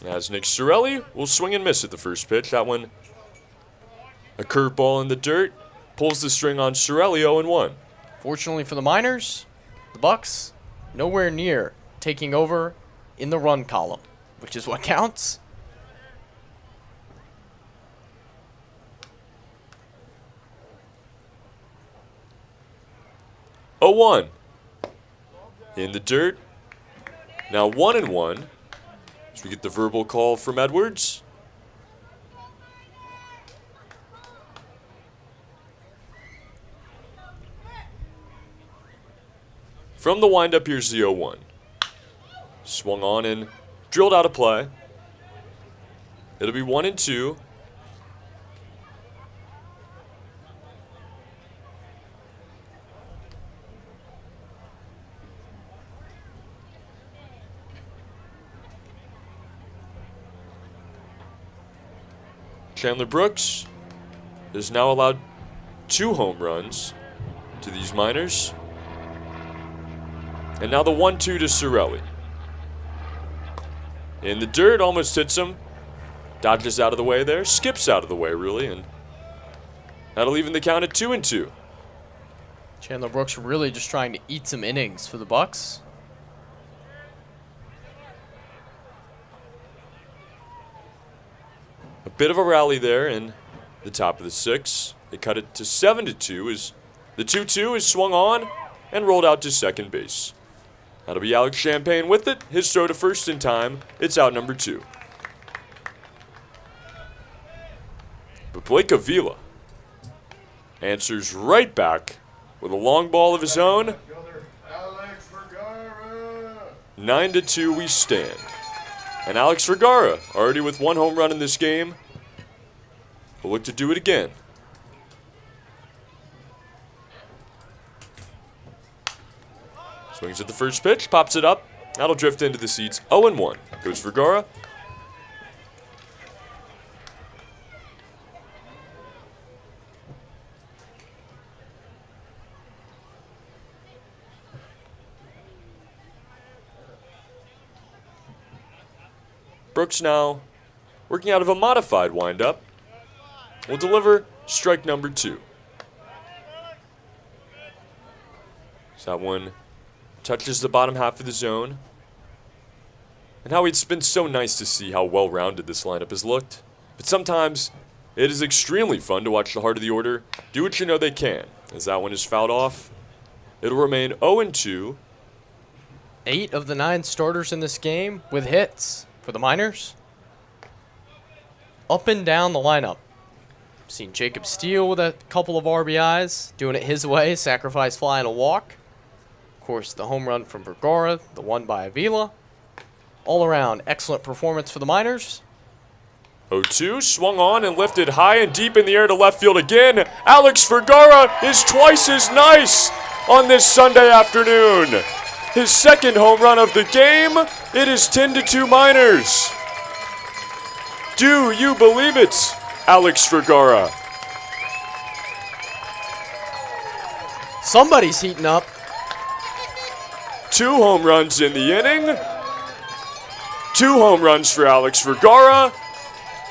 As Nick Sorelli will swing and miss at the first pitch. That one, a curveball in the dirt, pulls the string on Sorelli 0-1. Fortunately for the Miners, the Bucs nowhere near taking over in the run column, which is what counts. Oh, 1 in the dirt. Now 1-1 as we get the verbal call from Edwards. From the windup, here's the 0-1. Swung on and drilled out a play. It'll be 1-2. Chandler Brooks is now allowed 2 home runs to these Miners. And now the 1-2 to Sorelli. In the dirt, almost hits him. Dodges out of the way there. Skips out of the way, really. And that'll even the count at 2-2. Chandler Brooks really just trying to eat some innings for the Bucs. A bit of a rally there in the top of the 6th. They cut it to 7-2 as the 2-2 is swung on and rolled out to second base. That'll be Alex Champagne with it. His throw to first in time. It's out number 2. But Blake Avila answers right back with a long ball of his own. Alex Vergara. 9-2 we stand. And Alex Vergara, already with 1 home run in this game, will look to do it again. Swings at the first pitch, pops it up. That'll drift into the seats. 0-1 goes Vergara. Brooks now working out of a modified windup will deliver strike number 2. So that one touches the bottom half of the zone. And how it's been so nice to see how well-rounded this lineup has looked. But sometimes it is extremely fun to watch the heart of the order do what you know they can. As that one is fouled off, it'll remain 0-2. 8 of the 9 starters in this game with hits for the Miners. Up and down the lineup. Seen Jacob Steele with a couple of RBIs, doing it his way, sacrifice fly and a walk. Of course, the home run from Vergara, the one by Avila. All around, excellent performance for the Miners. 0-2, swung on and lifted high and deep in the air to left field again. Alex Vergara is twice as nice on this Sunday afternoon. His second home run of the game. It is 10-2 Miners. Do you believe it, Alex Vergara? Somebody's heating up. 2 home runs in the inning. 2 home runs for Alex Vergara.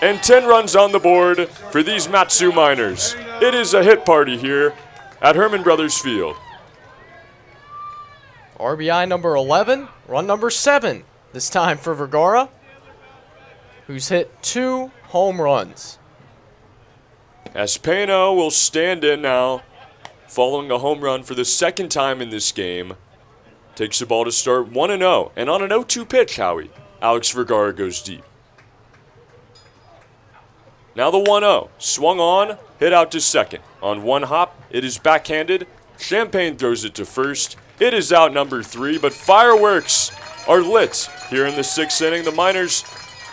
And 10 runs on the board for these Matsu Miners. It is a hit party here at Herman Brothers Field. RBI number 11, run number 7 this time for Vergara, who's hit 2 home runs. Espino will stand in now, following a home run for the second time in this game. Takes the ball to start 1-0, and on an 0-2 pitch, Howie, Alex Vergara goes deep. Now the 1-0, swung on, hit out to second. On one hop, it is backhanded. Champagne throws it to first. It is out number 3, but fireworks are lit here in the 6th inning. The Miners,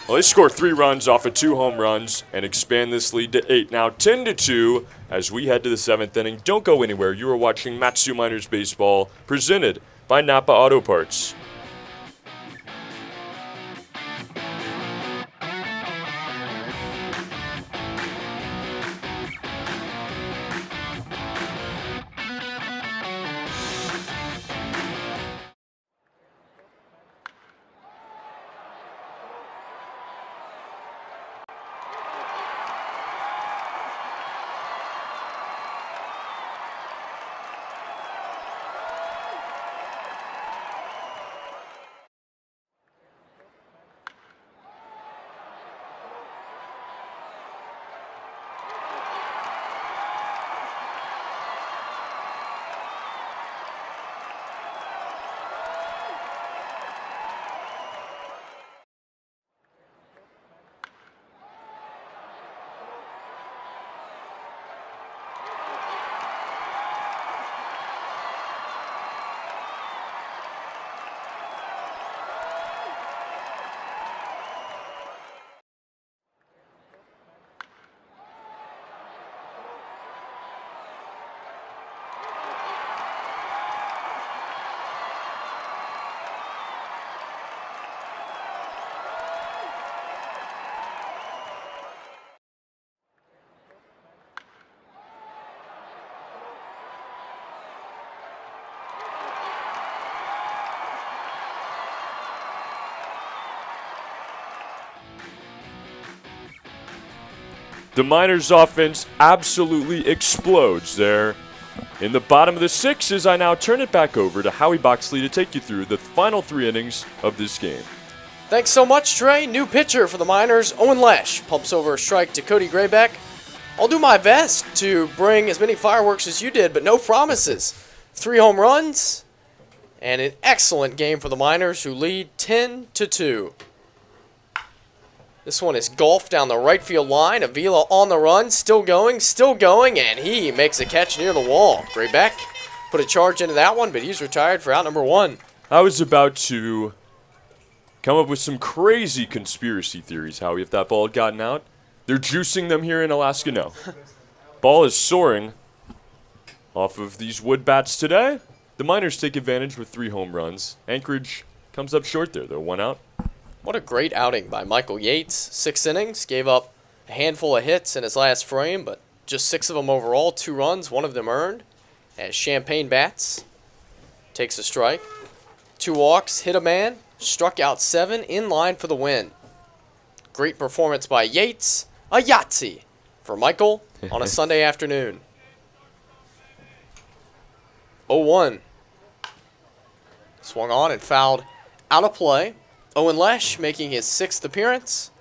well, they score 3 runs off of 2 home runs and expand this lead to 8. Now 10-2 as we head to the 7th inning. Don't go anywhere. You are watching Matsu Miners Baseball, presented by Napa Auto Parts. The Miners offense absolutely explodes there. In the bottom of the 6th, as I now turn it back over to Howie Boxley to take you through the final 3 innings of this game. Thanks so much, Trey. New pitcher for the Miners, Owen Lesh, pumps over a strike to Cody Graybeck. I'll do my best to bring as many fireworks as you did, but no promises. 3 home runs, and an excellent game for the Miners, who lead 10-2. This one is golfed down the right field line. Avila on the run, still going, and he makes a catch near the wall. Graybeck put a charge into that one, but he's retired for out number 1. I was about to come up with some crazy conspiracy theories, Howie, if that ball had gotten out. They're juicing them here in Alaska? No. Ball is soaring off of these wood bats today. The Miners take advantage with 3 home runs. Anchorage comes up short there, though, 1 out. What a great outing by Michael Yates. 6 innings, gave up a handful of hits in his last frame, but just 6 of them overall, 2 runs, 1 of them earned. As Champagne bats, takes a strike. 2 walks, hit a man, struck out 7, in line for the win. Great performance by Yates. A Yahtzee for Michael on a Sunday afternoon. 0-1. Swung on and fouled out of play. Owen Lesh making his 6th appearance.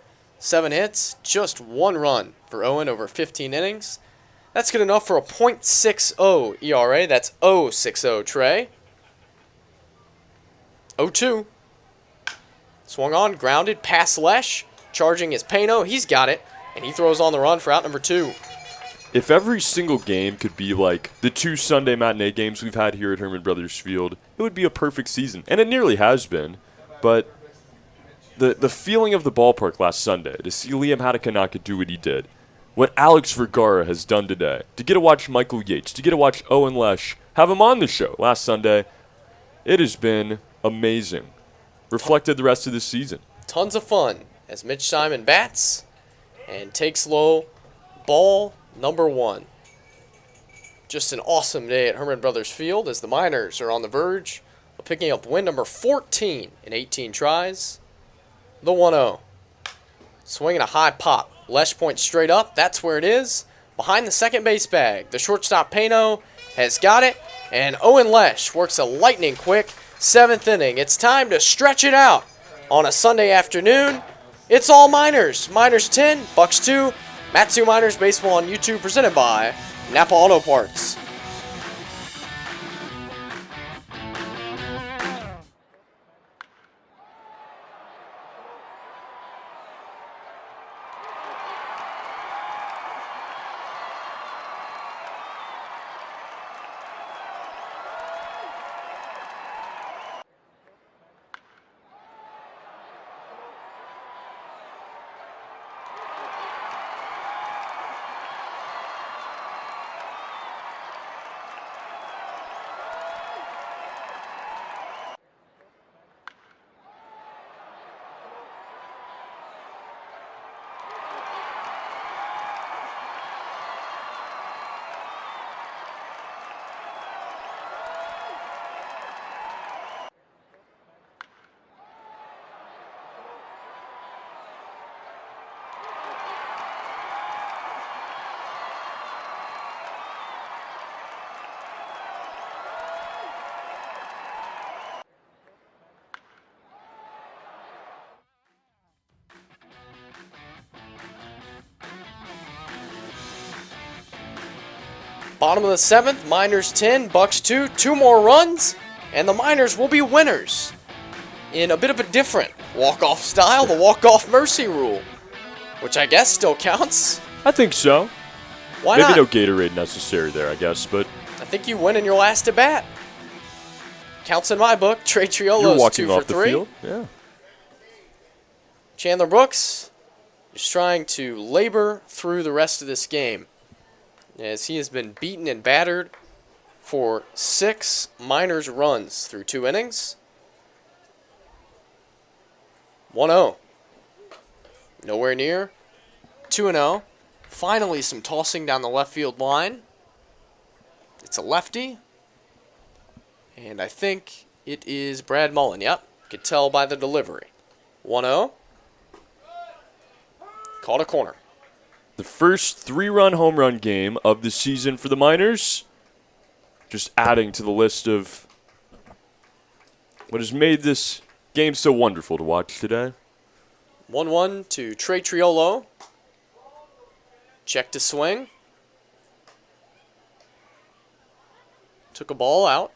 7 hits, just 1 run for Owen over 15 innings. That's good enough for a .60 ERA. That's 0.60, Trey. 0-2. Swung on, grounded, past Lesh. Charging is Pano. He's got it, and he throws on the run for out number 2. If every single game could be like the 2 Sunday matinee games we've had here at Herman Brothers Field, it would be a perfect season. And it nearly has been. But the feeling of the ballpark last Sunday, to see Liam Hadakanaka do what he did, what Alex Vergara has done today, to get to watch Michael Yates, to get to watch Owen Lesh, have him on the show last Sunday, it has been amazing. Reflected the rest of the season. Tons of fun as Mitch Simon bats and takes low ball number 1. Just an awesome day at Herman Brothers Field as the Miners are on the verge of picking up win number 14 in 18 tries. The 1-0. Swinging a high pop. Lesh points straight up. That's where it is. Behind the second base bag. The shortstop Pano has got it. And Owen Lesh works a lightning quick 7th inning. It's time to stretch it out on a Sunday afternoon. It's all Miners. Miners 10, Bucs 2. Matsu Miners Baseball on YouTube, presented by Napa Auto Parts. Bottom of the 7th, Miners 10, Bucs 2. 2 more runs, and the Miners will be winners in a bit of a different walk-off style, the walk-off mercy rule, which I guess still counts. I think so. Why Maybe not? no Gatorade necessary there, I guess, but I think you win in your last at bat. Counts in my book. Trey you're Triolo's walking 2 for off the 3. field. Yeah. Chandler Brooks is trying to labor through the rest of this game, as he has been beaten and battered for 6 Miners runs through 2 innings. 1-0. Nowhere near. 2-0. Finally some tossing down the left field line. It's a lefty. And I think it is Brad Mullen. Yep, could tell by the delivery. 1-0. Called a corner. The first 3-run home run game of the season for the Miners. Just adding to the list of what has made this game so wonderful to watch today. 1-1 to Trey Triolo. Check to swing. Took a ball out.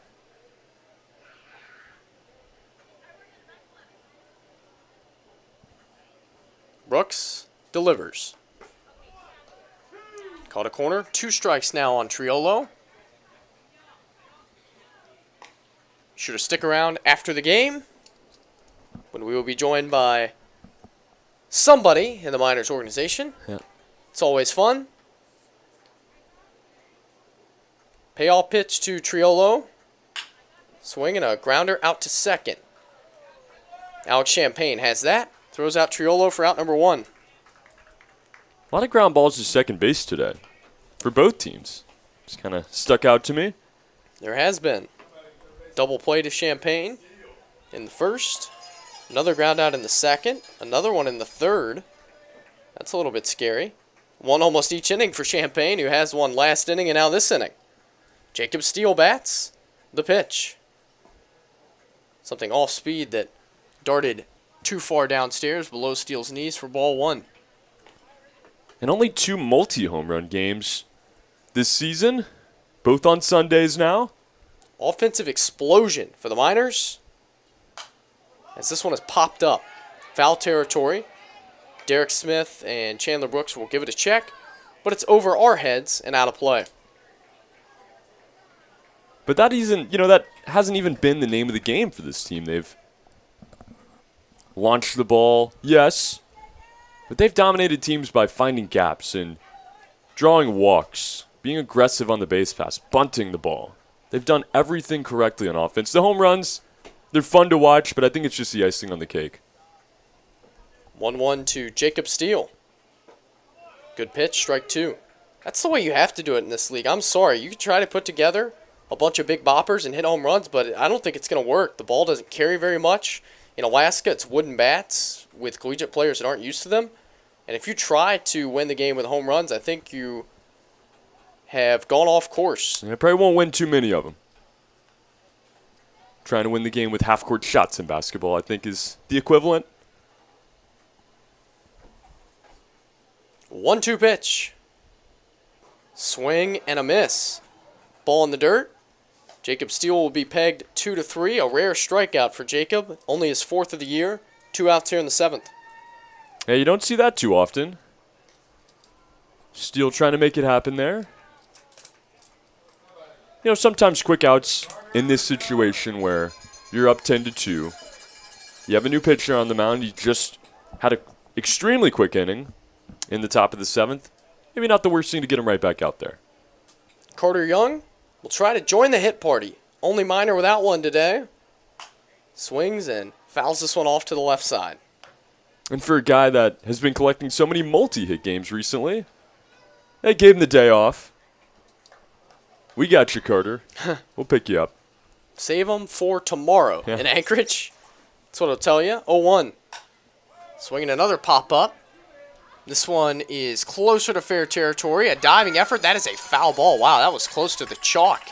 Brooks delivers. Caught a corner. 2 strikes now on Triolo. Sure to stick around after the game when we will be joined by somebody in the Miners organization. Yeah. It's always fun. Payoff pitch to Triolo. Swing and a grounder out to second. Alex Champagne has that. Throws out Triolo for out number 1. A lot of ground balls to second base today for both teams. Just kind of stuck out to me. There has been. Double play to Champagne in the first. Another ground out in the second. Another one in the third. That's a little bit scary. One almost each inning for Champagne, who has one last inning and now this inning. Jacob Steele bats the pitch. Something off speed that darted too far downstairs below Steele's knees for ball 1. And only 2 multi-home run games this season, both on Sundays now. Offensive explosion for the Miners, as this one has popped up. Foul territory. Derek Smith and Chandler Brooks will give it a check, but it's over our heads and out of play. But that isn't, that hasn't even been the name of the game for this team. They've launched the ball, yes, but they've dominated teams by finding gaps and drawing walks, being aggressive on the base pass, bunting the ball. They've done everything correctly on offense. The home runs, they're fun to watch, but I think it's just the icing on the cake. 1-1 to Jacob Steele. Good pitch, strike 2. That's the way you have to do it in this league. I'm sorry. You can try to put together a bunch of big boppers and hit home runs, but I don't think it's going to work. The ball doesn't carry very much. In Alaska, it's wooden bats with collegiate players that aren't used to them. And if you try to win the game with home runs, I think you have gone off course. And I probably won't win too many of them. Trying to win the game with half-court shots in basketball, I think, is the equivalent. 1-2 pitch. Swing and a miss. Ball in the dirt. Jacob Steele will be pegged 2-3. A rare strikeout for Jacob. Only his 4th of the year. 2 outs here in the 7th. Hey, you don't see that too often. Steele trying to make it happen there. Sometimes quick outs in this situation where you're up 10-2. You have a new pitcher on the mound. You just had an extremely quick inning in the top of the 7th. Maybe not the worst thing to get him right back out there. Carter Young will try to join the hit party. Only Miner without one today. Swings and fouls this one off to the left side. And for a guy that has been collecting so many multi-hit games recently, they gave him the day off. We got you, Carter. We'll pick you up. Save them for tomorrow in Anchorage. That's what I'll tell you. 0-1. Swinging another pop-up. This one is closer to fair territory. A diving effort. That is a foul ball. Wow, that was close to the chalk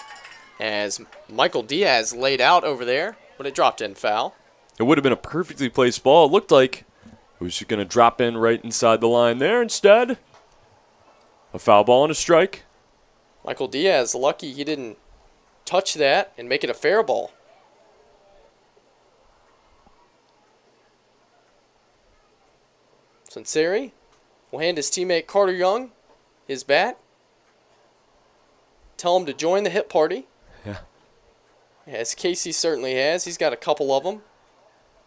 as Michael Diaz laid out over there, but it dropped in foul. It would have been a perfectly placed ball. It looked like it was going to drop in right inside the line there. Instead, a foul ball and a strike. Michael Diaz, lucky he didn't touch that and make it a fair ball. Sunseri will hand his teammate Carter Young his bat. Tell him to join the hit party. Yeah. As Casey certainly has. He's got a couple of them.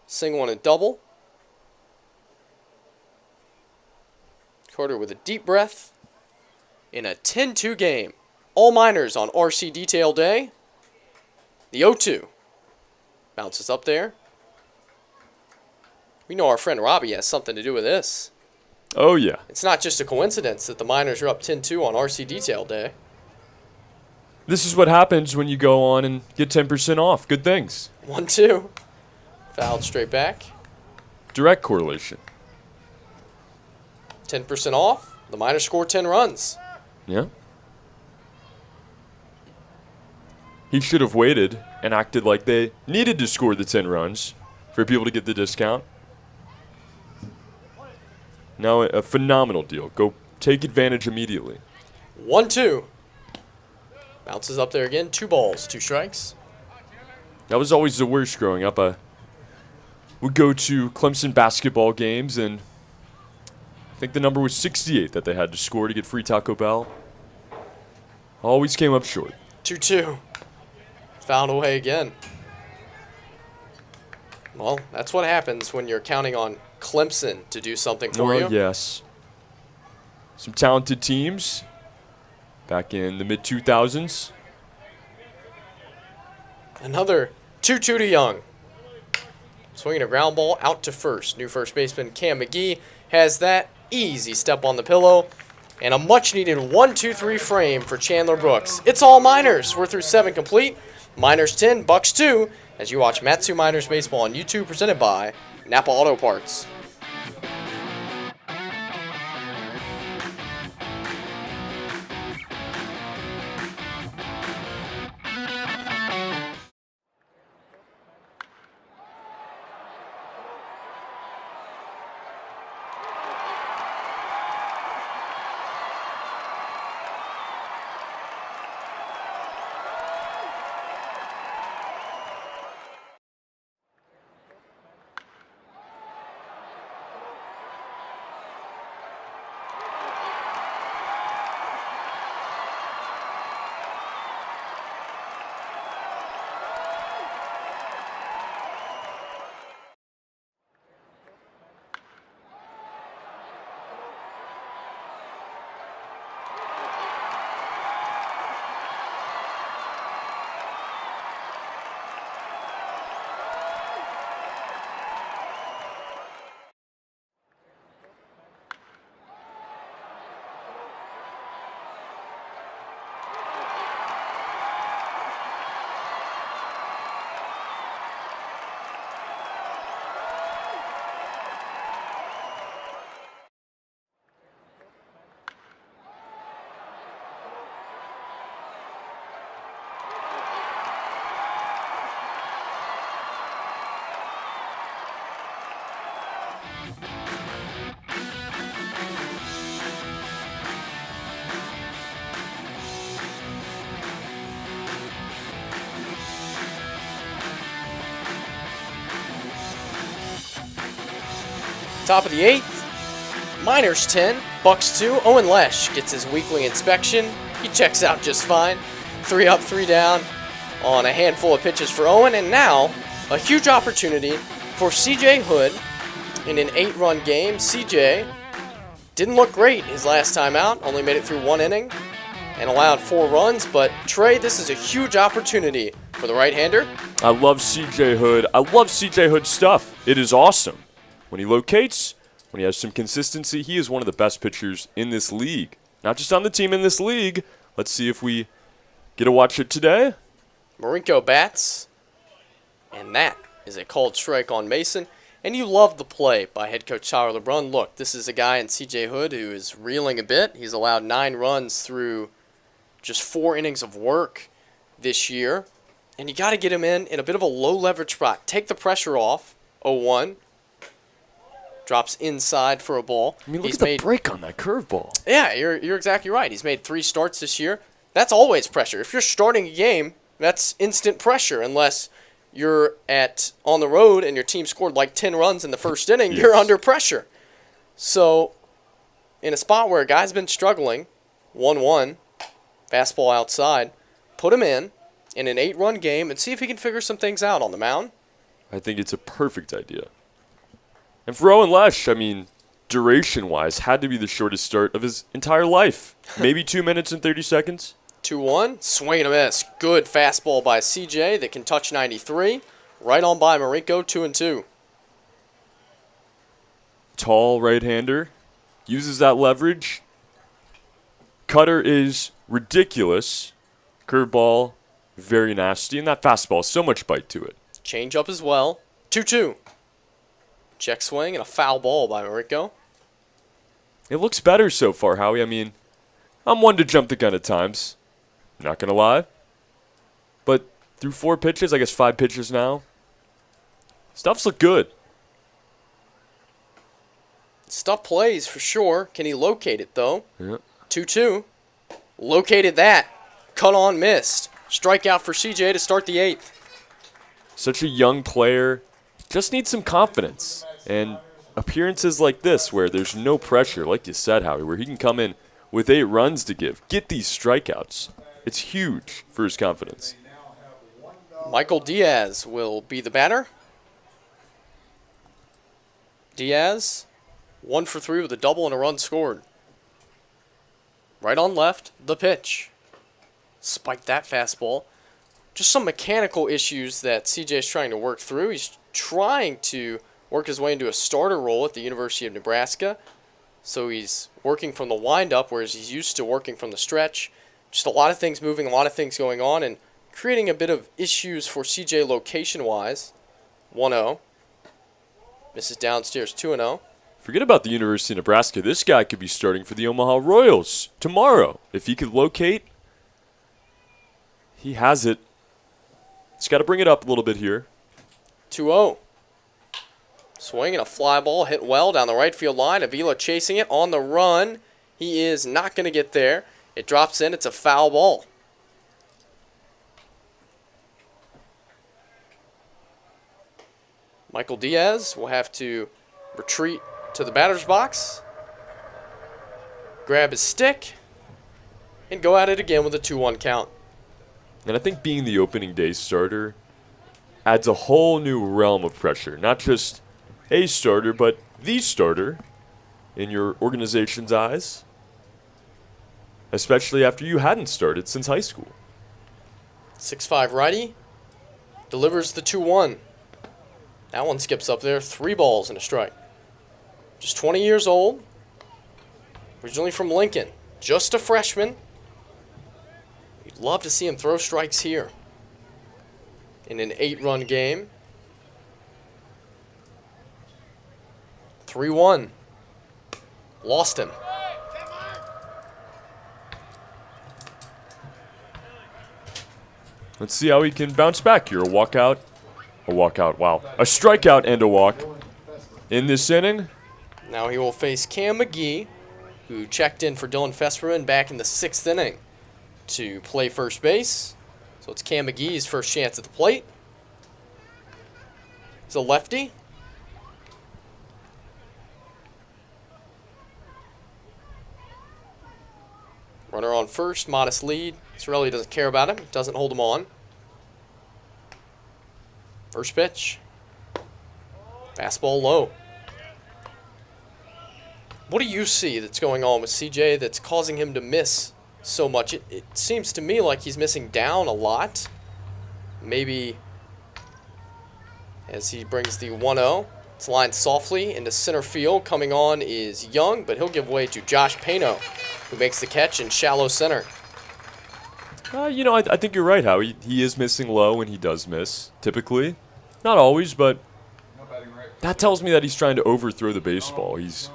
Single and a double. Carter with a deep breath in a 10-2 game. All Miners on RC Detail Day. The 0-2 bounces up there. We know our friend Robbie has something to do with this. Oh, yeah. It's not just a coincidence that the Miners are up 10-2 on RC Detail Day. This is what happens when you go on and get 10% off. Good things. 1-2. Fouled straight back. Direct correlation. 10% off. The Miners score 10 runs. Yeah. He should have waited and acted like they needed to score the 10 runs for people to get the discount. Now a phenomenal deal. Go take advantage immediately. 1-2. Bounces up there again. 2 balls, 2 strikes. That was always the worst growing up. I would go to Clemson basketball games, and I think the number was 68 that they had to score to get free Taco Bell. Always came up short. 2-2. Fouled away again. Well, that's what happens when you're counting on Clemson to do something for you. Yes. Some talented teams back in the mid-2000s. Another 2-2 to Young. Swinging a ground ball out to first. New first baseman Cam McGee has that easy step on the pillow. And a much-needed 1-2-3 frame for Chandler Brooks. It's all Miners. We're through 7 complete. Miners 10, Bucs 2, as you watch Matsu Miners Baseball on YouTube, presented by Napa Auto Parts. Top of the 8th, Miners 10, Bucs 2. Owen Lesh gets his weekly inspection. He checks out just fine. 3 up, 3 down on a handful of pitches for Owen. And now, a huge opportunity for CJ Hood in an 8-run game. CJ didn't look great his last time out. Only made it through 1 inning and allowed 4 runs. But, Trey, this is a huge opportunity for the right-hander. I love CJ Hood. I love CJ Hood's stuff. It is awesome. When he locates, when he has some consistency, he is one of the best pitchers in this league. Not just on the team, in this league. Let's see if we get to watch it today. Marinko bats, and that is a called strike on Mason. And you love the play by head coach Tyler LeBrun. Look, this is a guy in CJ Hood who is reeling a bit. He's allowed 9 runs through just 4 innings of work this year. And you got to get him in a bit of a low-leverage spot. Take the pressure off. 0-1. Drops inside for a ball. I mean, look at the break on that curveball. Yeah, you're exactly right. He's made 3 starts this year. That's always pressure. If you're starting a game, that's instant pressure. Unless you're on the road and your team scored like 10 runs in the first inning, yes, you're under pressure. So, in a spot where a guy's been struggling, 1-1, fastball outside, put him in an 8-run game and see if he can figure some things out on the mound. I think it's a perfect idea. And for Owen Lesh, I mean, duration-wise, had to be the shortest start of his entire life. Maybe 2 minutes and 30 seconds. 2-1, swing and a miss. Good fastball by CJ that can touch 93. Right on by Marinko, 2-2. Tall right-hander. Uses that leverage. Cutter is ridiculous. Curveball, very nasty. And that fastball, so much bite to it. Change-up as well. 2-2. Check swing and a foul ball by Marinko. It looks better so far, Howie. I mean, I'm one to jump the gun at times. Not going to lie. But through 4 pitches, I guess 5 pitches now, stuff's look good. Stuff plays for sure. Can he locate it, though? Yeah. 2-2. Located that. Cut on, missed. Strikeout for CJ to start the 8th. Such a young player. Just needs some confidence. And appearances like this where there's no pressure, like you said, Howie, where he can come in with 8 runs to give, get these strikeouts. It's huge for his confidence. Michael Diaz will be the batter. Diaz, 1 for 3 with a double and a run scored. Right on left, the pitch. Spiked that fastball. Just some mechanical issues that CJ is trying to work through. He's trying to work his way into a starter role at the University of Nebraska. So he's working from the windup, whereas he's used to working from the stretch. Just a lot of things moving, a lot of things going on, and creating a bit of issues for CJ location-wise. 1-0. Misses downstairs, 2-0. Forget about the University of Nebraska. This guy could be starting for the Omaha Royals tomorrow. If he could locate, he has it. He's got to bring it up a little bit here. 2-0. Swing and a fly ball hit well down the right field line. Avila chasing it on the run. He is not going to get there. It drops in. It's a foul ball. Michael Diaz will have to retreat to the batter's box, grab his stick, and go at it again with a 2-1 count. And I think being the opening day starter adds a whole new realm of pressure. Not just a starter, but the starter in your organization's eyes. Especially after you hadn't started since high school. 6'5" righty. Delivers the 2-1. That one skips up there. 3 balls and a strike. Just 20 years old. Originally from Lincoln. Just a freshman. You'd love to see him throw strikes here in an 8-run game. 3-1. Lost him. Let's see how he can bounce back here. A walkout. Wow. A strikeout and a walk in this inning. Now he will face Cam McGee, who checked in for Dylan Fesperman back in the 6th inning to play first base. So it's Cam McGee's first chance at the plate. He's a lefty. Runner on first, modest lead. Cirelli doesn't care about him, doesn't hold him on. First pitch. Fastball low. What do you see that's going on with CJ that's causing him to miss so much? It seems to me like he's missing down a lot. Maybe as he brings the 1-0. It's lined softly into center field. Coming on is Young, but he'll give way to Josh Pano, who makes the catch in shallow center. I think you're right, Howie. He is missing low when he does miss, typically. Not always, but that tells me that he's trying to overthrow the baseball. He's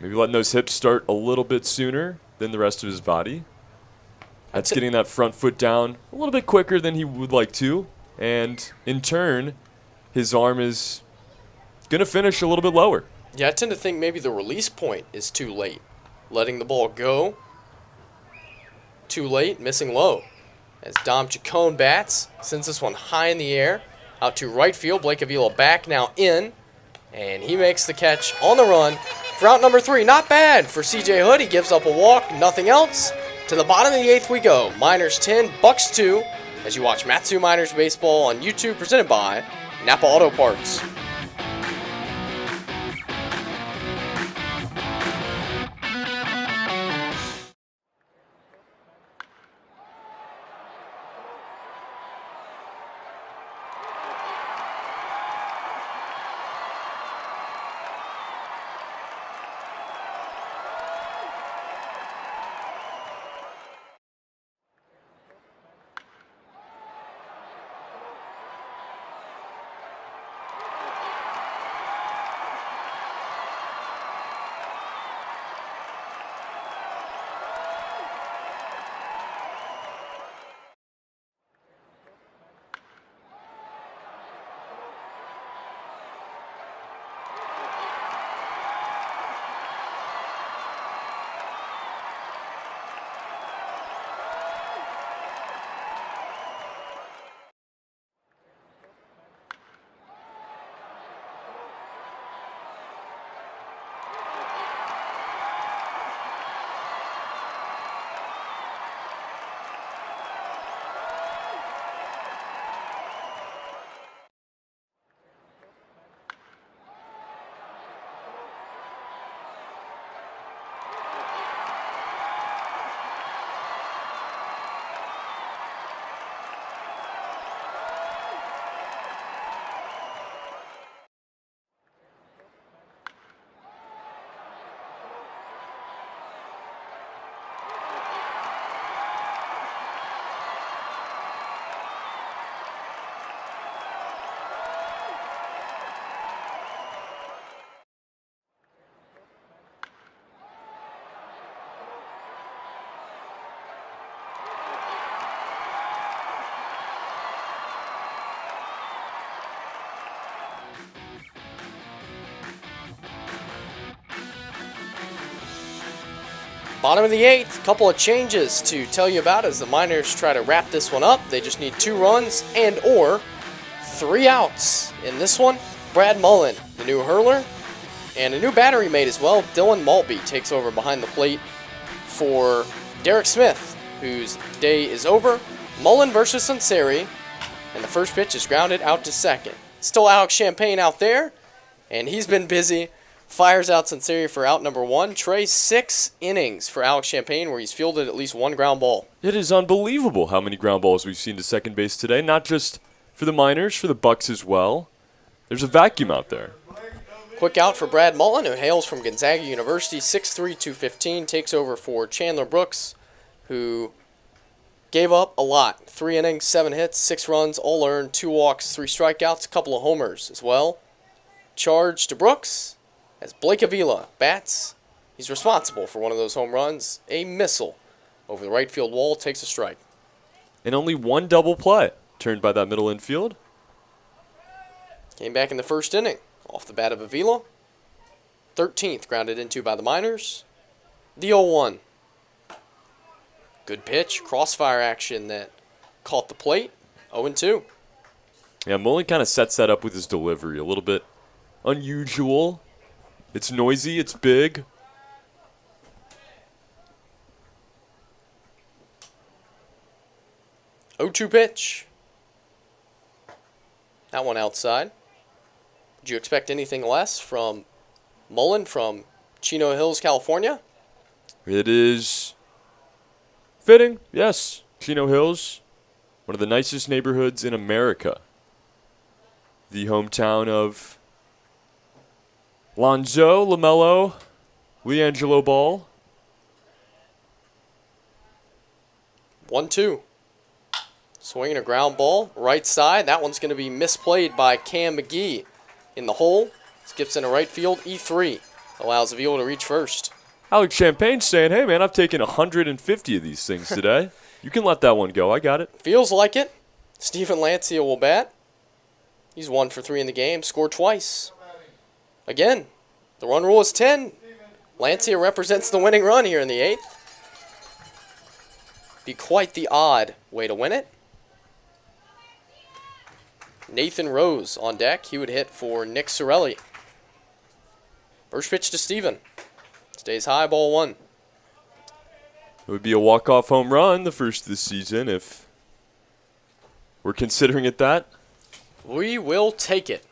maybe letting those hips start a little bit sooner than the rest of his body. That's getting that front foot down a little bit quicker than he would like to. And in turn, his arm is going to finish a little bit lower. Yeah, I tend to think maybe the release point is too late. Letting the ball go too late, missing low. As Dom Chacon bats, sends this one high in the air. Out to right field, Blake Avila back now in. And he makes the catch on the run for out number 3. Not bad for CJ Hood. He gives up a walk, nothing else. To the bottom of the 8th we go. Miners 10, Bucs 2. As you watch Matsu Miners Baseball on YouTube, presented by Napa Auto Parts. Bottom of the 8th, couple of changes to tell you about as the Miners try to wrap this one up. They just need 2 runs and or 3 outs. In this one, Brad Mullen, the new hurler, and a new battery mate as well. Dylan Maltby takes over behind the plate for Derek Smith, whose day is over. Mullen versus Sunseri, and the first pitch is grounded out to second. Still Alex Champagne out there, and he's been busy. Fires out Sunseri for out number 1. Trey, 6 innings for Alex Champagne where he's fielded at least 1 ground ball. It is unbelievable how many ground balls we've seen to second base today, not just for the Miners, for the Bucs as well. There's a vacuum out there. Quick out for Brad Mullen, who hails from Gonzaga University, 6'3", 215, takes over for Chandler Brooks, who gave up a lot. 3 innings, 7 hits, 6 runs, all earned, 2 walks, 3 strikeouts, a couple of homers as well. Charge to Brooks as Blake Avila bats. He's responsible for one of those home runs. A missile over the right field wall, takes a strike. And only 1 double play turned by that middle infield. Came back in the first inning off the bat of Avila. 13th grounded into by the Miners. The 0-1. Good pitch, crossfire action that caught the plate. 0-2. Yeah, Mullen kind of sets that up with his delivery. A little bit unusual. It's noisy, it's big. Oh-2 pitch. That one outside. Did you expect anything less from Mullen from Chino Hills, California? It is fitting, yes. Chino Hills, one of the nicest neighborhoods in America. The hometown of Lonzo, LaMelo, LiAngelo Ball. 1-2. Swinging a ground ball, right side. That one's going to be misplayed by Cam McGee in the hole. Skips into right field. E3 allows Avila to reach first. Alex Champagne's saying, hey, man, I've taken 150 of these things today. You can let that one go. I got it. Feels like it. Stephen Lancia will bat. He's 1 for 3 in the game. Scored twice. Again, the run rule is 10. Lancia represents the winning run here in the 8th. Be quite the odd way to win it. Nathan Rose on deck. He would hit for Nick Sorelli. First pitch to Steven. Stays high, ball 1. It would be a walk-off home run, the first of the season, if we're considering it that. We will take it.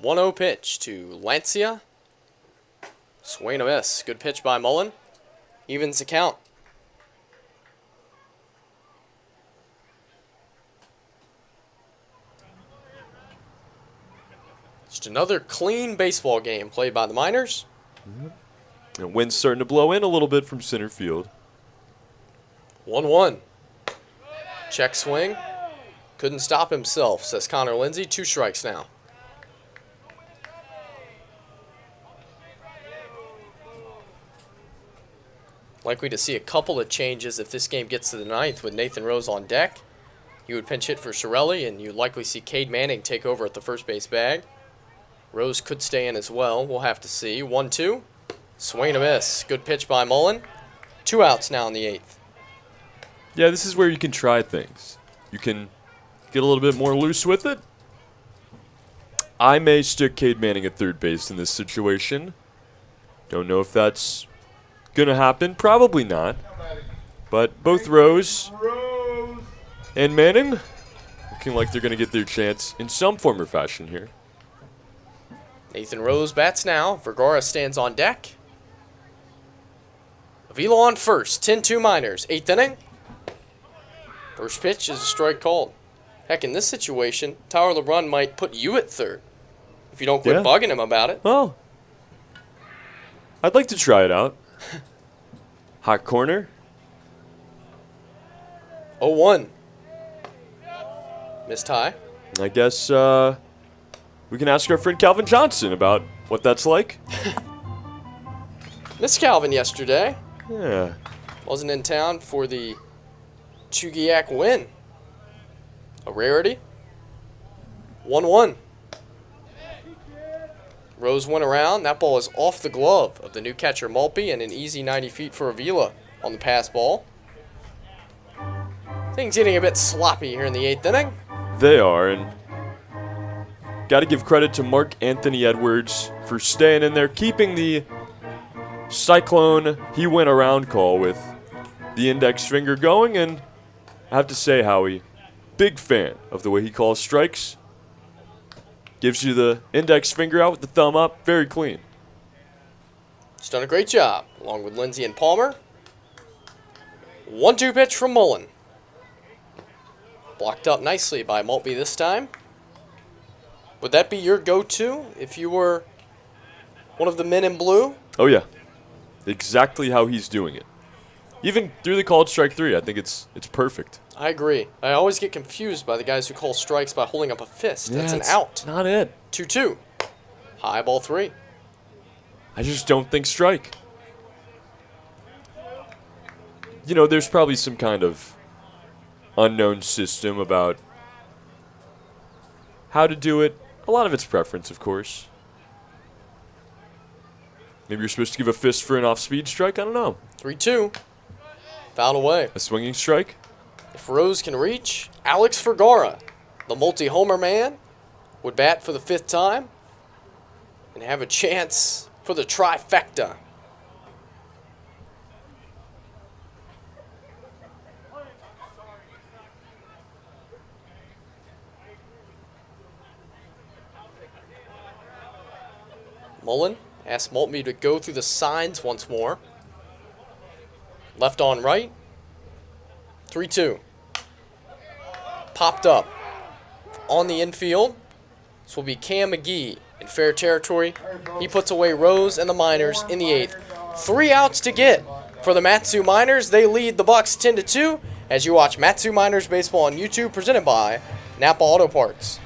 1-0 pitch to Lancia. Swing and a miss. Good pitch by Mullen. Evens the count. Just another clean baseball game played by the Miners. And wind's starting to blow in a little bit from center field. 1-1. Check swing. Couldn't stop himself, says Connor Lindsay. 2 strikes now. Likely to see a couple of changes if this game gets to the 9th with Nathan Rose on deck. He would pinch hit for Sorelli, and you'd likely see Cade Manning take over at the first base bag. Rose could stay in as well. We'll have to see. 1-2. Swing and a miss. Good pitch by Mullen. 2 outs now in the 8th. Yeah, this is where you can try things. You can get a little bit more loose with it. I may stick Cade Manning at third base in this situation. Don't know if that's going to happen. Probably not. But both Rose and Manning looking like they're going to get their chance in some form or fashion here. Nathan Rose bats now. Vergara stands on deck. Avila on first. 10-2 Miners. 8th inning. First pitch is a strike called. Heck, in this situation, Tyler LeBrun might put you at third if you don't quit bugging him about it. Well, I'd like to try it out. Hot corner. 0-1. Missed high. I guess we can ask our friend Calvin Johnson about what that's like. Missed Calvin yesterday. Yeah. Wasn't in town for the Chugiak win. A rarity. 1-1. Rose went around. That ball is off the glove of the new catcher Maltby and an easy 90 feet for Avila on the pass ball. Things getting a bit sloppy here in the 8th inning. They are, and got to give credit to Mark Anthony Edwards for staying in there, keeping the cyclone he went around call with the index finger going, and I have to say, Howie, big fan of the way he calls strikes. Gives you the index finger out with the thumb up. Very clean. He's done a great job, along with Lindsey and Palmer. 1-2 pitch from Mullen. Blocked up nicely by Maltby this time. Would that be your go-to if you were one of the men in blue? Oh, yeah. Exactly how he's doing it. Even through the called strike 3, I think it's perfect. I agree. I always get confused by the guys who call strikes by holding up a fist. Yeah, That's an out. Not it. 2-2. High ball 3. I just don't think strike. You know, there's probably some kind of unknown system about how to do it. A lot of it's preference, of course. Maybe you're supposed to give a fist for an off-speed strike? I don't know. 3-2. Fouled away. A swinging strike? If Rose can reach, Alex Vergara, the multi-homer man, would bat for the 5th time and have a chance for the trifecta. Mullen asks Maltby to go through the signs once more. Left on right. 3-2. Popped up on the infield. This will be Cam McGee in fair territory. He puts away Rose and the Miners in the 8th. 3 outs to get for the Matsu Miners. They lead the Bucs 10-2 as you watch Matsu Miners Baseball on YouTube, presented by Napa Auto Parts.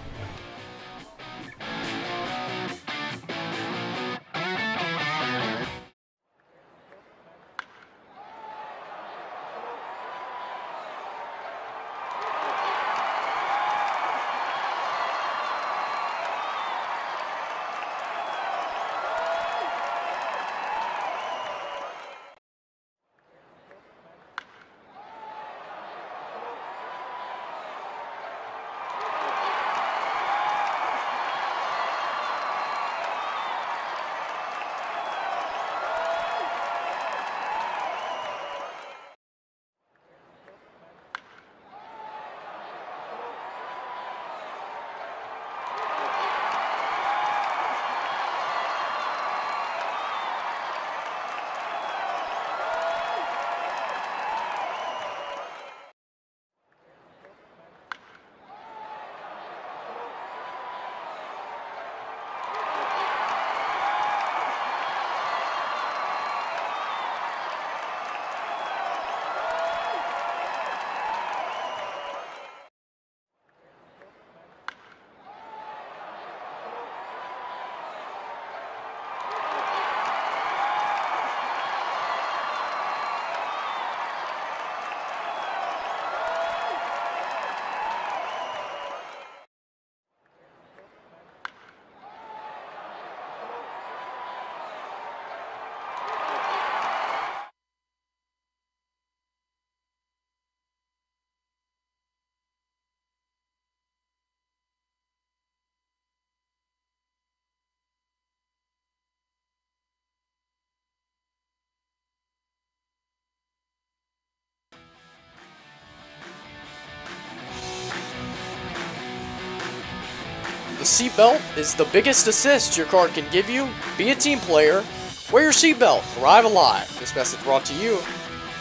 The seatbelt is the biggest assist your car can give you. Be a team player. Wear your seatbelt. Arrive alive. This message brought to you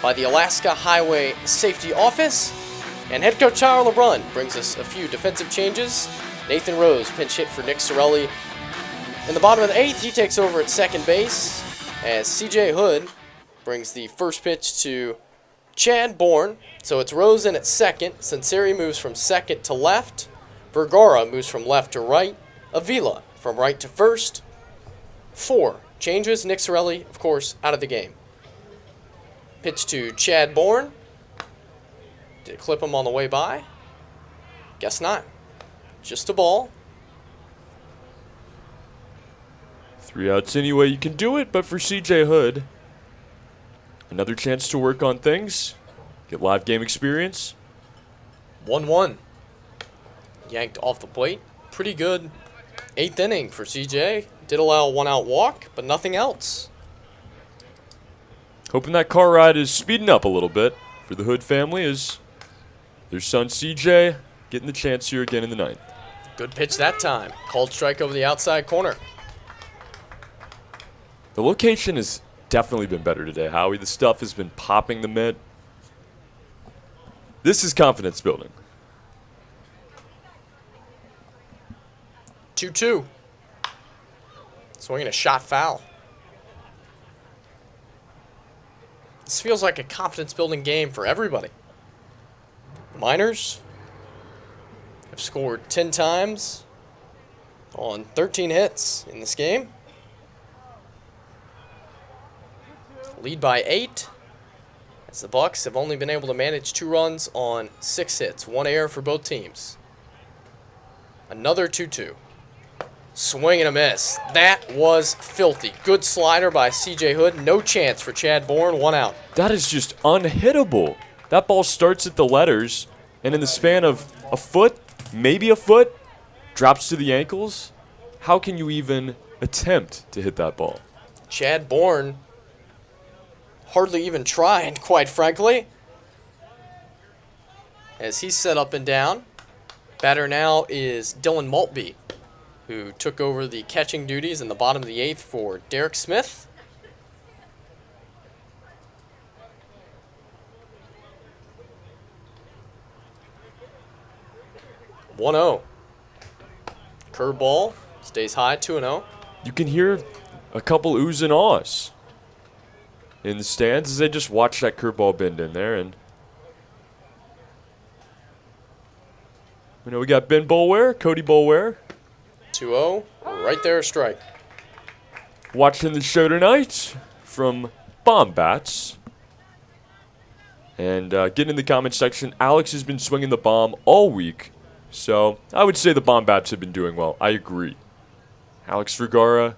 by the Alaska Highway Safety Office. And head coach Tyler LeBrun brings us a few defensive changes. Nathan Rose pinch hit for Nick Sorelli. In the bottom of the 8th, he takes over at second base as CJ Hood brings the first pitch to Chad Bourne. So it's Rose in at second. Sinceri moves from second to left. Vergara moves from left to right. Avila from right to first. 4 changes. Nick Sorelli, of course, out of the game. Pitch to Chad Bourne. Did it clip him on the way by? Guess not. Just a ball. 3 outs anyway, you can do it, but for CJ Hood, another chance to work on things, get live game experience. 1-1. Yanked off the plate. Pretty good 8th inning for CJ. Did allow a 1-out walk, but nothing else. Hoping that car ride is speeding up a little bit for the Hood family as their son CJ getting the chance here again in the 9th. Good pitch that time. Called strike over the outside corner. The location has definitely been better today, Howie. The stuff has been popping the mitt. This is confidence building. 2-2. Swinging a shot foul. This feels like a confidence-building game for everybody. Miners have scored 10 times on 13 hits in this game. Lead by 8, as the Bucs have only been able to manage 2 runs on 6 hits. 1 error for both teams. Another 2-2. Swing and a miss. That was filthy. Good slider by CJ Hood. No chance for Chad Bourne. 1 out. That is just unhittable. That ball starts at the letters, and in the span of a foot, maybe a foot, drops to the ankles. How can you even attempt to hit that ball? Chad Bourne hardly even trying, quite frankly, as he's set up and down. Batter now is Dylan Maltby, who took over the catching duties in the bottom of the 8th for Derek Smith. (1-0). Curveball stays high, 2-0. You can hear a couple oohs and ahs in the stands as they just watch that curveball bend in there. And you know, we got Ben Boulware, Cody Boulware. 2-0, right there, a strike. Watching the show tonight from Bomb Bats. And getting in the comment section, Alex has been swinging the bomb all week. So I would say the Bomb Bats have been doing well. I agree. Alex Vergara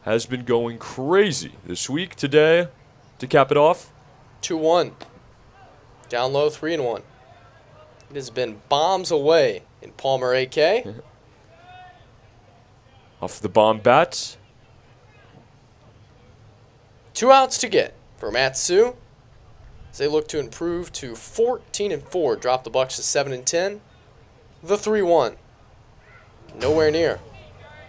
has been going crazy this week. Today, to cap it off, 2-1. Down low, 3-1. It has been bombs away in Palmer AK. off the Bomb Bats. 2 outs to get for Matsu as they look to improve to 14-4. Drop the Bucs to 7-10. The 3-1. Nowhere near.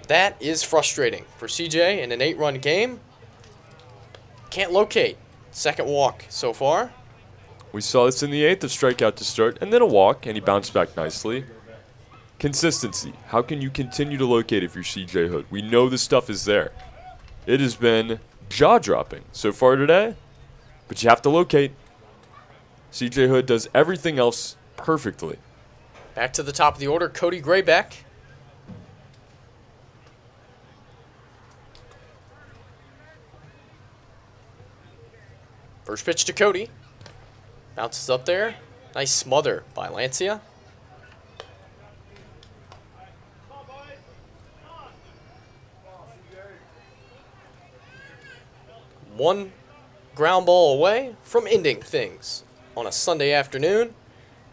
That is frustrating for CJ in an 8-run game. Can't locate. Second walk so far. We saw this in the 8th, a strikeout to start, and then a walk, and he bounced back nicely. Consistency. How can you continue to locate if you're CJ Hood? We know this stuff is there. It has been jaw-dropping so far today, but you have to locate. CJ Hood does everything else perfectly. Back to the top of the order, Cody Graybeck. First pitch to Cody. Bounces up there. Nice smother by Lancia. One ground ball away from ending things on a Sunday afternoon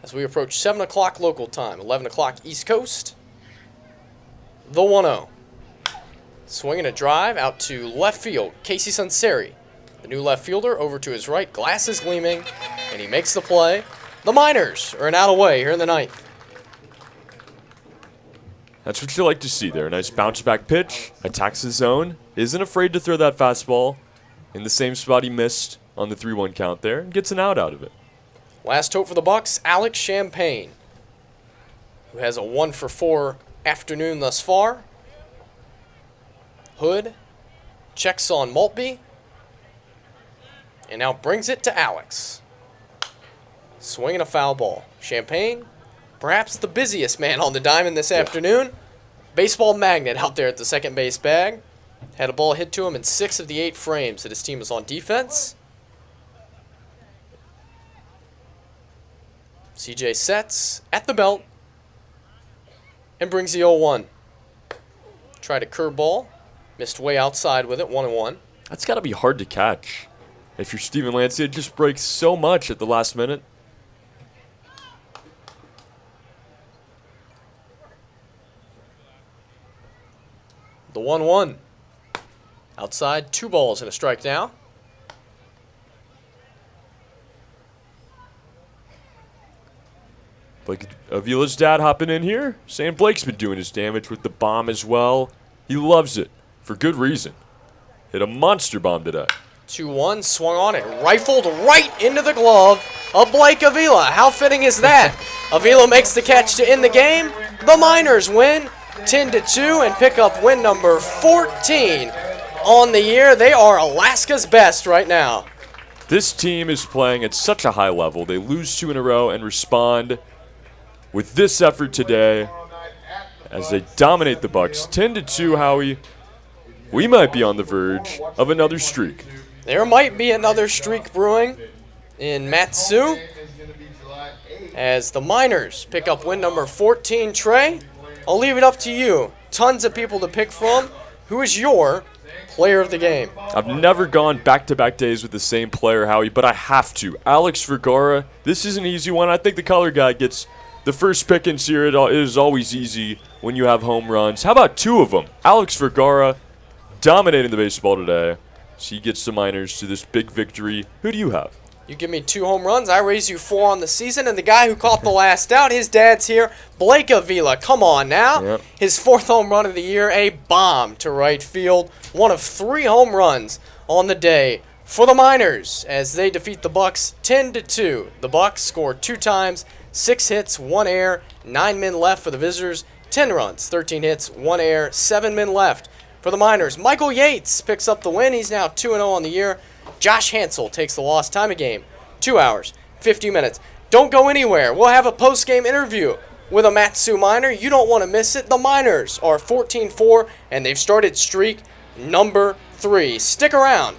as we approach 7 o'clock local time, 11 o'clock East Coast. The 1-0. Swinging a drive out to left field. Casey Sunseri, the new left fielder, over to his right. Glasses gleaming, and he makes the play. The Miners are an out away here in the 9th. That's what you like to see there. A nice bounce-back pitch. Attacks the zone. Isn't afraid to throw that fastball in the same spot he missed on the 3-1 count there, and gets an out of it. Last hope for the Bucs, Alex Champagne, who has a 1-for-4 afternoon thus far. Hood checks on Maltby, and now brings it to Alex. Swinging a foul ball. Champagne, perhaps the busiest man on the diamond this afternoon. Baseball magnet out there at the second base bag. Had a ball hit to him in 6 of the 8 frames that his team was on defense. CJ sets at the belt and brings the 0-1. Tried a curveball. Missed way outside with it, 1-1. That's got to be hard to catch. If you're Steven Lancey, it just breaks so much at the last minute. The 1-1. Outside, 2 balls and a strike now. Blake Avila's dad hopping in here, saying Blake's been doing his damage with the bomb as well. He loves it, for good reason. Hit a monster bomb today. 2-1, swung on it, rifled right into the glove of Blake Avila. How fitting is that? Avila makes the catch to end the game. The Miners win 10-2 and pick up win number 14 on the year. They are Alaska's best right now. This team is playing at such a high level. They lose 2 in a row and respond with this effort today as they dominate the Bucs. 10-2, Howie. We might be on the verge of another streak. There might be another streak brewing in Matsu as the Miners pick up win number 14. Trey, I'll leave it up to you. Tons of people to pick from. Who is your player of the game? I've never gone back-to-back days with the same player, Howie, but I have to. Alex Vergara, this is an easy one. I think the color guy gets the first pick in here. It is always easy when you have home runs. How about 2 of them? Alex Vergara dominating the baseball today. So he gets the Miners to this big victory. Who do you have? You give me 2 home runs, I raise you 4 on the season, and the guy who caught the last out, his dad's here, Blake Avila. Come on now. Yep. His 4th home run of the year, a bomb to right field. One of 3 home runs on the day for the Miners as they defeat the Bucs 10-2. The Bucs scored 2 times, 6 hits, 1 error, 9 men left for the visitors, 10 runs, 13 hits, 1 error, 7 men left for the Miners. Michael Yates picks up the win. He's now 2-0 on the year. Josh Hansel takes the loss. Time of game, 2 hours, 50 minutes. Don't go anywhere. We'll have a post-game interview with a Matsu Miner. You don't want to miss it. The Miners are 14-4, and they've started streak number 3. Stick around.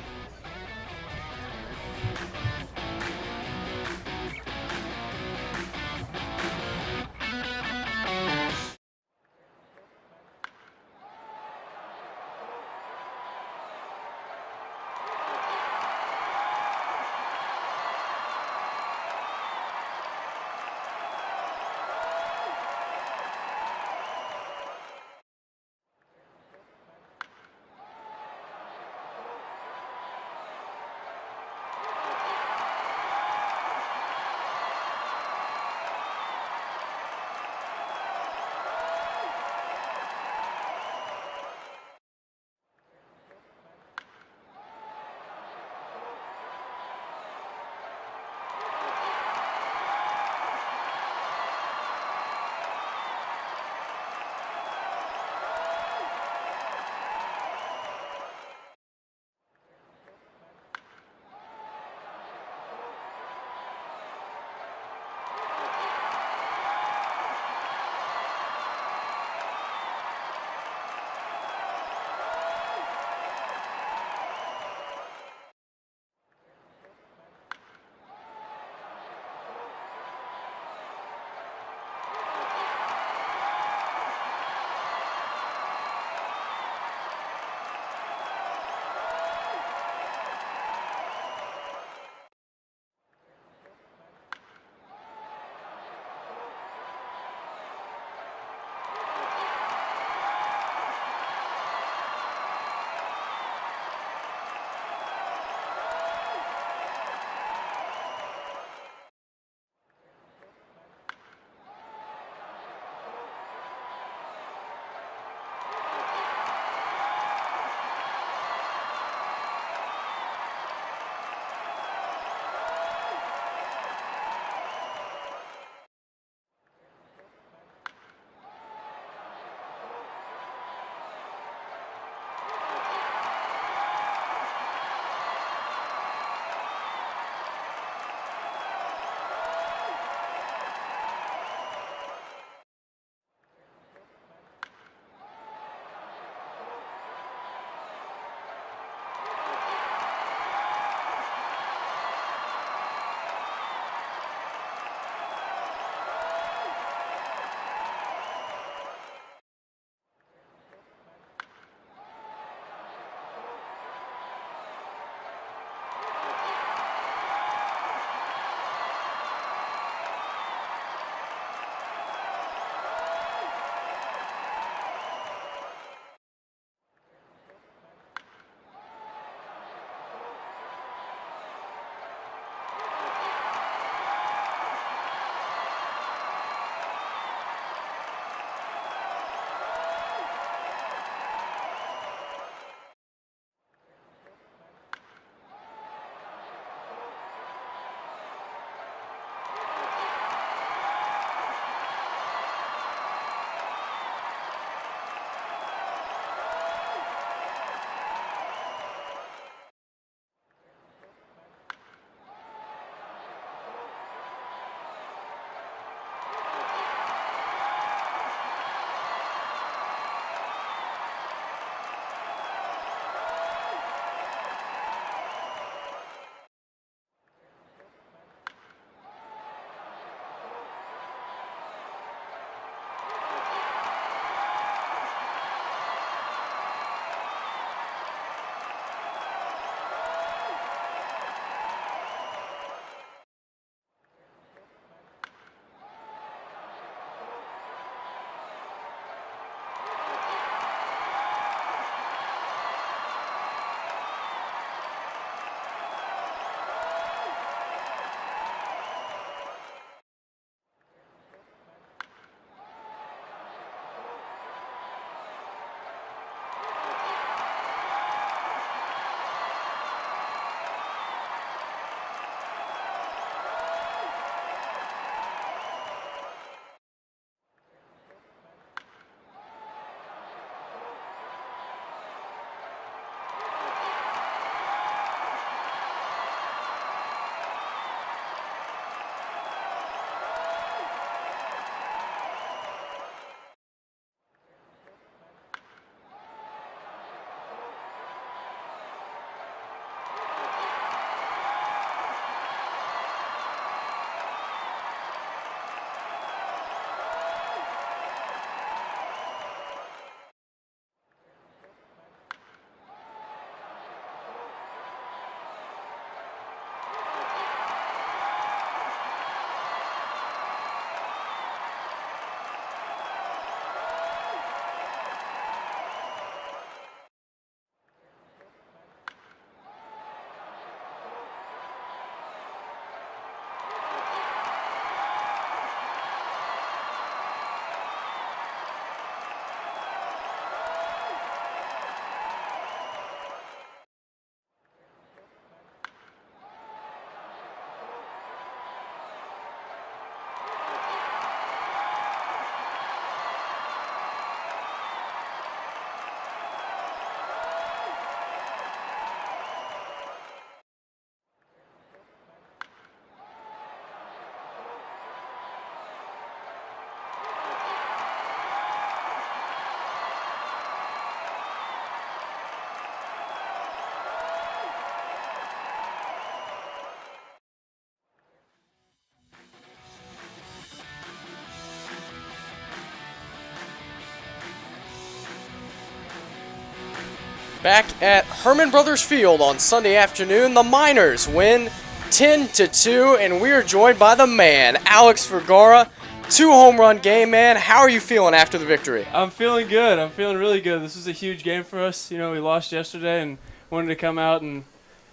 Back at Herman Brothers Field on Sunday afternoon, the Miners win 10-2, and we are joined by the man, Alex Vergara. 2 home run game, man. How are you feeling after the victory? I'm feeling good. I'm feeling really good. This was a huge game for us. We lost yesterday and wanted to come out and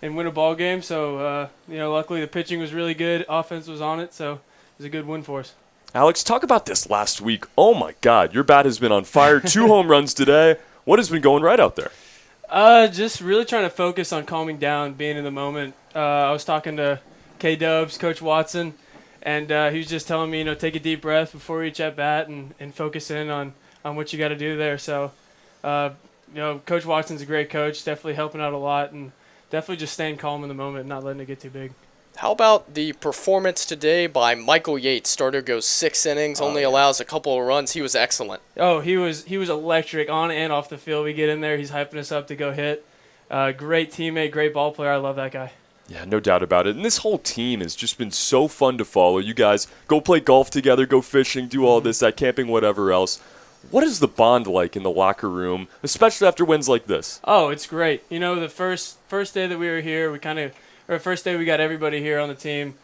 win a ball game. So, luckily the pitching was really good. Offense was on it, so it was a good win for us. Alex, talk about this last week. Oh, my God. Your bat has been on fire. 2 home runs today. What has been going right out there? Just really trying to focus on calming down, being in the moment. I was talking to K-Dubs, Coach Watson, and he was just telling me, take a deep breath before each at-bat and focus in on what you got to do there. So, Coach Watson's a great coach, definitely helping out a lot, and definitely just staying calm in the moment and not letting it get too big. How about the performance today by Michael Yates? Starter goes 6 innings, only allows a couple of runs. He was excellent. Oh, he was electric on and off the field. We get in there, he's hyping us up to go hit. Great teammate, great ball player. I love that guy. Yeah, no doubt about it. And this whole team has just been so fun to follow. You guys go play golf together, go fishing, do all this, that camping, whatever else. What is the bond like in the locker room, especially after wins like this? Oh, it's great. The first day that we were here, first day we got everybody here on the team.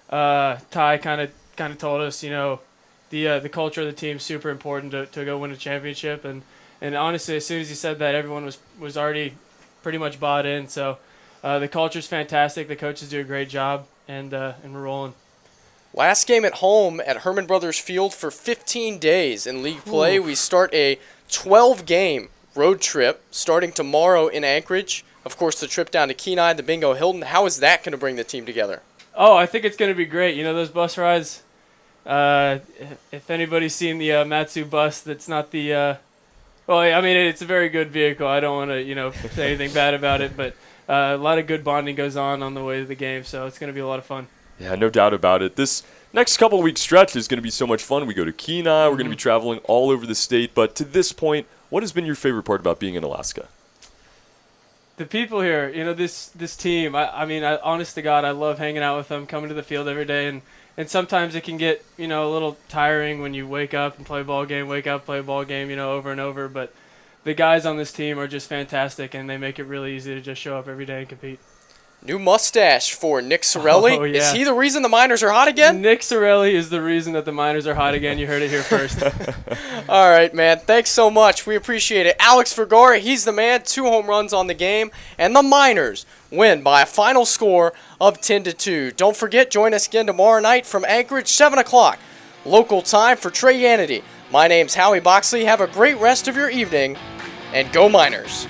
Ty kind of told us, the culture of the team is super important to go win a championship. And honestly, as soon as he said that, everyone was already pretty much bought in. So the culture's fantastic. The coaches do a great job, and we're rolling. Last game at home at Herman Brothers Field for 15 days in league play. Ooh. We start a 12-game road trip starting tomorrow in Anchorage. Of course, the trip down to Kenai, the Bingo Hilton. How is that going to bring the team together? Oh, I think it's going to be great. Those bus rides, if anybody's seen the Matsu bus, that's not the it's a very good vehicle. I don't want to, say anything bad about it, but a lot of good bonding goes on the way to the game, so it's going to be a lot of fun. Yeah, no doubt about it. This next couple week stretch is going to be so much fun. We go to Kenai. We're going to be traveling all over the state. But to this point, what has been your favorite part about being in Alaska? The people here, this team, I honest to God, I love hanging out with them, coming to the field every day. And sometimes it can get, a little tiring when you wake up and play a ball game, play a ball game, over and over. But the guys on this team are just fantastic, and they make it really easy to just show up every day and compete. New mustache for Nick Sorelli. Oh, yeah. Is he the reason the Miners are hot again? Nick Sorelli is the reason that the Miners are hot again. You heard it here first. All right, man. Thanks so much. We appreciate it. Alex Vergara, he's the man. 2 home runs on the game. And the Miners win by a final score of 10-2. Don't forget, join us again tomorrow night from Anchorage, 7 o'clock. Local time for Trey Yannity. My name's Howie Boxley. Have a great rest of your evening. And go Miners.